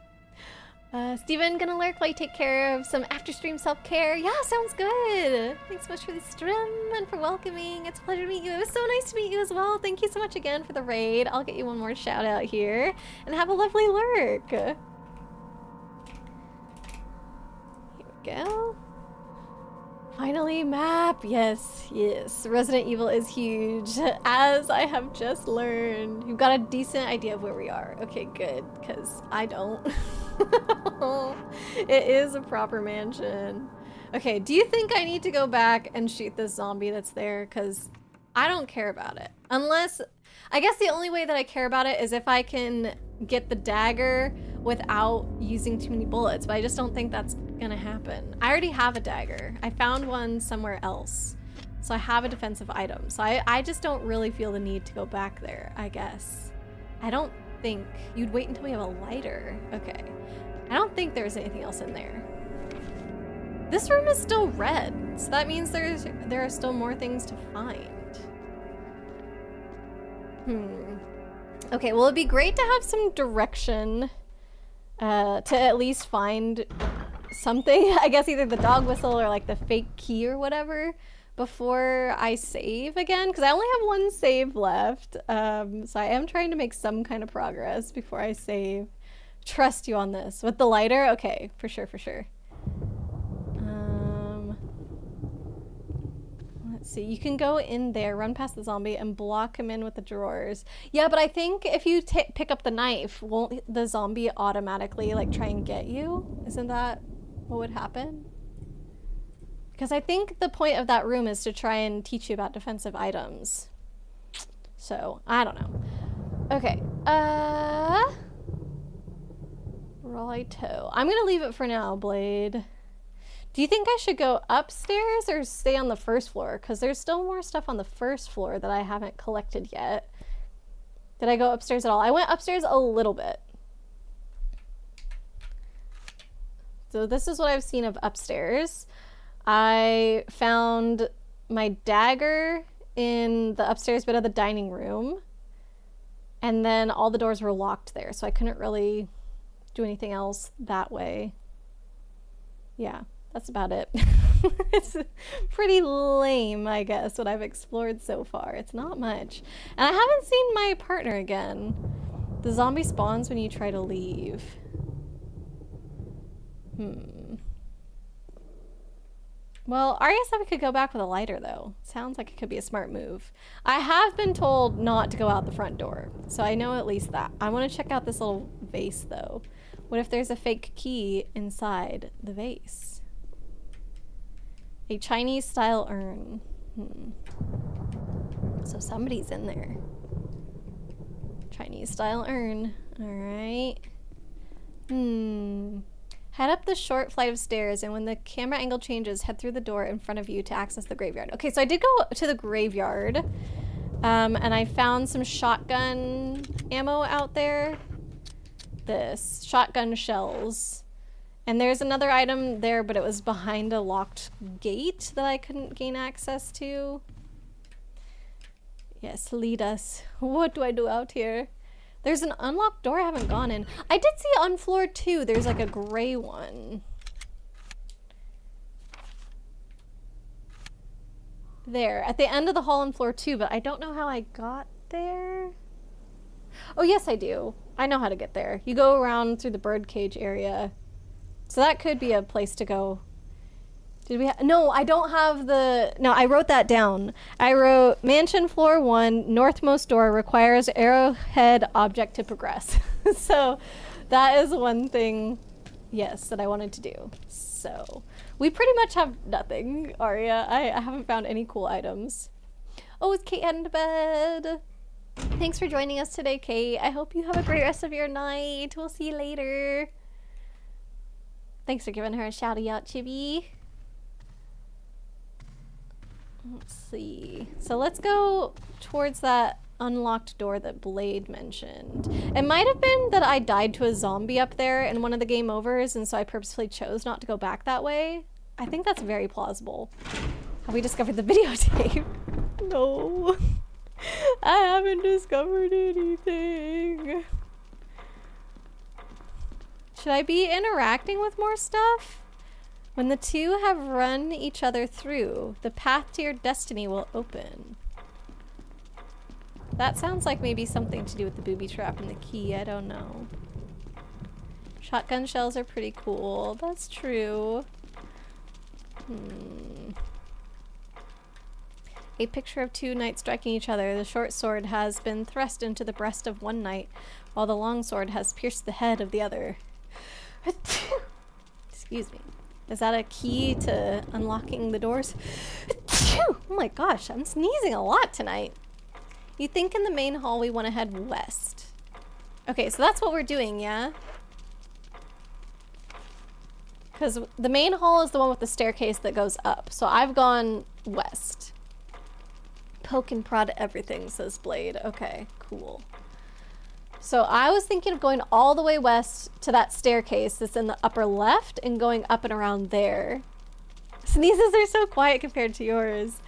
Steven, gonna lurk while you take care of some after-stream self-care. Yeah, sounds good. Thanks so much for the stream and for welcoming. It's a pleasure to meet you. It was so nice to meet you as well. Thank you so much again for the raid. I'll get you one more shout out here. And have a lovely lurk. Here we go. Finally, map. Yes. Resident Evil is huge, as I have just learned. You've got a decent idea of where we are. Okay, good, because I don't. It is a proper mansion. Okay, do you think I need to go back and shoot this zombie that's there? Because I don't care about it. Unless, I guess the only way that I care about it is if I can get the dagger without using too many bullets, but I just don't think that's gonna happen. I already have a dagger. I found one somewhere else. So I have a defensive item. So I just don't really feel the need to go back there, I guess. I don't think you'd wait until we have a lighter. Okay. I don't think there's anything else in there. This room is still red, so that means there are still more things to find. Okay, well, it'd be great to have some direction to at least find something. I guess either the dog whistle or like the fake key or whatever. before I save again, because I only have one save left. So I am trying to make some kind of progress before I save. Trust you on this. With the lighter? Okay, for sure, for sure. Let's see. You can go in there, run past the zombie, and block him in with the drawers. Yeah, but I think if you pick up the knife, won't the zombie automatically, like, try and get you? Isn't that what would happen? Because I think the point of that room is to try and teach you about defensive items. So, I don't know. Okay. Righto. I'm gonna leave it for now, Blade. Do you think I should go upstairs or stay on the first floor? Because there's still more stuff on the first floor that I haven't collected yet. Did I go upstairs at all? I went upstairs a little bit. So this is what I've seen of upstairs. I found my dagger in the upstairs bit of the dining room. And then all the doors were locked there, so I couldn't really do anything else that way. Yeah, that's about it. It's pretty lame, I guess, what I've explored so far. It's not much. And I haven't seen my partner again. The zombie spawns when you try to leave. Well, Arya said we could go back with a lighter, though. Sounds like it could be a smart move. I have been told not to go out the front door, so I know at least that. I want to check out this little vase, though. What if there's a fake key inside the vase? A Chinese-style urn. So somebody's in there. Chinese-style urn. All right. Head up the short flight of stairs, and when the camera angle changes, head through the door in front of you to access the graveyard. Okay, so I did go to the graveyard, and I found some shotgun ammo out there. This. Shotgun shells. And there's another item there, but it was behind a locked gate that I couldn't gain access to. Yes, lead us. What do I do out here? There's an unlocked door I haven't gone in. I did see on floor 2, there's like a gray one. There, at the end of the hall on floor 2, but I don't know how I got there. Oh, yes, I do. I know how to get there. You go around through the birdcage area. So that could be a place to go. Did we no, I don't have the... No, I wrote that down. I wrote, mansion floor 1, northmost door requires arrowhead object to progress. So that is one thing, yes, that I wanted to do. So we pretty much have nothing, Arya. I haven't found any cool items. Oh, is Kate heading to bed? Thanks for joining us today, Kate. I hope you have a great rest of your night. We'll see you later. Thanks for giving her a shouty out, Chibi. Let's see. So let's go towards that unlocked door that Blade mentioned. It might have been that I died to a zombie up there in one of the game overs, and so I purposefully chose not to go back that way. I think that's very plausible. Have we discovered the videotape? No. I haven't discovered anything. Should I be interacting with more stuff? When the two have run each other through, the path to your destiny will open. That sounds like maybe something to do with the booby trap and the key. I don't know. Shotgun shells are pretty cool. That's true. A picture of two knights striking each other. The short sword has been thrust into the breast of one knight, while the long sword has pierced the head of the other. Excuse me. Is that a key to unlocking the doors? Oh my gosh, I'm sneezing a lot tonight. You think in the main hall we want to head west. Okay, so that's what we're doing, yeah? Because the main hall is the one with the staircase that goes up. So I've gone west. Poke and prod everything, says Blade. Okay, cool. So I was thinking of going all the way west to that staircase that's in the upper left and going up and around there. Sneezes are so quiet compared to yours.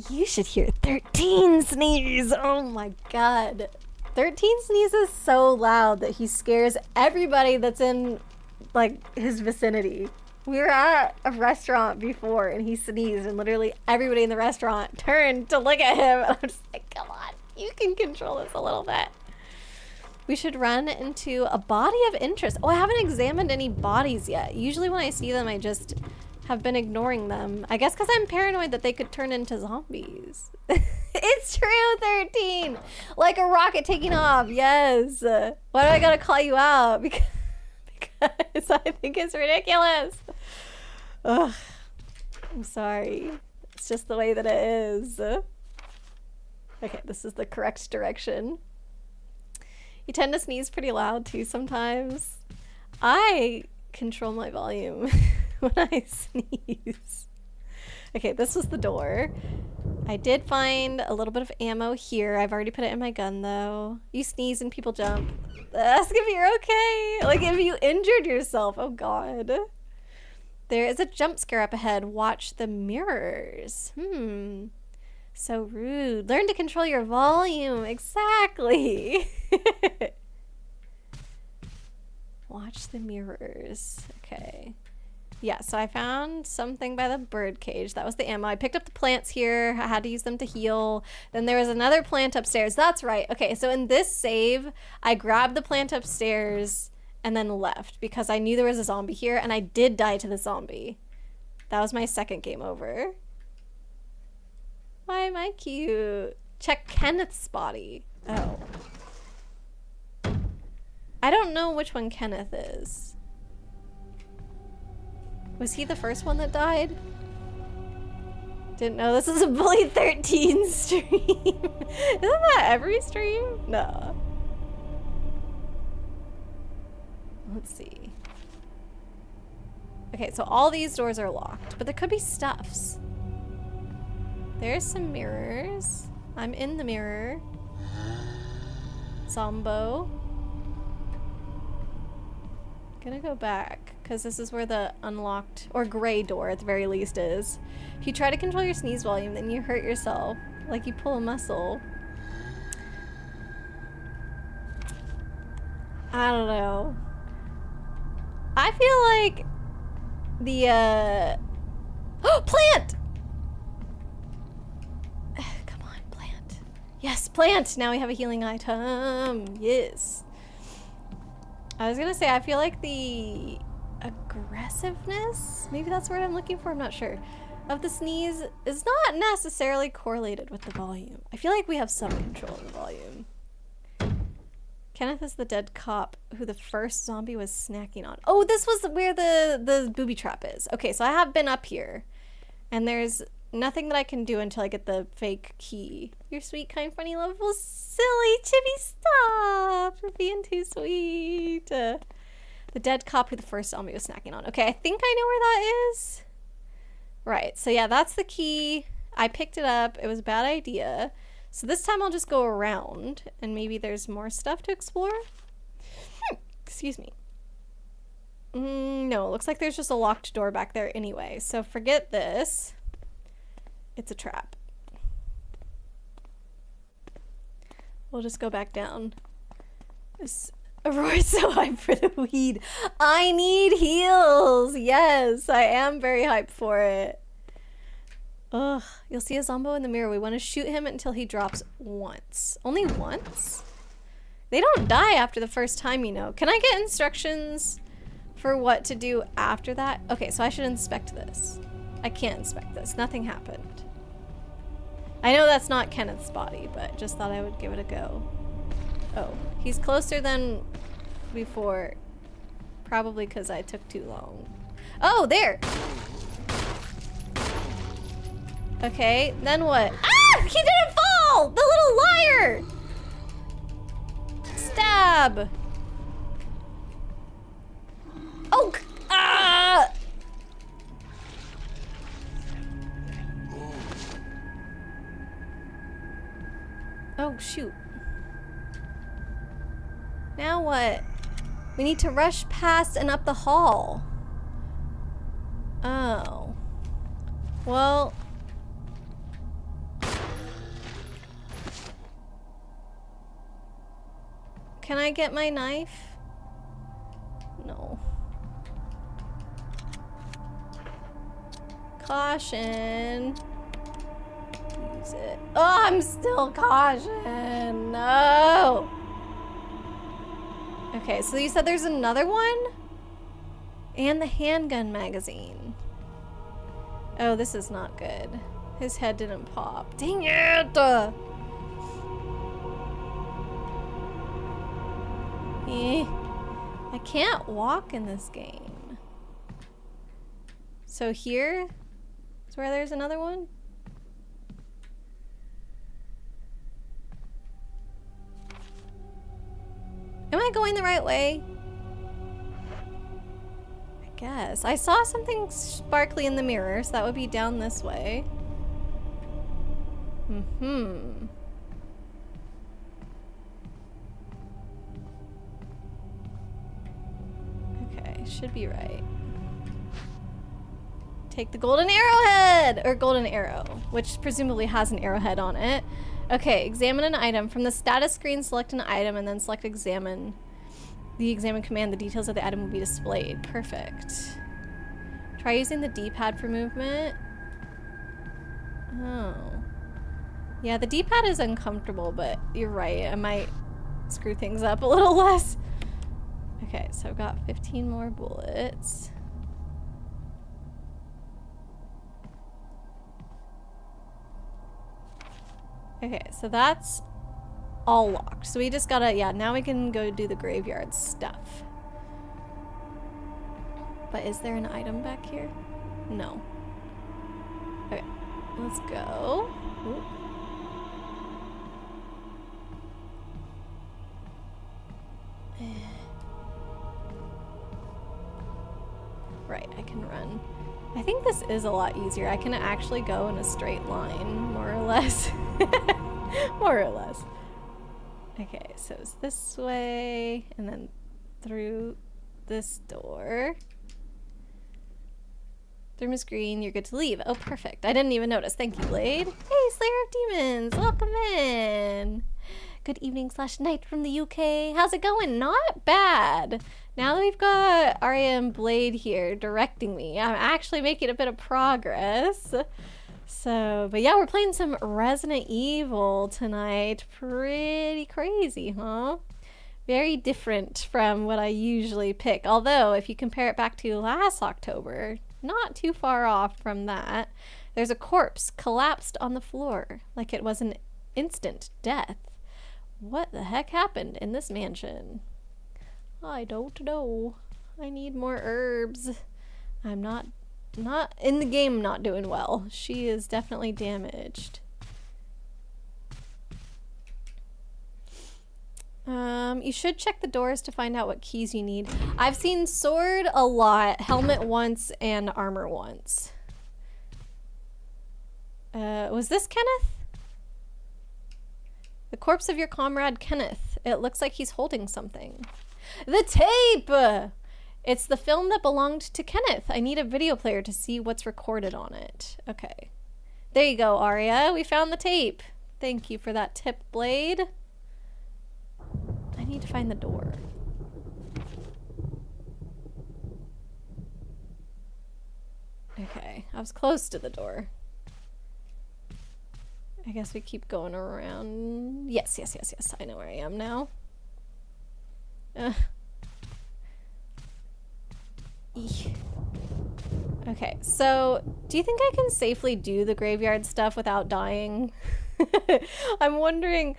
You should hear 13 sneeze. Oh my god. 13 sneezes so loud that he scares everybody that's in like his vicinity. We were at a restaurant before and he sneezed and literally everybody in the restaurant turned to look at him. And I'm just like, come on, you can control this a little bit. We should run into a body of interest. Oh, I haven't examined any bodies yet. Usually when I see them, I just have been ignoring them. I guess because I'm paranoid that they could turn into zombies. It's true, 13. Like a rocket taking off. Yes. Why do I gotta call you out? Because I think it's ridiculous. Ugh. I'm sorry. It's just the way that it is. Okay, this is the correct direction. You tend to sneeze pretty loud too sometimes. I control my volume when I sneeze. Okay, this was the door. I did find a little bit of ammo here. I've already put it in my gun though. You sneeze and people jump. Ask if you're okay. Like if you injured yourself. Oh god. There is a jump scare up ahead. Watch the mirrors. So rude. Learn to control your volume. Exactly. Watch the mirrors. Okay. Yeah, so I found something by the bird cage. That was the ammo. I picked up the plants here. I had to use them to heal. Then there was another plant upstairs. That's right. Okay, so in this save, I grabbed the plant upstairs and then left because I knew there was a zombie here and I did die to the zombie. That was my second game over. Why am I cute? Check Kenneth's body. Oh. I don't know which one Kenneth is. Was he the first one that died? Didn't know this is a Bully 13 stream. Isn't that every stream? No. Let's see. Okay, so all these doors are locked, but there could be stuffs. There's some mirrors. I'm in the mirror. Zombo. Gonna go back because this is where the unlocked or gray door at the very least is. If you try to control your sneeze volume, then you hurt yourself, like you pull a muscle. I don't know. I feel like the oh, plant! Come on, plant. Yes, plant! Now we have a healing item. Yes. I was gonna say, I feel like the aggressiveness, maybe that's the word I'm looking for, I'm not sure, of the sneeze is not necessarily correlated with the volume. I feel like we have some control of the volume. Kenneth is the dead cop who the first zombie was snacking on. Oh, this was where the booby trap is. Okay, so I have been up here, and there's nothing that I can do until I get the fake key. You're sweet, kind, funny, lovable, silly, Chibi, stop! You're being too sweet. The dead cop who the first zombie was snacking on. Okay, I think I know where that is. Right, so yeah, that's the key. I picked it up. It was a bad idea. So this time I'll just go around, and maybe there's more stuff to explore. Excuse me. No, it looks like there's just a locked door back there anyway, so forget this. It's a trap. We'll just go back down. Aurora's so hyped for the weed. I need heals! Yes, I am very hyped for it. Ugh, you'll see a zombo in the mirror. We want to shoot him until he drops once. Only once? They don't die after the first time, you know. Can I get instructions for what to do after that? Okay, so I should inspect this. I can't inspect this. Nothing happened. I know that's not Kenneth's body, but just thought I would give it a go. Oh, he's closer than before. Probably because I took too long. Oh, there! Okay, then what? Ah! He didn't fall! The little liar! Stab! Oh! Ah! Oh, shoot. Now what? We need to rush past and up the hall. Oh. Well... Can I get my knife? No. caution. Use it. Oh, I'm still caution. No. Okay, so you said there's another one? And the handgun magazine. Oh, this is not good. His head didn't pop. Dang it! I can't walk in this game. So here is where there's another one? Am I going the right way? I guess. I saw something sparkly in the mirror, so that would be down this way. Mm-hmm. Okay, should be right. Take the golden arrowhead! Or golden arrow, which presumably has an arrowhead on it. Okay, examine an item. From the status screen, select an item and then select examine. The examine command, the details of the item will be displayed. Perfect. Try using the D-pad for movement. Oh. Yeah, the D-pad is uncomfortable, but you're right. I might screw things up a little less. Okay, so I've got 15 more bullets. Okay, so that's all locked. So we just gotta, yeah, now we can go do the graveyard stuff. But is there an item back here? No. Okay, let's go. Ooh. Right, I can run. I think this is a lot easier. I can actually go in a straight line, more or less. More or less. Okay, so it's this way, and then through this door. Thermos screen, you're good to leave. Oh, perfect. I didn't even notice. Thank you, Blade. Hey, Slayer of Demons, welcome in. Good evening / night from the UK. How's it going? Not bad. Now that we've got Arya and Blade here directing me, I'm actually making a bit of progress. So, but yeah, we're playing some Resident Evil tonight. Pretty crazy, huh? Very different from what I usually pick. Although, if you compare it back to last October, not too far off from that. There's a corpse collapsed on the floor, like it was an instant death. What the heck happened in this mansion? I don't know. I need more herbs. I'm not in the game, not doing well. She is definitely damaged. You should check the doors to find out what keys you need. I've seen sword a lot, helmet once, and armor once. Was this Kenneth? The corpse of your comrade Kenneth. It looks like he's holding something. The tape! It's the film that belonged to Kenneth. I need a video player to see what's recorded on it. Okay. There you go, Arya. We found the tape. Thank you for that tip, Blade. I need to find the door. Okay. I was close to the door. I guess we keep going around. Yes. I know where I am now. Okay, so do you think I can safely do the graveyard stuff without dying? I'm wondering,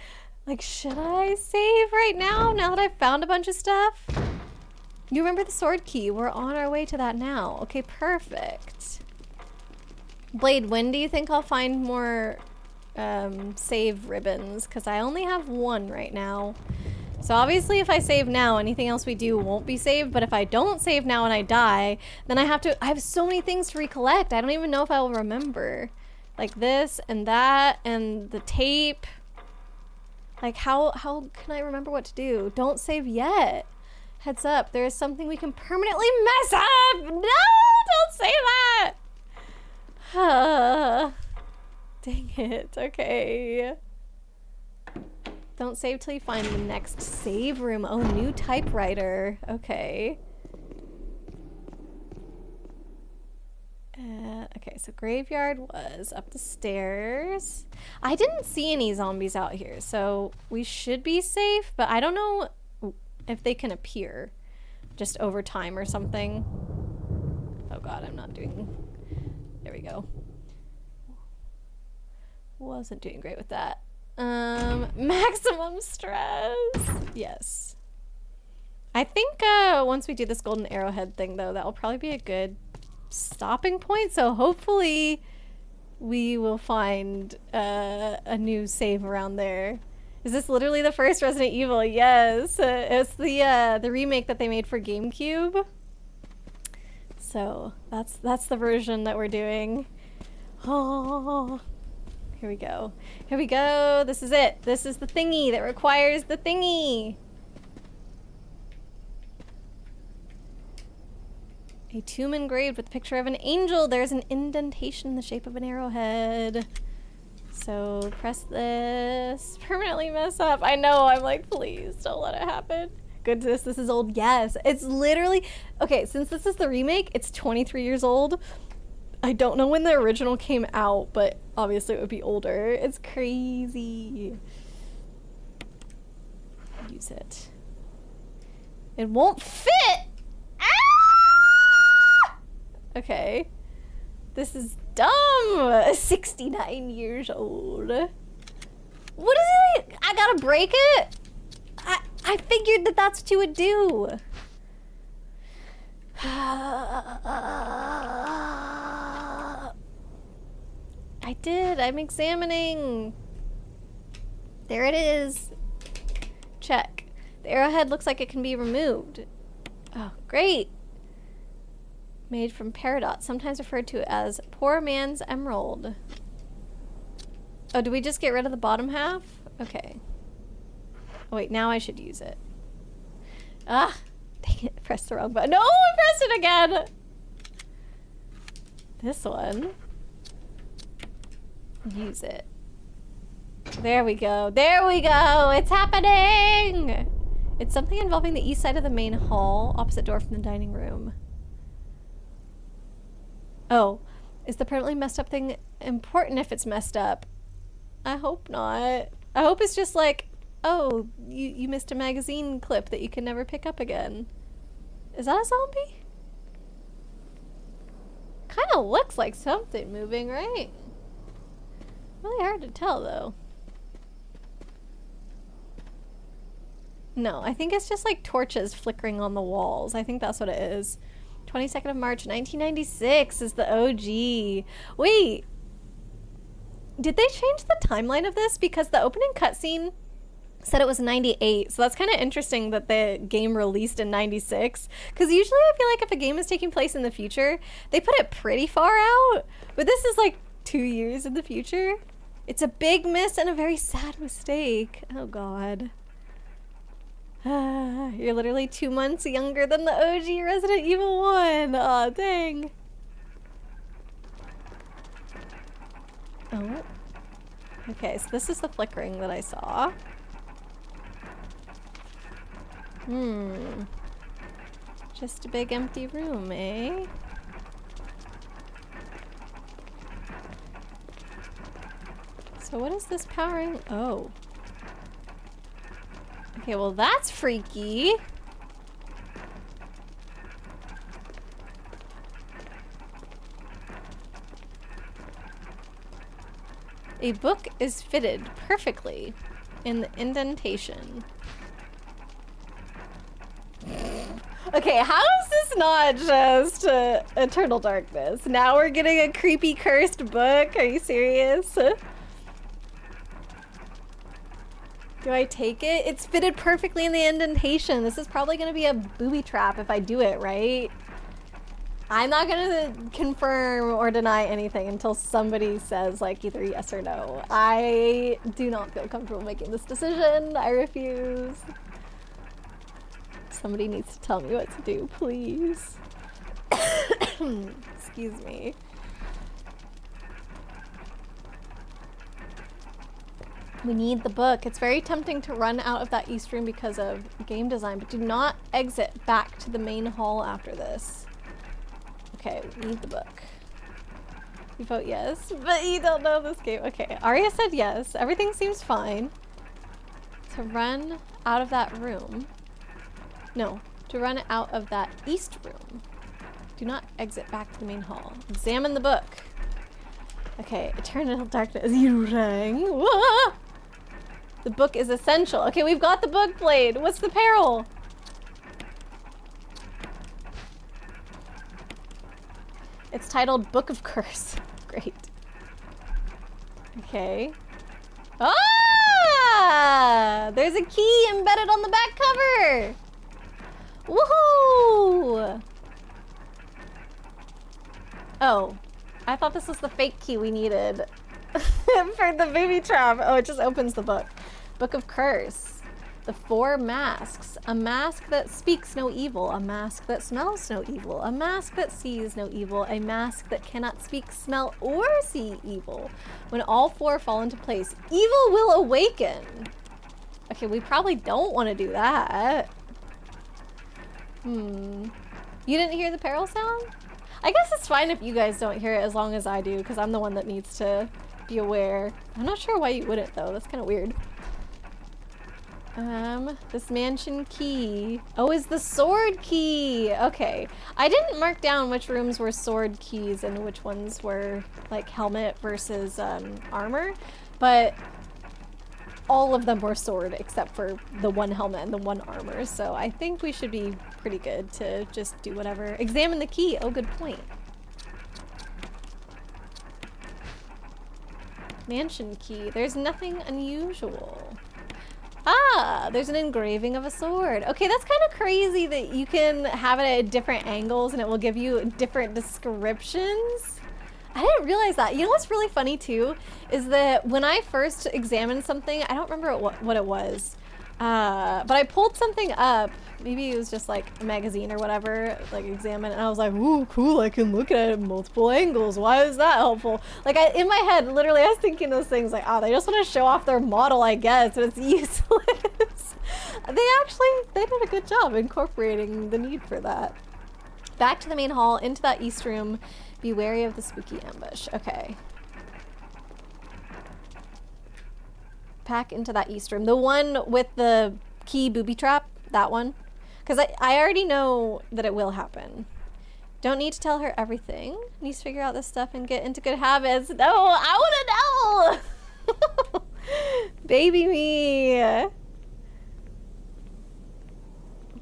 like, should I save right now that I've found a bunch of stuff? You remember the sword key? We're on our way to that now. Okay, perfect. Blade, when do you think I'll find more save ribbons? Because I only have one right now. So obviously if I save now, anything else we do won't be saved, but if I don't save now and I die, then I have so many things to recollect. I don't even know if I will remember. Like this and that and the tape. Like how can I remember what to do? Don't save yet. Heads up, there is something we can permanently mess up! No! Don't say that! Dang it, okay. Don't save till you find the next save room. Oh, new typewriter. Okay. Okay, so graveyard was up the stairs. I didn't see any zombies out here, so we should be safe, but I don't know if they can appear just over time or something. Oh god, I'm not doing... There we go. Wasn't doing great with that. Maximum stress. Yes. I think once we do this golden arrowhead thing, though, that will probably be a good stopping point. So hopefully we will find a new save around there. Is this literally the first Resident Evil? Yes. It's the remake that they made for GameCube. So that's the version that we're doing. Oh. Here we go. Here we go. This is it. This is the thingy that requires the thingy. A tomb engraved with the picture of an angel. There's an indentation in the shape of an arrowhead. So press this. Permanently mess up. I know. I'm like, please don't let it happen. Goodness, this is old. Yes. It's literally... Okay, since this is the remake, it's 23 years old. I don't know when the original came out, but obviously it would be older. It's crazy. Use it. It won't fit! Ah! Okay. This is dumb! 69 years old. What is it? I gotta break it? I figured that that's what you would do. I did. I'm examining. There it is. Check. The arrowhead looks like it can be removed. Oh, great. Made from peridot, sometimes referred to as poor man's emerald. Oh, do we just get rid of the bottom half? Okay. Oh, wait, now I should use it. Ah, dang it. I pressed the wrong button. No, I pressed it again. This one. Use it. There we go. There we go. It's happening. It's something involving the east side of the main hall, opposite door from the dining room. Oh, is the permanently messed up thing important if it's messed up? I hope not. I hope it's just like, oh, you missed a magazine clip that you can never pick up again. Is that a zombie? Kind of looks like something moving, right? Really hard to tell, though. No, I think it's just like torches flickering on the walls. I think that's what it is. 22nd of March, 1996 is the OG. Wait. Did they change the timeline of this? Because the opening cutscene said it was 98. So that's kind of interesting that the game released in 96. Because usually I feel like if a game is taking place in the future, they put it pretty far out. But this is like 2 years in the future. It's a big miss and a very sad mistake. Oh god. You're literally 2 months younger than the OG Resident Evil 1. Aw, dang. Oh. Okay, so this is the flickering that I saw. Just a big empty room, eh? So what is this powering? Oh. Okay, well that's freaky. A book is fitted perfectly in the indentation. Okay, how is this not just Eternal Darkness? Now we're getting a creepy cursed book? Are you serious? Do I take it? It's fitted perfectly in the indentation. This is probably gonna be a booby trap if I do it, right? I'm not gonna confirm or deny anything until somebody says like either yes or no. I do not feel comfortable making this decision. I refuse. Somebody needs to tell me what to do, please. Excuse me. We need the book. It's very tempting to run out of that east room because of game design, but do not exit back to the main hall after this. Okay, we need the book. You vote yes, but you don't know this game. Okay, Arya said yes. Everything seems fine. To run out of that room. No, to run out of that east room. Do not exit back to the main hall. Examine the book. Okay, eternal darkness. You rang. Wah! The book is essential. Okay, we've got the book played. What's the peril? It's titled Book of Curse. Great. Okay. Ah! There's a key embedded on the back cover. Woohoo! Oh, I thought this was the fake key we needed for the booby trap. Oh, it just opens the book. Book of Curse. The 4 masks. A mask that speaks no evil. A mask that smells no evil. A mask that sees no evil. A mask that cannot speak, smell, or see evil. When all 4 fall into place, evil will awaken. Okay, we probably don't want to do that. You didn't hear the peril sound? I guess it's fine if you guys don't hear it as long as I do, because I'm the one that needs to be aware. I'm not sure why you wouldn't, though. That's kind of weird. This mansion key. Oh, is the sword key. Okay. I didn't mark down which rooms were sword keys and which ones were, like, helmet versus, armor, but all of them were sword except for the 1 helmet and the 1 armor, so I think we should be pretty good to just do whatever. Examine the key. Oh, good point. Mansion key. There's nothing unusual. Ah, there's an engraving of a sword. Okay, that's kind of crazy that you can have it at different angles and it will give you different descriptions. I didn't realize that. You know what's really funny too is that when I first examined something, I don't remember what it was, but I pulled something up. Maybe it was just like a magazine or whatever, like examine, and I was like, ooh, cool, I can look at it at multiple angles. Why is that helpful? Like, in my head, literally, I was thinking those things like, oh, they just want to show off their model, I guess, but it's useless. They did a good job incorporating the need for that. Back to the main hall, into that east room. Be wary of the spooky ambush. Okay. Back into that east room. The one with the key booby trap, that one. Because I already know that it will happen. Don't need to tell her everything. Needs to figure out this stuff and get into good habits. No, I want to know! Baby me.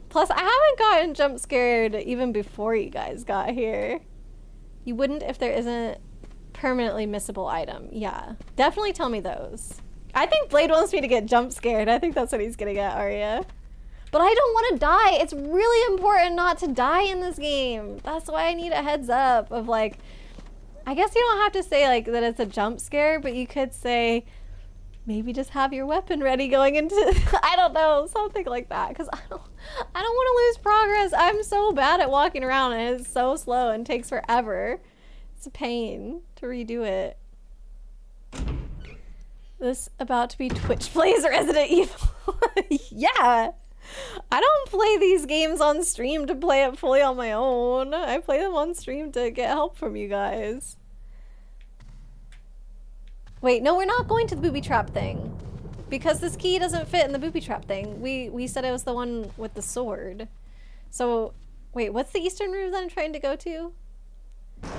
Plus, I haven't gotten jump scared even before you guys got here. You wouldn't if there isn't permanently missable item. Yeah, definitely tell me those. I think Blade wants me to get jump scared. I think that's what he's getting at, Arya. But I don't want to die. It's really important not to die in this game. That's why I need a heads up of like, I guess you don't have to say like that it's a jump scare, but you could say maybe just have your weapon ready going into, I don't know, something like that. Because I don't want to lose progress. I'm so bad at walking around and it's so slow and takes forever. It's a pain to redo it. This about to be Twitch plays Resident Evil. Yeah. I don't play these games on stream to play it fully on my own. I play them on stream to get help from you guys. Wait, no, we're not going to the booby trap thing. Because this key doesn't fit in the booby trap thing. We said it was the one with the sword. So, wait, what's the eastern room that I'm trying to go to?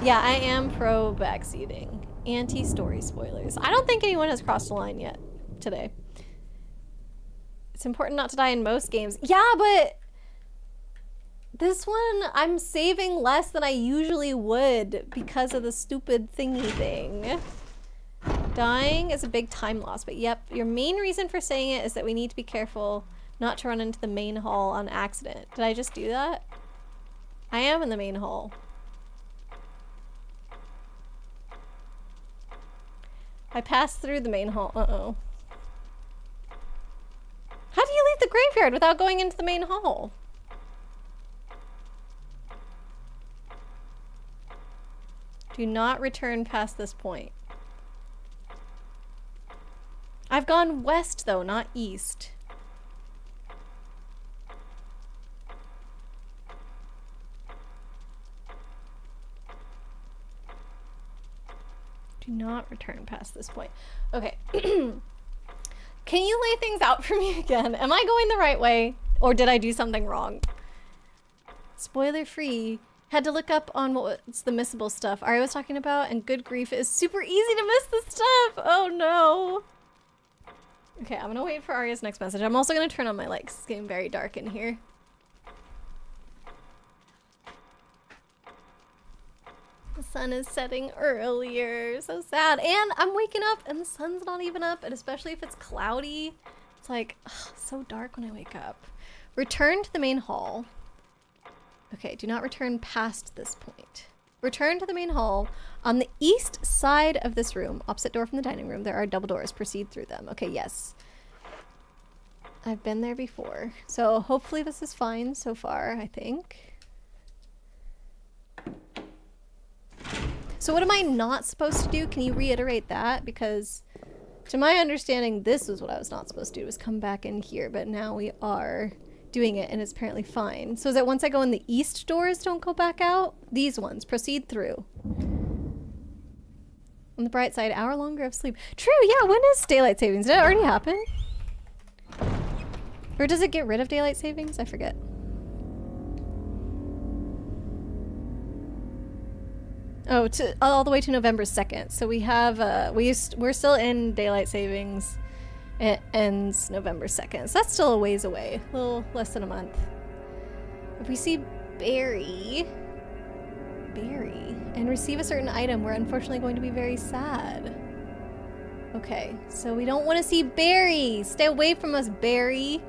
Yeah, I am pro backseating. Anti-story spoilers. I don't think anyone has crossed the line yet today. It's important not to die in most games. Yeah, but this one, I'm saving less than I usually would because of the stupid thingy thing. Dying is a big time loss, but yep, your main reason for saying it is that we need to be careful not to run into the main hall on accident. Did I just do that? I am in the main hall. I passed through the main hall. Uh-oh. How do you leave the graveyard without going into the main hall? Do not return past this point. I've gone west though, not east. Do not return past this point. Okay. Can you lay things out for me again? Am I going the right way? Or did I do something wrong? Spoiler free. Had to look up on what's the missable stuff Ari was talking about, and good grief, it is super easy to miss this stuff! Oh no! Okay, I'm gonna wait for Arya's next message. I'm also gonna turn on my lights. It's getting very dark in here. The sun is setting earlier. So sad. And I'm waking up and the sun's not even up, and especially if it's cloudy. It's like, ugh, so dark when I wake up. Return to the main hall. Okay, do not return past this point. Return to the main hall. On the east side of this room, opposite door from the dining room, there are double doors. Proceed through them. Okay, yes. I've been there before. So hopefully this is fine so far, I think. So what am I not supposed to do? Can you reiterate that? Because to my understanding, this was what I was not supposed to do, was come back in here. But now we are doing it, and it's apparently fine. So is it once I go in the east doors, don't go back out? These ones, proceed through. On the bright side, hour longer of sleep. True, yeah, when is daylight savings? Did it already happen? Or does it get rid of daylight savings? I forget. Oh, all the way to November 2nd. So we have, we're still in daylight savings. It ends November 2nd. So that's still a ways away. A little less than a month. If we see Barry, and receive a certain item, we're unfortunately going to be very sad. Okay, so we don't want to see Barry. Stay away from us, Barry.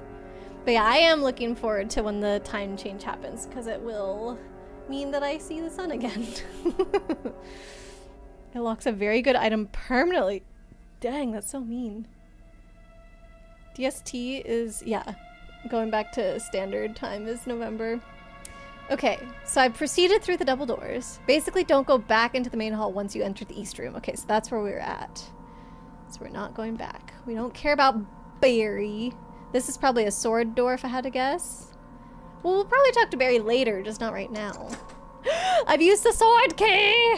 But yeah, I am looking forward to when the time change happens, because it will mean that I see the sun again. It locks a very good item permanently. Dang, that's so mean. DST is, yeah, going back to standard time is November. Okay, so I've proceeded through the double doors. Basically, don't go back into the main hall once you enter the east room. Okay, so that's where we're at. So we're not going back. We don't care about Barry. This is probably a sword door if I had to guess. Well, we'll probably talk to Barry later, just not right now. I've used the sword key!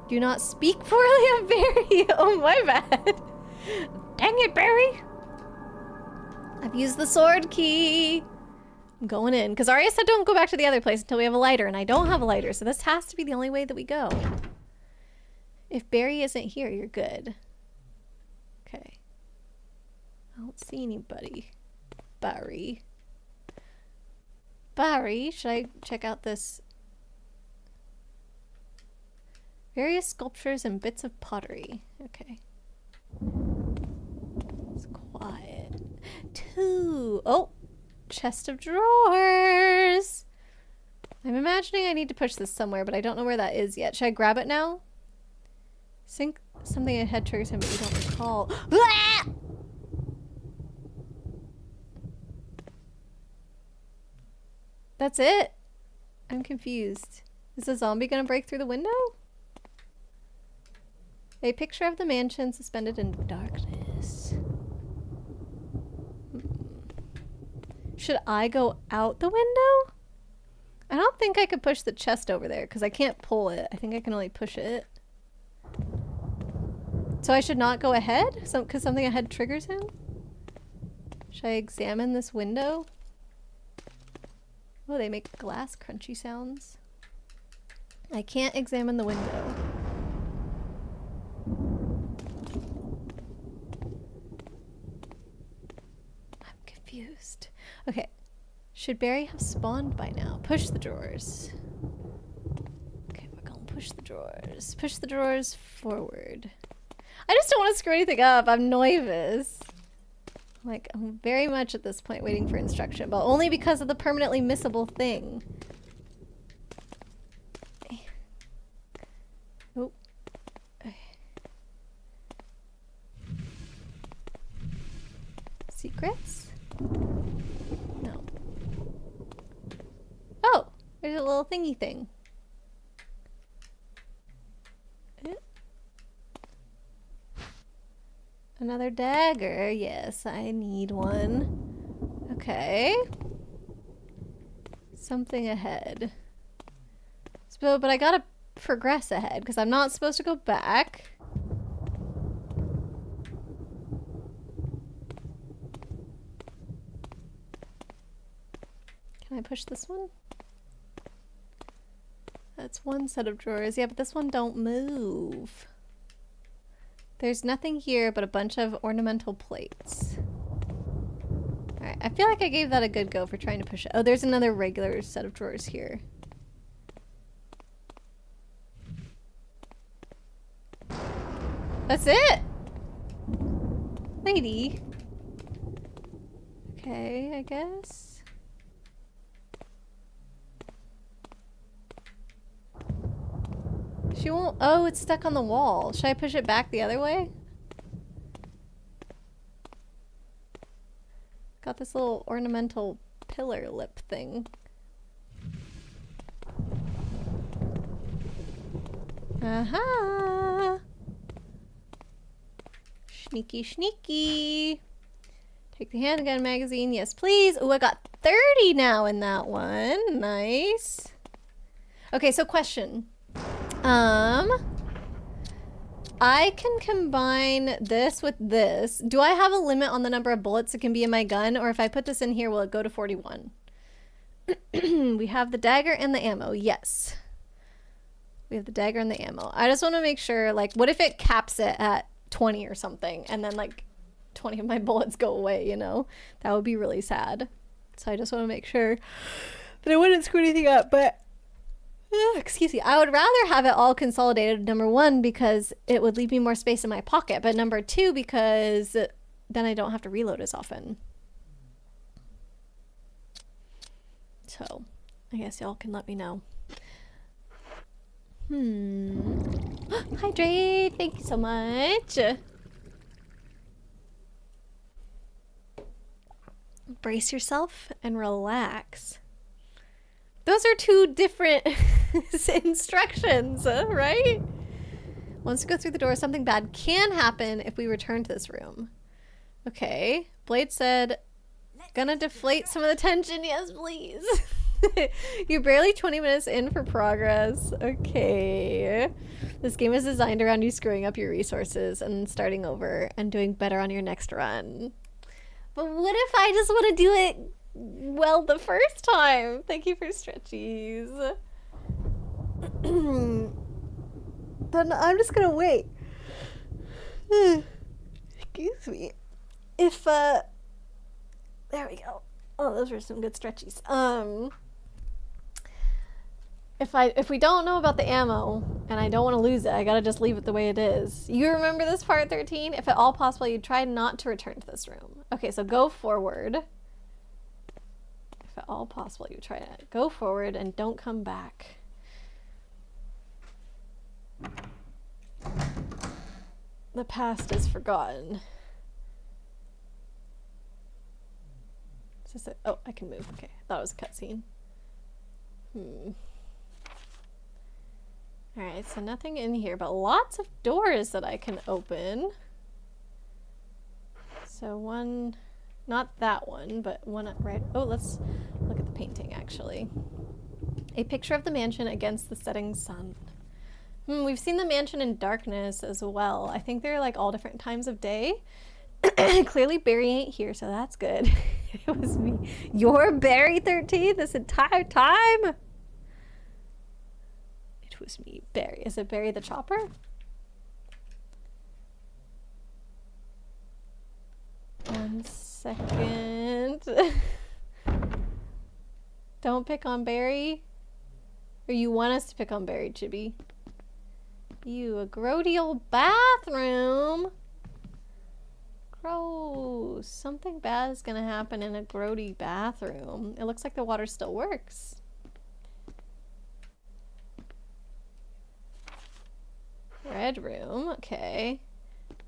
Do not speak poorly of Barry. Oh, my bad. Dang it, Barry. I've used the sword key. I'm going in. Because Arya said don't go back to the other place until we have a lighter, and I don't have a lighter, so this has to be the only way that we go. If Barry isn't here, you're good. Okay. I don't see anybody. Barry. Barry, should I check out this? Various sculptures and bits of pottery. Okay. It's quiet. 2. Oh! Chest of drawers! I'm imagining I need to push this somewhere, but I don't know where that is yet. Should I grab it now? Think something ahead triggers him, but you don't recall. That's it? I'm confused. Is the zombie gonna break through the window? A picture of the mansion suspended in darkness. Should I go out the window? I don't think I could push the chest over there because I can't pull it. I think I can only push it. So I should not go ahead? Because something ahead triggers him? Should I examine this window? Oh, they make glass crunchy sounds. I can't examine the window. I'm confused. Okay. Should Barry have spawned by now? Push the drawers. Okay, we're gonna push the drawers. Push the drawers forward. I just don't want to screw anything up. I'm nervous. Like, I'm very much at this point waiting for instruction, but only because of the permanently missable thing. Oh. Secrets? No. Oh! There's a little thingy thing. Another dagger. Yes, I need one. Okay. Something ahead. So, but I gotta progress ahead because I'm not supposed to go back. Can I push this one? That's one set of drawers. Yeah, but this one don't move. There's nothing here but a bunch of ornamental plates. Alright, I feel like I gave that a good go for trying to push it. Oh, there's another regular set of drawers here. That's it! Lady. Okay, I guess. She won't. Oh, it's stuck on the wall. Should I push it back the other way? Got this little ornamental pillar lip thing. Aha! Sneaky, sneaky. Take the handgun magazine. Yes, please. Oh, I got 30 now in that one. Nice. Okay, so question. I can combine this with this. Do I have a limit on the number of bullets that can be in my gun? Or if I put this in here, will it go to 41? We have the dagger and the ammo. Yes. We have the dagger and the ammo. I just want to make sure, like, what if it caps it at 20 or something? And then, like, 20 of my bullets go away, you know? That would be really sad. So I just want to make sure that I wouldn't screw anything up. But excuse me, I would rather have it all consolidated, number one, because it would leave me more space in my pocket, but number two, because then I don't have to reload as often. So I guess y'all can let me know. Hydrate, thank you so much. Brace yourself and relax. Those are two different instructions, right? Once we go through the door, something bad can happen if we return to this room. Okay. Blade said, gonna deflate some of the tension. Yes, please. You're barely 20 minutes in for progress. Okay. This game is designed around you screwing up your resources and starting over and doing better on your next run. But what if I just want to do it well the first time? Thank you for stretchies. Then I'm just gonna wait. Excuse me. If there we go. Oh, those were some good stretchies. If we don't know about the ammo and I don't want to lose it, I gotta just leave it the way it is. You remember this part 13? If at all possible, you try not to return to this room. Okay, so go forward. If at all possible, you try to go forward and don't come back. The past is forgotten. Is this it? Oh, I can move. Okay, I thought it was a cutscene. Alright, so nothing in here, but lots of doors that I can open. So one, not that one, but one right. Oh, let's look at the painting actually. A picture of the mansion against the setting sun. We've seen the mansion in darkness as well. I think they're like all different times of day. Clearly Barry ain't here, so that's good. It was me. You're Barry 13 this entire time? It was me, Barry. Is it Barry the Chopper? One second. Don't pick on Barry. Or you want us to pick on Barry, Chibi? You, a grody old bathroom. Gross. Something bad is gonna happen in a grody bathroom. It looks like the water still works. Red room, okay.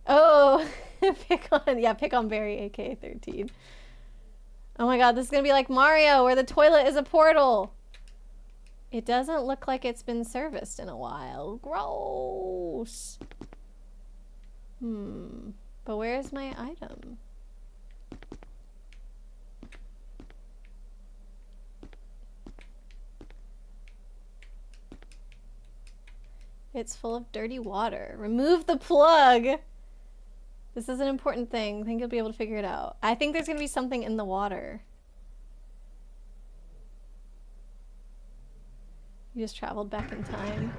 Oh, pick on Barry, aka 13. Oh my god, this is gonna be like Mario, where the toilet is a portal. It doesn't look like it's been serviced in a while. Gross. But where's my item? It's full of dirty water. Remove the plug! This is an important thing. I think you'll be able to figure it out. I think there's gonna be something in the water. You just traveled back in time.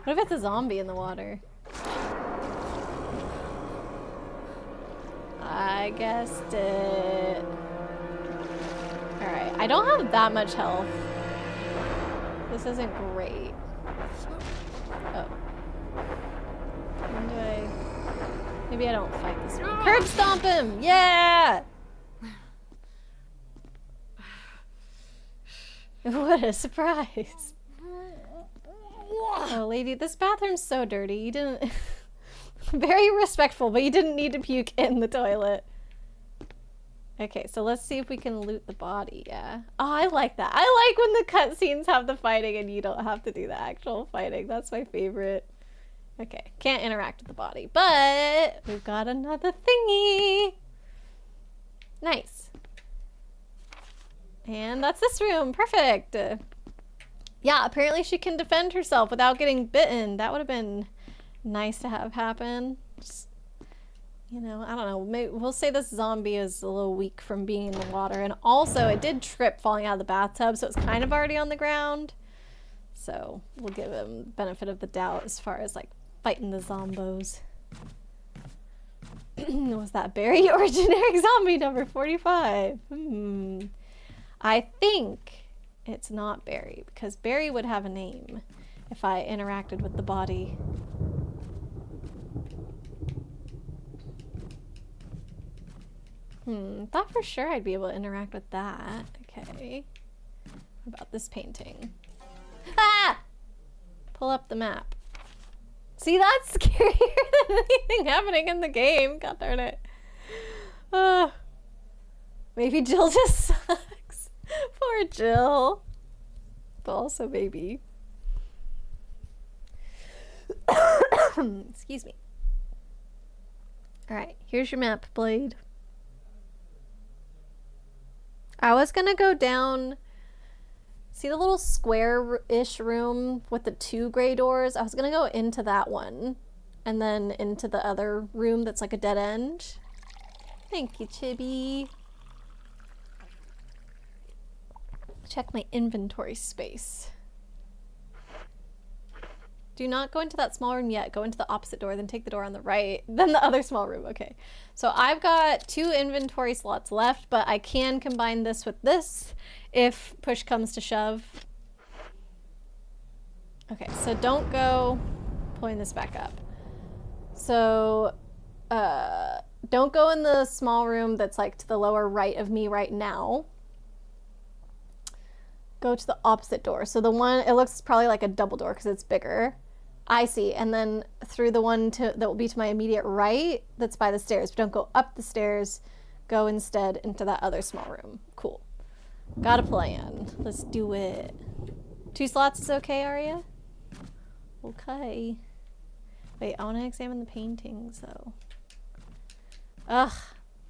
What if it's a zombie in the water? I guessed it. Alright, I don't have that much health. This isn't great. Oh. When do I... Maybe I don't fight this one. Curb stomp him! Yeah! What a surprise. Oh, lady, this bathroom's so dirty. You didn't... Very respectful, but you didn't need to puke in the toilet. Okay, so let's see if we can loot the body, yeah. Oh, I like that. I like when the cutscenes have the fighting and you don't have to do the actual fighting. That's my favorite. Okay, can't interact with the body, but we've got another thingy. Nice. And that's this room. Perfect. Yeah, apparently she can defend herself without getting bitten. That would have been nice to have happen. Just, you know, I don't know. Maybe we'll say this zombie is a little weak from being in the water. And also, it did trip falling out of the bathtub, so it's kind of already on the ground. So we'll give him the benefit of the doubt as far as, like, fighting the zombos. Was that Barry or generic zombie number 45? I think it's not Barry, because Barry would have a name if I interacted with the body. Thought for sure I'd be able to interact with that. Okay. What about this painting? Ah! Pull up the map. See, that's scarier than anything happening in the game. God darn it. Maybe Jill just sucks. Poor Jill. But also baby. Excuse me. Alright, here's your map, Blade. I was gonna go down... See the little square-ish room with the 2 gray doors? I was gonna go into that one. And then into the other room that's like a dead end. Thank you, Chibi. Check my inventory space. Do not go into that small room yet. Go into the opposite door, then take the door on the right, then the other small room. Okay. So I've got 2 inventory slots left, but I can combine this with this if push comes to shove. Okay, so don't go... Pulling this back up. So, don't go in the small room that's like to the lower right of me right now. Go to the opposite door. So the one, it looks probably like a double door because it's bigger. I see. And then through the one that will be to my immediate right, that's by the stairs. But don't go up the stairs. Go instead into that other small room. Cool. Got a plan. Let's do it. 2 slots is okay, Aria? Okay. Wait, I want to examine the paintings, though. Ugh.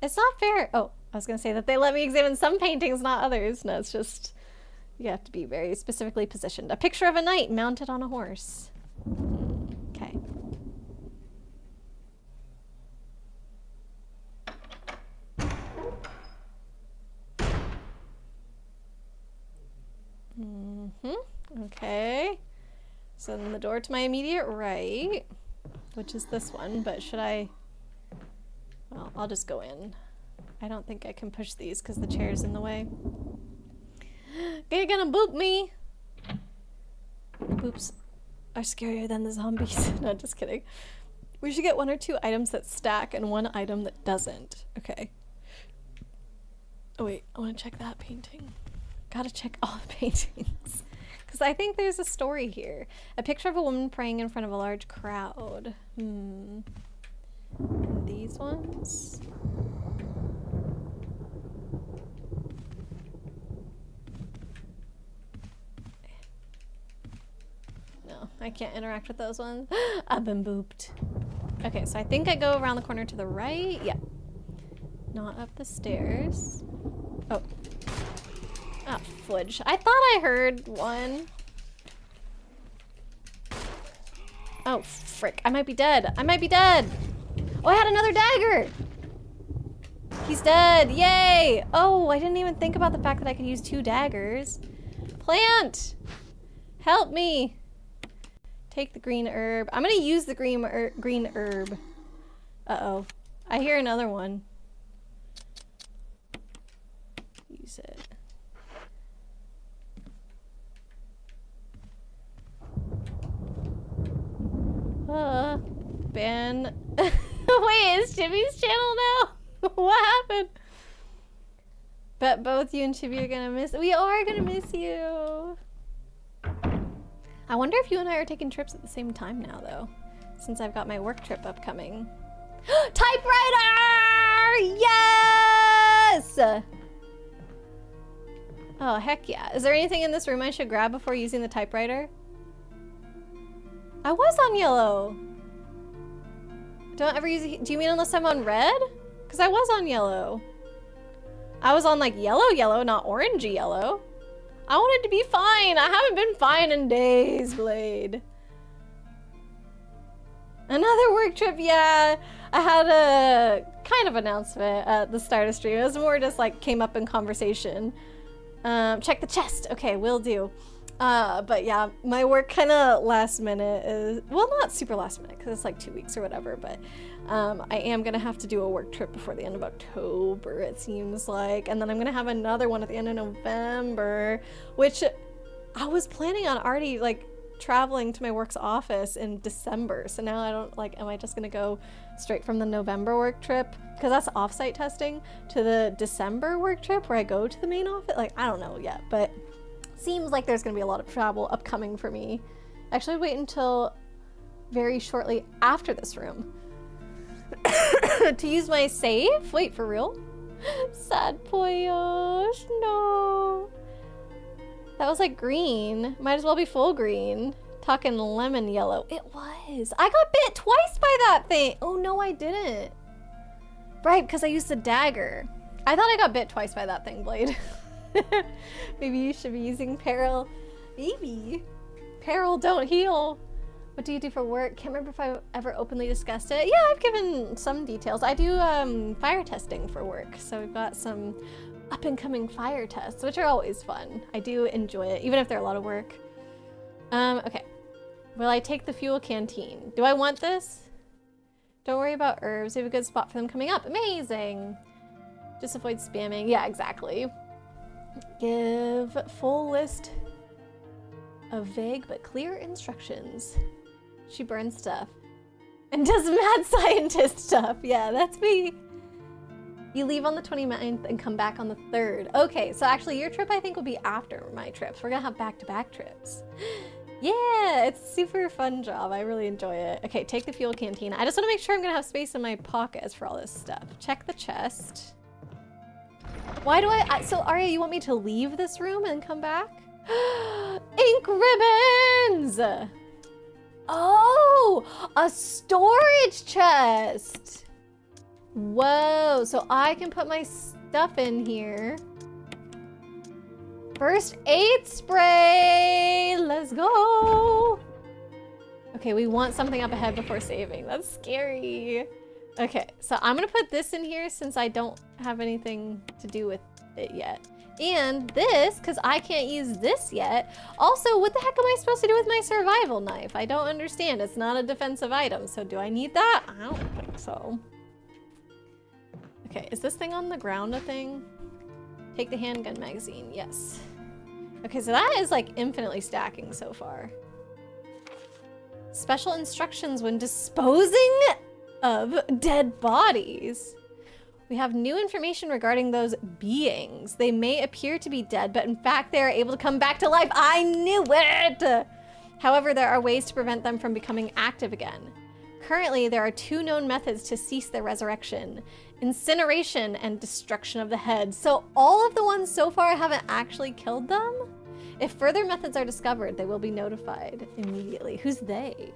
It's not fair. Oh, I was going to say that they let me examine some paintings, not others. No, it's just... You have to be very specifically positioned. A picture of a knight mounted on a horse. Okay. Okay. So then the door to my immediate right, which is this one, but should I... Well, I'll just go in. I don't think I can push these because the chair's in the way. You're gonna boop me! Boops are scarier than the zombies. No, just kidding. We should get 1 or 2 items that stack and 1 item that doesn't. Okay. Oh wait, I want to check that painting. Gotta check all the paintings. Because I think there's a story here. A picture of a woman praying in front of a large crowd. And these ones? No, I can't interact with those ones. I've been booped. Okay, so I think I go around the corner to the right. Yeah. Not up the stairs. Oh. Oh, fudge. I thought I heard one. Oh, frick. I might be dead. I might be dead. Oh, I had another dagger. He's dead. Yay. Oh, I didn't even think about the fact that I could use 2 daggers. Plant. Help me! Take the green herb. I'm gonna use the green herb. Uh-oh. I hear another one. Use it. Ben. Wait, it's Chibi's channel now? What happened? Bet both you and Chibi are gonna miss. We are gonna miss you. I wonder if you and I are taking trips at the same time now, though, since I've got my work trip upcoming. Typewriter! Yes! Oh, heck yeah. Is there anything in this room I should grab before using the typewriter? I was on yellow. Don't ever use it. Do you mean unless I'm on red? Because I was on yellow. I was on like yellow, not orangey yellow. I wanted to be fine. I haven't been fine in days, Blade. Another work trip, yeah. I had a kind of announcement at the start of stream. It was more just like came up in conversation. Check the chest. Okay, will do. But yeah, my work kind of last minute is, well, not super last minute because it's like 2 weeks or whatever, but I am going to have to do a work trip before the end of October, it seems like. And then I'm going to have another one at the end of November, which I was planning on already like traveling to my work's office in December. So now I don't like, am I just going to go straight from the November work trip, because that's offsite testing, to the December work trip where I go to the main office? Like, I don't know yet, but seems like there's gonna be a lot of travel upcoming for me. Actually, wait until very shortly after this room to use my save. Wait, for real? Sad Poyosh, no. That was like green. Might as well be full green. Talking lemon yellow. It was. I got bit twice by that thing. Oh no, I didn't. Right, because I used the dagger. I thought I got bit twice by that thing, Blade. Maybe you should be using Peril. Maybe. Peril don't heal. What do you do for work? Can't remember if I've ever openly discussed it. Yeah, I've given some details. I do fire testing for work. So we've got some up and coming fire tests, which are always fun. I do enjoy it, even if they're a lot of work. Okay. Will I take the fuel canteen? Do I want this? Don't worry about herbs. We have a good spot for them coming up. Amazing. Just avoid spamming. Yeah, exactly. Give full list of vague but clear instructions. She burns stuff and does mad scientist stuff. Yeah, that's me. You leave on the 29th and come back on the 3rd. Okay, so actually your trip I think will be after my trips. We're gonna have back-to-back trips. Yeah, it's a super fun job. I really enjoy it. Okay, take the fuel canteen. I just want to make sure I'm gonna have space in my pockets for all this stuff. Check the chest. Why do so Arya, you want me to leave this room and come back? Ink ribbons! Oh, a storage chest. Whoa, so I can put my stuff in here. First aid spray, let's go. Okay, we want something up ahead before saving. That's scary. Okay, so I'm gonna put this in here since I don't have anything to do with it yet. And this, because I can't use this yet. Also, what the heck am I supposed to do with my survival knife? I don't understand. It's not a defensive item, so do I need that? I don't think so. Okay, is this thing on the ground a thing? Take the handgun magazine, yes. Okay, so that is like infinitely stacking so far. Special instructions when disposing of dead bodies. We have new information regarding those beings. They may appear to be dead, but in fact they are able to come back to life. I knew it! However, there are ways to prevent them from becoming active again. Currently, there are 2 known methods to cease their resurrection: incineration and destruction of the head. So all of the ones so far haven't actually killed them? If further methods are discovered, they will be notified immediately. Who's they?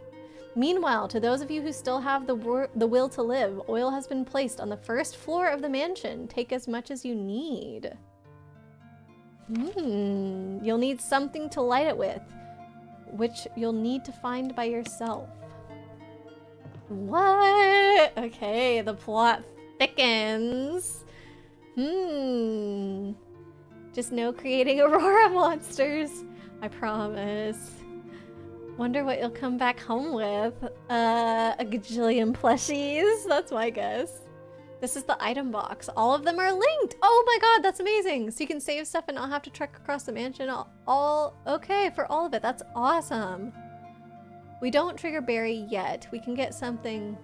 Meanwhile, to those of you who still have the will to live, oil has been placed on the 1st floor of the mansion. Take as much as you need. You'll need something to light it with, which you'll need to find by yourself. What? Okay, the plot thickens. Just no creating Aurora monsters. I promise. Wonder what you'll come back home with. A gajillion plushies. That's my guess. This is the item box. All of them are linked. Oh my god, that's amazing. So you can save stuff and not have to trek across the mansion. Okay, for all of it. That's awesome. We don't trigger Barry yet. We can get something...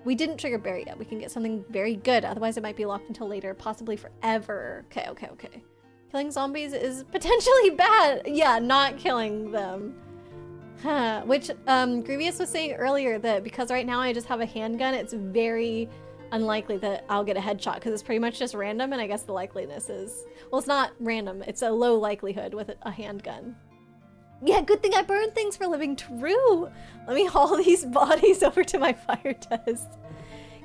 We didn't trigger Barry yet. We can get something very good. Otherwise, it might be locked until later, possibly forever. Okay. Killing zombies is potentially bad. Yeah, not killing them. Which Grievous was saying earlier that because right now I just have a handgun, it's very unlikely that I'll get a headshot because it's pretty much just random, and I guess the likeliness is... Well, it's not random. It's a low likelihood with a handgun. Yeah, good thing I burned things for living true. Let me haul these bodies over to my fire test.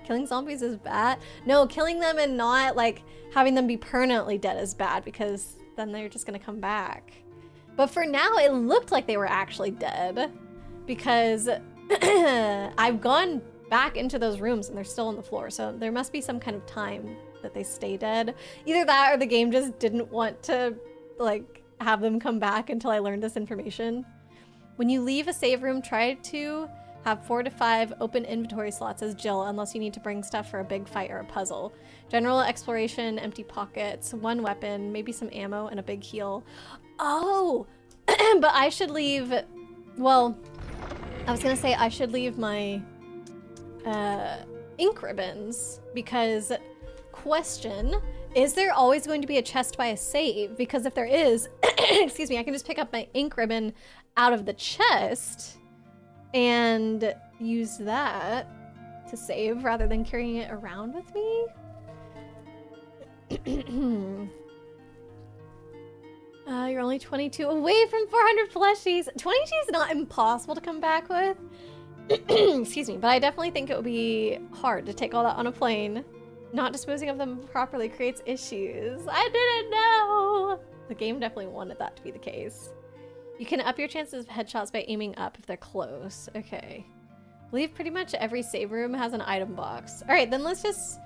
Killing zombies is bad. No, killing them and not like having them be permanently dead is bad because then they're just gonna come back. But for now, it looked like they were actually dead because I've gone back into those rooms and they're still on the floor. So there must be some kind of time that they stay dead. Either that or the game just didn't want to like have them come back until I learned this information. When you leave a save room, try to have 4 to 5 open inventory slots as Jill, unless you need to bring stuff for a big fight or a puzzle. General exploration, empty pockets, 1 weapon, maybe some ammo, and a big heal. Oh, but I should leave, well, I was gonna say I should leave my ink ribbons because, question, is there always going to be a chest by a save? Because if there is, excuse me, I can just pick up my ink ribbon out of the chest and use that to save rather than carrying it around with me. You're only 22 away from 400 plushies. 22 is not impossible to come back with. Excuse me, but I definitely think it would be hard to take all that on a plane. Not disposing of them properly creates issues. I didn't know! The game definitely wanted that to be the case. You can up your chances of headshots by aiming up if they're close. Okay. I believe pretty much every save room has an item box. Alright, then let's just...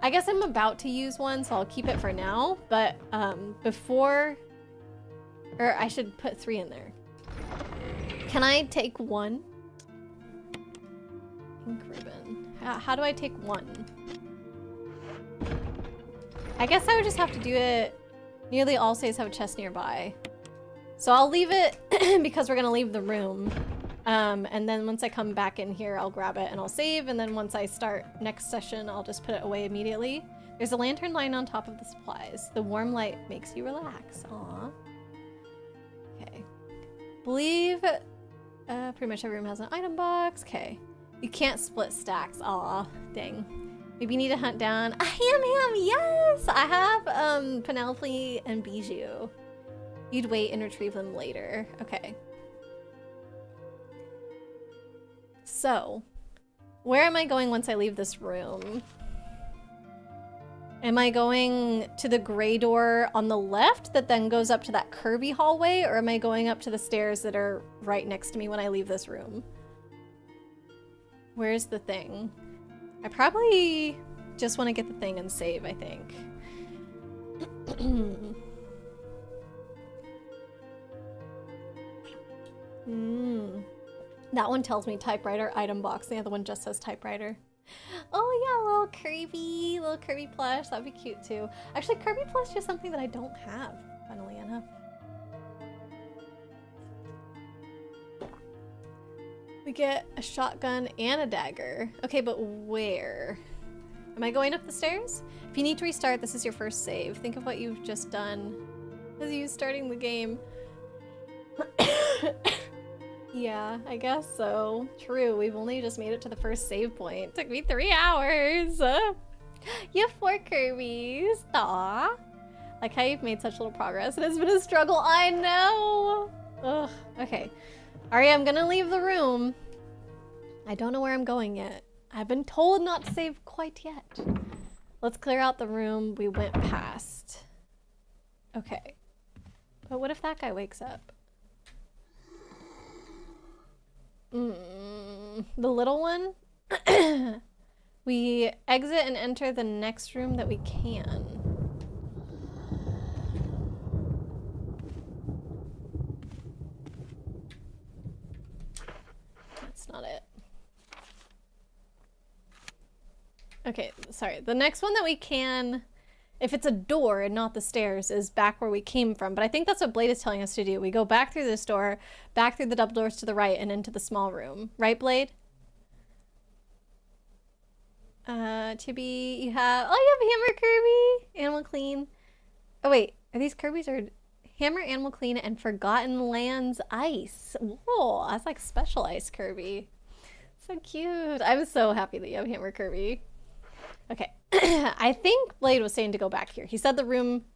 I guess I'm about to use one, so I'll keep it for now. But before... Or I should put 3 in there. Can I take 1? Ink ribbon. How do I take 1? I guess I would just have to do it. Nearly all saves have a chest nearby. So I'll leave it because we're gonna leave the room. And then once I come back in here, I'll grab it and I'll save. And then once I start next session, I'll just put it away immediately. There's a lantern lying on top of the supplies. The warm light makes you relax. Aww. Okay. Believe pretty much every room has an item box. Okay. You can't split stacks. Aw, dang. Maybe you need to hunt down a ham. Yes! I have Penelope and Bijou. You'd wait and retrieve them later. Okay. So, where am I going once I leave this room? Am I going to the gray door on the left that then goes up to that curvy hallway, or am I going up to the stairs that are right next to me when I leave this room? Where's the thing? I probably just want to get the thing and save, I think. That one tells me typewriter item box. The other one just says typewriter. Oh yeah, little Kirby plush. That'd be cute too. Actually, Kirby plush is something that I don't have, funnily enough. We get a shotgun and a dagger. Okay, but where? Am I going up the stairs? If you need to restart, this is your first save. Think of what you've just done as you starting the game. Yeah, I guess so. True, we've only just made it to the first save point. Took me 3 hours. You have 4 Kirby's. Aw. Like how you've made such little progress. It has been a struggle. I know. Ugh. Okay. Alright, I'm gonna leave the room. I don't know where I'm going yet. I've been told not to save quite yet. Let's clear out the room we went past. Okay. But what if that guy wakes up? The little one? We exit and enter the next room that we can. That's not it. Okay, sorry. The next one that we can, if it's a door and not the stairs, is back where we came from. But I think that's what Blade is telling us to do. We go back through this door, back through the double doors to the right, and into the small room. Right, Blade? Chibi, you have... Oh, you have Hammer, Kirby! Animal Clean. Oh, wait. Are these Kirby's or... Hammer, Animal Clean, and Forgotten Lands Ice. Whoa, that's like special ice Kirby. So cute. I'm so happy that you have Hammer, Kirby. Okay. I think Blade was saying to go back here. He said the room...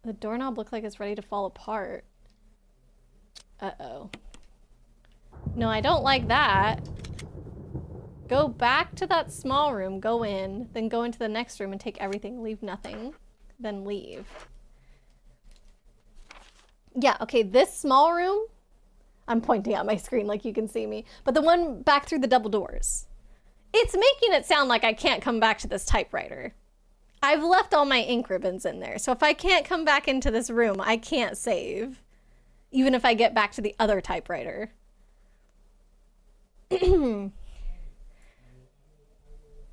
The doorknob looked like it's ready to fall apart. Uh-oh. No, I don't like that. Go back to that small room, go in, then go into the next room and take everything, leave nothing, then leave. Yeah, okay, this small room, I'm pointing at my screen like you can see me, but the one back through the double doors. It's making it sound like I can't come back to this typewriter. I've left all my ink ribbons in there, so if I can't come back into this room, I can't save, even if I get back to the other typewriter.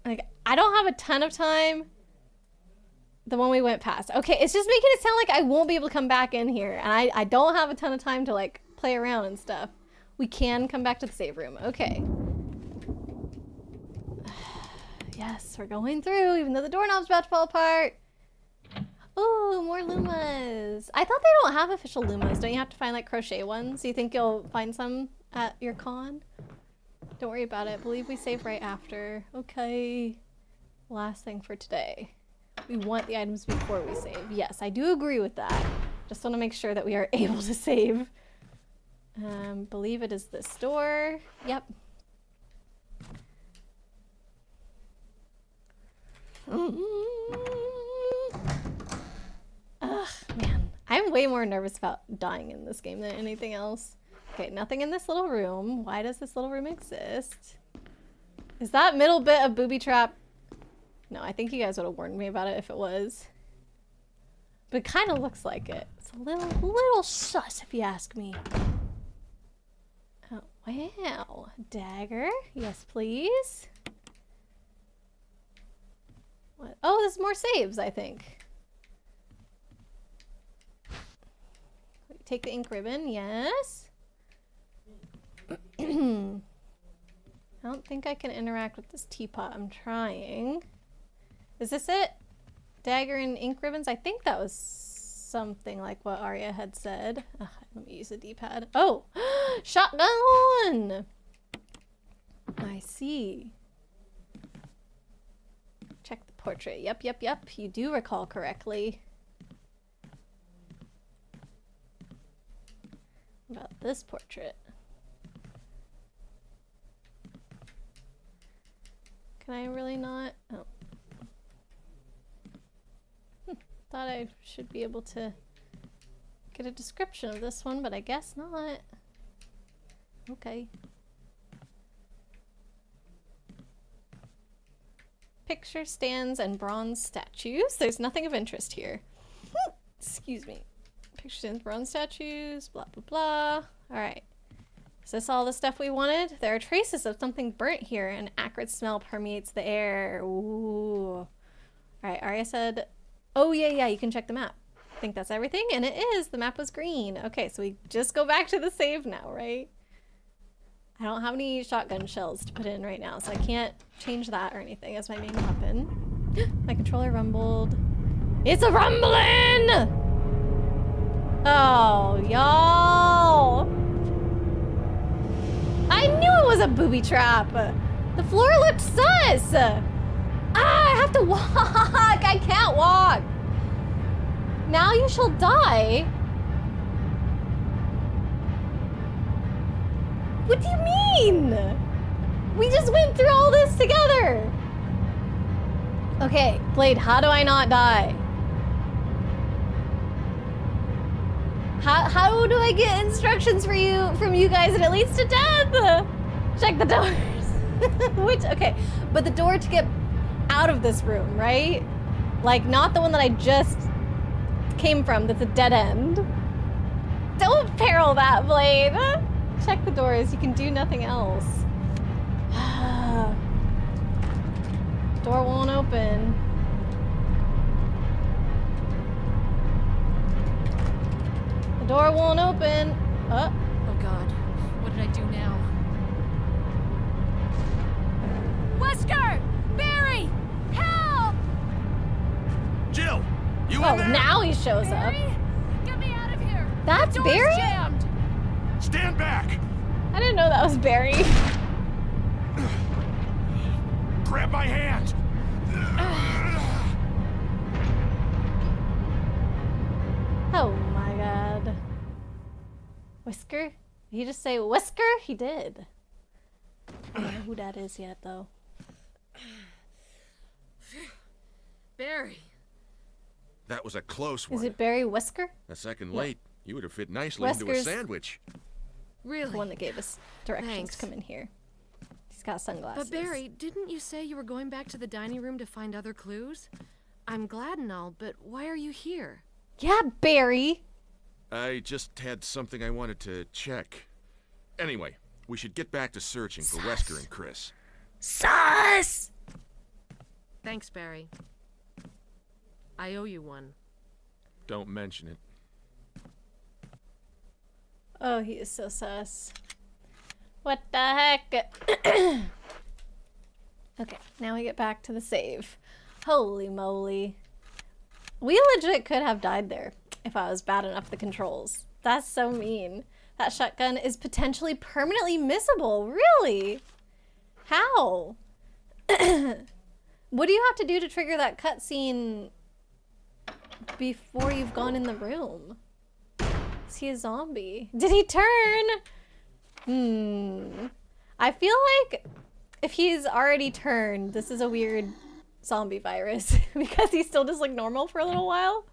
Like, I don't have a ton of time. The one we went past. Okay, it's just making it sound like I won't be able to come back in here. And I don't have a ton of time to, like, play around and stuff. We can come back to the save room. Okay. Yes, we're going through, even though the doorknob's about to fall apart. Oh, more Lumas. I thought they don't have official Lumas. Don't you have to find, like, crochet ones? Do you think you'll find some at your con? Don't worry about it. Believe we save right after. Okay. Last thing for today. We want the items before we save. Yes, I do agree with that. Just want to make sure that we are able to save. Believe it is this door. Yep. Ugh, man. I'm way more nervous about dying in this game than anything else. Okay, nothing in this little room. Why does this little room exist? Is that middle bit a booby trap? No, I think you guys would have warned me about it if it was. But it kind of looks like it. It's a little sus if you ask me. Oh, wow. Dagger. Yes, please. What? Oh, there's more saves, I think. Take the ink ribbon. Yes. I don't think I can interact with this teapot. I'm trying. Is this it? Dagger and ink ribbons? I think that was something like what Arya had said. Ugh, let me use the D-pad. Oh! Shotgun! I see. Check the portrait. Yep. You do recall correctly. What about this portrait? Can I really not? Oh. Thought I should be able to get a description of this one, but I guess not. Okay. Picture stands and bronze statues. There's nothing of interest here. Excuse me. Picture stands, bronze statues, blah, blah, blah. All right. Is this all the stuff we wanted? There are traces of something burnt here. An acrid smell permeates the air. Ooh. All right, Arya said, oh, yeah, you can check the map. I think that's everything, and it is. The map was green. Okay, so we just go back to the save now, right? I don't have any shotgun shells to put in right now, so I can't change that or anything as my main weapon. My controller rumbled. It's a rumbling! Oh, y'all! I knew it was a booby trap! The floor looked sus! I have to walk! I can't walk! Now you shall die? What do you mean? We just went through all this together! Okay, Blade, how do I not die? How do I get instructions from you guys and it leads to death? Check the doors. Okay, but the door to get out of this room, right? Like, not the one that I just came from that's a dead end. Don't peril that, Blade. check the doors. You can do nothing else. Door won't open. The door won't open. Oh. Oh God, what did I do now? Wesker! Barry! Help! Jill! You Oh, in there? now he shows up. Barry? Get me out of here! That's The door's Barry? jammed! Stand back! I didn't know that was Barry. Grab my hand! Oh my god. Whisker? Did he just say Whisker? He did. I don't know who that is yet, though. Barry. That was a close one. Is it Barry Whisker? A second late. You would have fit nicely into a Wesker's- sandwich. Really? The one that gave us directions Thanks. to come in here. He's got sunglasses. But Barry, didn't you say you were going back to the dining room to find other clues? I'm glad and all, but why are you here? Yeah, Barry! I just had something I wanted to check. Anyway, we should get back to searching for Wesker and Chris. Sus! Thanks, Barry. I owe you one. Don't mention it. Oh, he is so sus. What the heck? Okay, now we get back to the save. Holy moly. We legit could have died there if I was bad enough at the controls. That's so mean. That shotgun is potentially permanently missable. Really? How? What do you have to do to trigger that cutscene before you've gone in the room? Is he a zombie? Did he turn? I feel like if he's already turned, this is a weird zombie virus because he still just looked normal for a little while.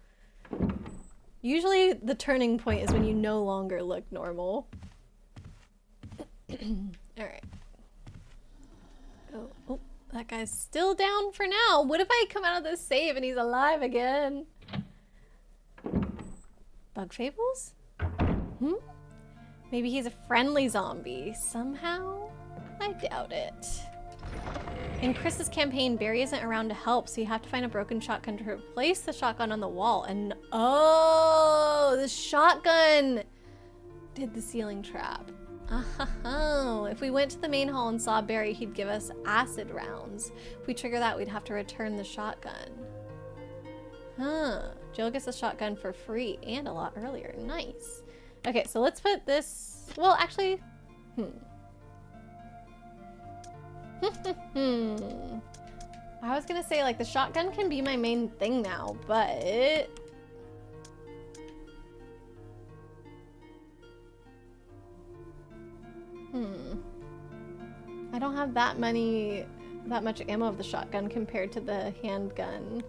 Usually the turning point is when you no longer look normal. Alright. Oh, that guy's still down for now. What if I come out of this save and he's alive again? Bug Fables? Maybe he's a friendly zombie somehow? I doubt it. In Chris's campaign, Barry isn't around to help, so you have to find a broken shotgun to replace the shotgun on the wall. And oh, the shotgun did the ceiling trap. Oh, if we went to the main hall and saw Barry, he'd give us acid rounds. If we trigger that, we'd have to return the shotgun. Huh. Jill gets a shotgun for free and a lot earlier. Nice. Okay, so let's put this... Well, actually... I was gonna say, like, the shotgun can be my main thing now, but... I don't have that much ammo of the shotgun compared to the handgun.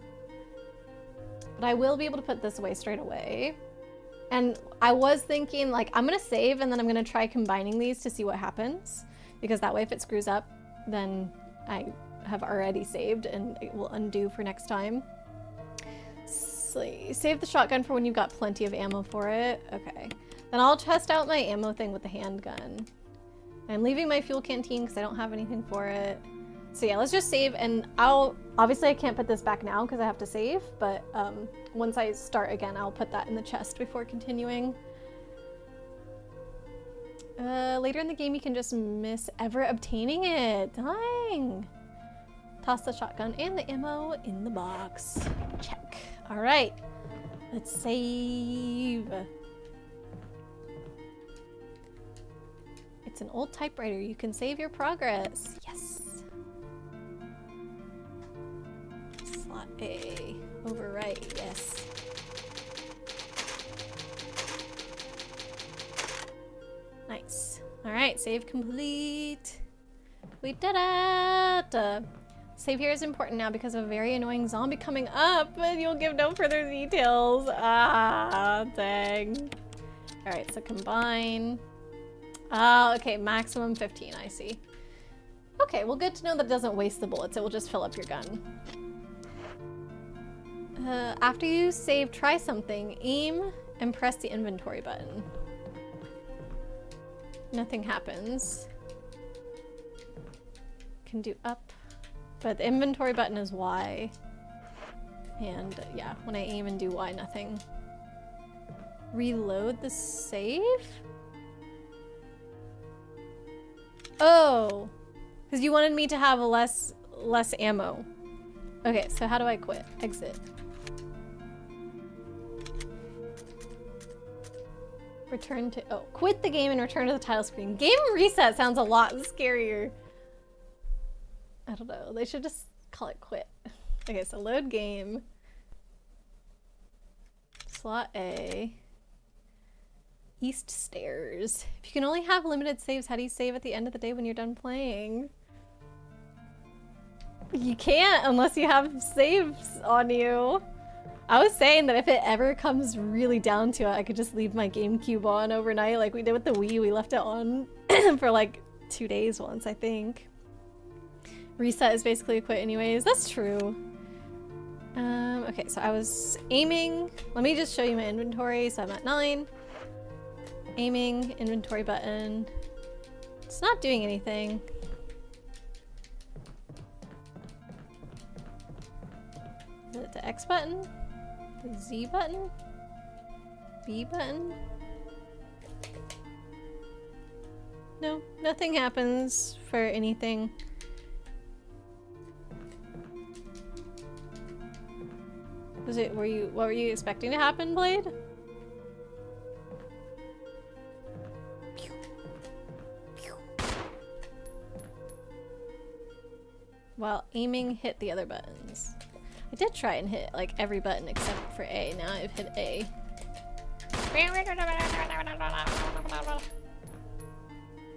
But I will be able to put this away straight away. And I was thinking, like, I'm gonna save and then I'm gonna try combining these to see what happens. Because that way if it screws up, then I have already saved and it will undo for next time. Save the shotgun for when you've got plenty of ammo for it. Okay. Then I'll test out my ammo thing with the handgun. I'm leaving my fuel canteen because I don't have anything for it. So yeah, let's just save, and obviously I can't put this back now because I have to save, but once I start again, I'll put that in the chest before continuing. Later in the game, you can just miss ever obtaining it. Dang. Toss the shotgun and the ammo in the box. Check. All right, let's save. It's an old typewriter. You can save your progress. Yes. Slot A. Overwrite. Yes. Nice. All right. Save complete. We did it. Save here is important now because of a very annoying zombie coming up, and you'll give no further details. Ah, dang. All right. So combine. Oh, okay, maximum 15, I see. Okay, well, good to know that it doesn't waste the bullets. It will just fill up your gun. After you save, try something. Aim and press the inventory button. Nothing happens. Can do up, but the inventory button is Y. And yeah, when I aim and do Y, nothing. Reload the save? Oh, because you wanted me to have less ammo. Okay, so how do I quit? Exit. Return to, oh, quit the game and return to the title screen. Game reset sounds a lot scarier. I don't know, they should just call it quit. Okay, so load game. Slot A. S.T.A.R.S. If you can only have limited saves, how do you save at the end of the day when you're done playing? You can't unless you have saves on you. I was saying that if it ever comes really down to it, I could just leave my GameCube on overnight like we did with the Wii. We left it on for like 2 days once, I think. Reset is basically a quit anyways. That's true. Okay, so I was aiming. Let me just show you my inventory. So I'm at 9. Aiming, inventory button. It's not doing anything. Is it the X button? The Z button? B button? No, nothing happens for anything. What were you expecting to happen, Blade? While aiming, hit the other buttons. I did try and hit like every button except for A. Now I've hit A.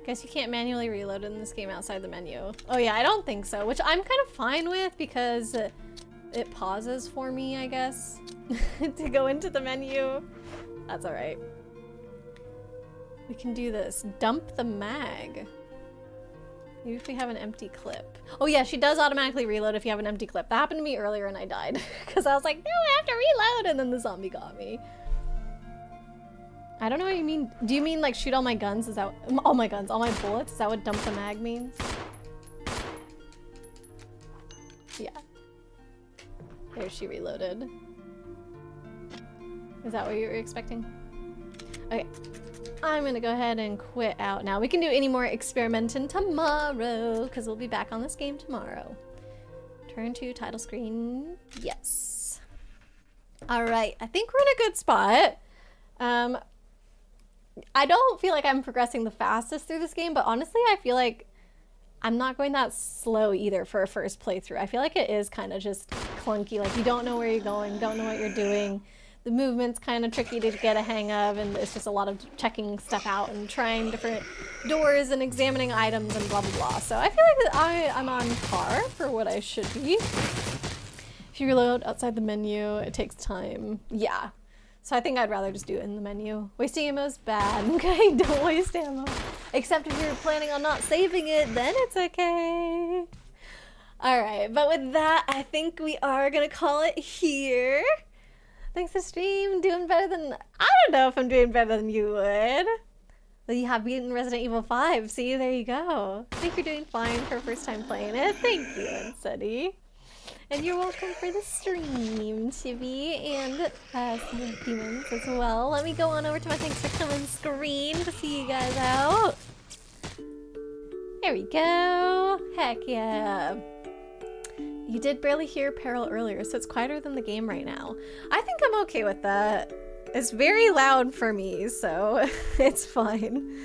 Guess you can't manually reload in this game outside the menu. Oh yeah, I don't think so, which I'm kind of fine with because it pauses for me, I guess, to go into the menu. That's alright. We can do this. Dump the mag. Maybe if we have an empty clip. Oh yeah, she does automatically reload if you have an empty clip. That happened to me earlier and I died. Because I was like, no, I have to reload! And then the zombie got me. I don't know what you mean. Do you mean like shoot all my guns? Is that all my guns, all my bullets? Is that what dump the mag means? Yeah. There, she reloaded. Is that what you were expecting? Okay. I'm gonna go ahead and quit out now. We can do any more experimenting tomorrow because we'll be back on this game tomorrow. Turn to title screen. Yes. All right. I think we're in a good spot. I don't feel like I'm progressing the fastest through this game, but honestly, I feel like I'm not going that slow either for a first playthrough. I feel like it is kind of just clunky. Like you don't know where you're going, don't know what you're doing. The movement's kind of tricky to get a hang of, and it's just a lot of checking stuff out and trying different doors and examining items and blah blah blah. So I feel like I'm on par for what I should be. If you reload outside the menu, it takes time. Yeah. So I think I'd rather just do it in the menu. Wasting ammo is bad. Okay, don't waste ammo. Except if you're planning on not saving it, then it's okay. Alright, but with that, I think we are gonna call it here. Thanks for stream, doing better than, I don't know if I'm doing better than you would. But you have beaten Resident Evil 5, see, there you go. I think you're doing fine for first time playing it. Thank you, Unsteady. And you're welcome for the stream, Chibi, and some demons as well. Let me go on over to my thanks for coming screen to see you guys out. There we go. Heck yeah. You did barely hear Peril earlier, so it's quieter than the game right now. I think I'm okay with that. It's very loud for me, so it's fine.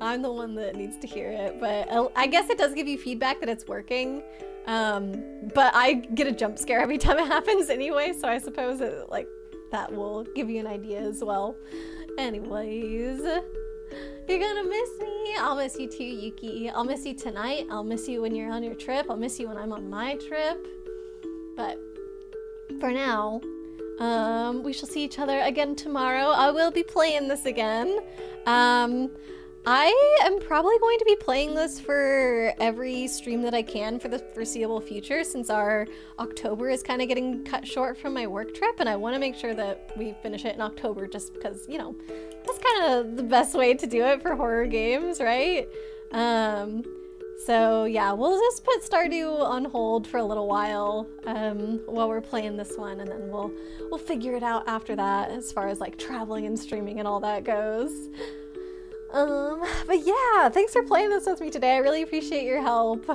I'm the one that needs to hear it, but I guess it does give you feedback that it's working. But I get a jump scare every time it happens anyway, so I suppose it, like, that will give you an idea as well. Anyways, you're gonna miss me. I'll miss you too, Yuki. I'll miss you tonight. I'll miss you when you're on your trip. I'll miss you when I'm on my trip. But for now, we shall see each other again tomorrow. I will be playing this again. I am probably going to be playing this for every stream that I can for the foreseeable future, since our October is kind of getting cut short from my work trip, and I want to make sure that we finish it in October just because, you know, that's that's kind of the best way to do it for horror games, right? So yeah, we'll just put Stardew on hold for a little while we're playing this one, and then we'll figure it out after that as far as like traveling and streaming and all that goes. But yeah, thanks for playing this with me today. I really appreciate your help.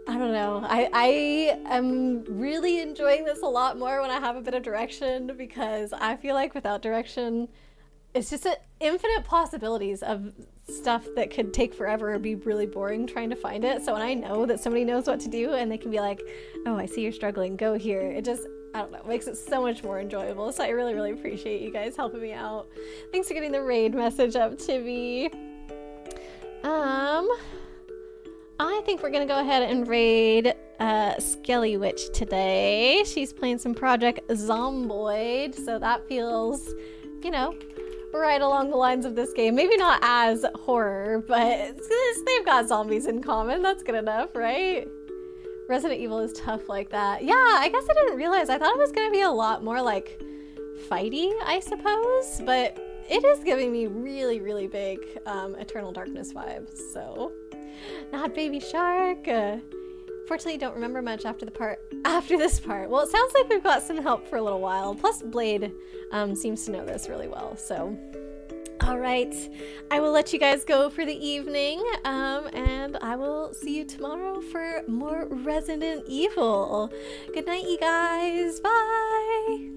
I don't know. I am really enjoying this a lot more when I have a bit of direction, because I feel like without direction, it's just infinite possibilities of stuff that could take forever or be really boring trying to find it. So when I know that somebody knows what to do and they can be like, oh, I see you're struggling, go here. It just, I don't know, makes it so much more enjoyable. So I really, really appreciate you guys helping me out. Thanks for getting the raid message up, Chibi. I think we're gonna go ahead and raid Skelly Witch today. She's playing some Project Zomboid, so that feels, you know, right along the lines of this game. Maybe not as horror, but they've got zombies in common. That's good enough, right? Resident Evil is tough like that. Yeah, I guess I didn't realize. I thought it was gonna be a lot more like fighty, I suppose, but it is giving me really, really big Eternal Darkness vibes, so. Not Baby Shark. Fortunately, don't remember much after this part. Well, it sounds like we've got some help for a little while. Plus, Blade seems to know this really well. So, all right, I will let you guys go for the evening, and I will see you tomorrow for more Resident Evil. Good night, you guys. Bye.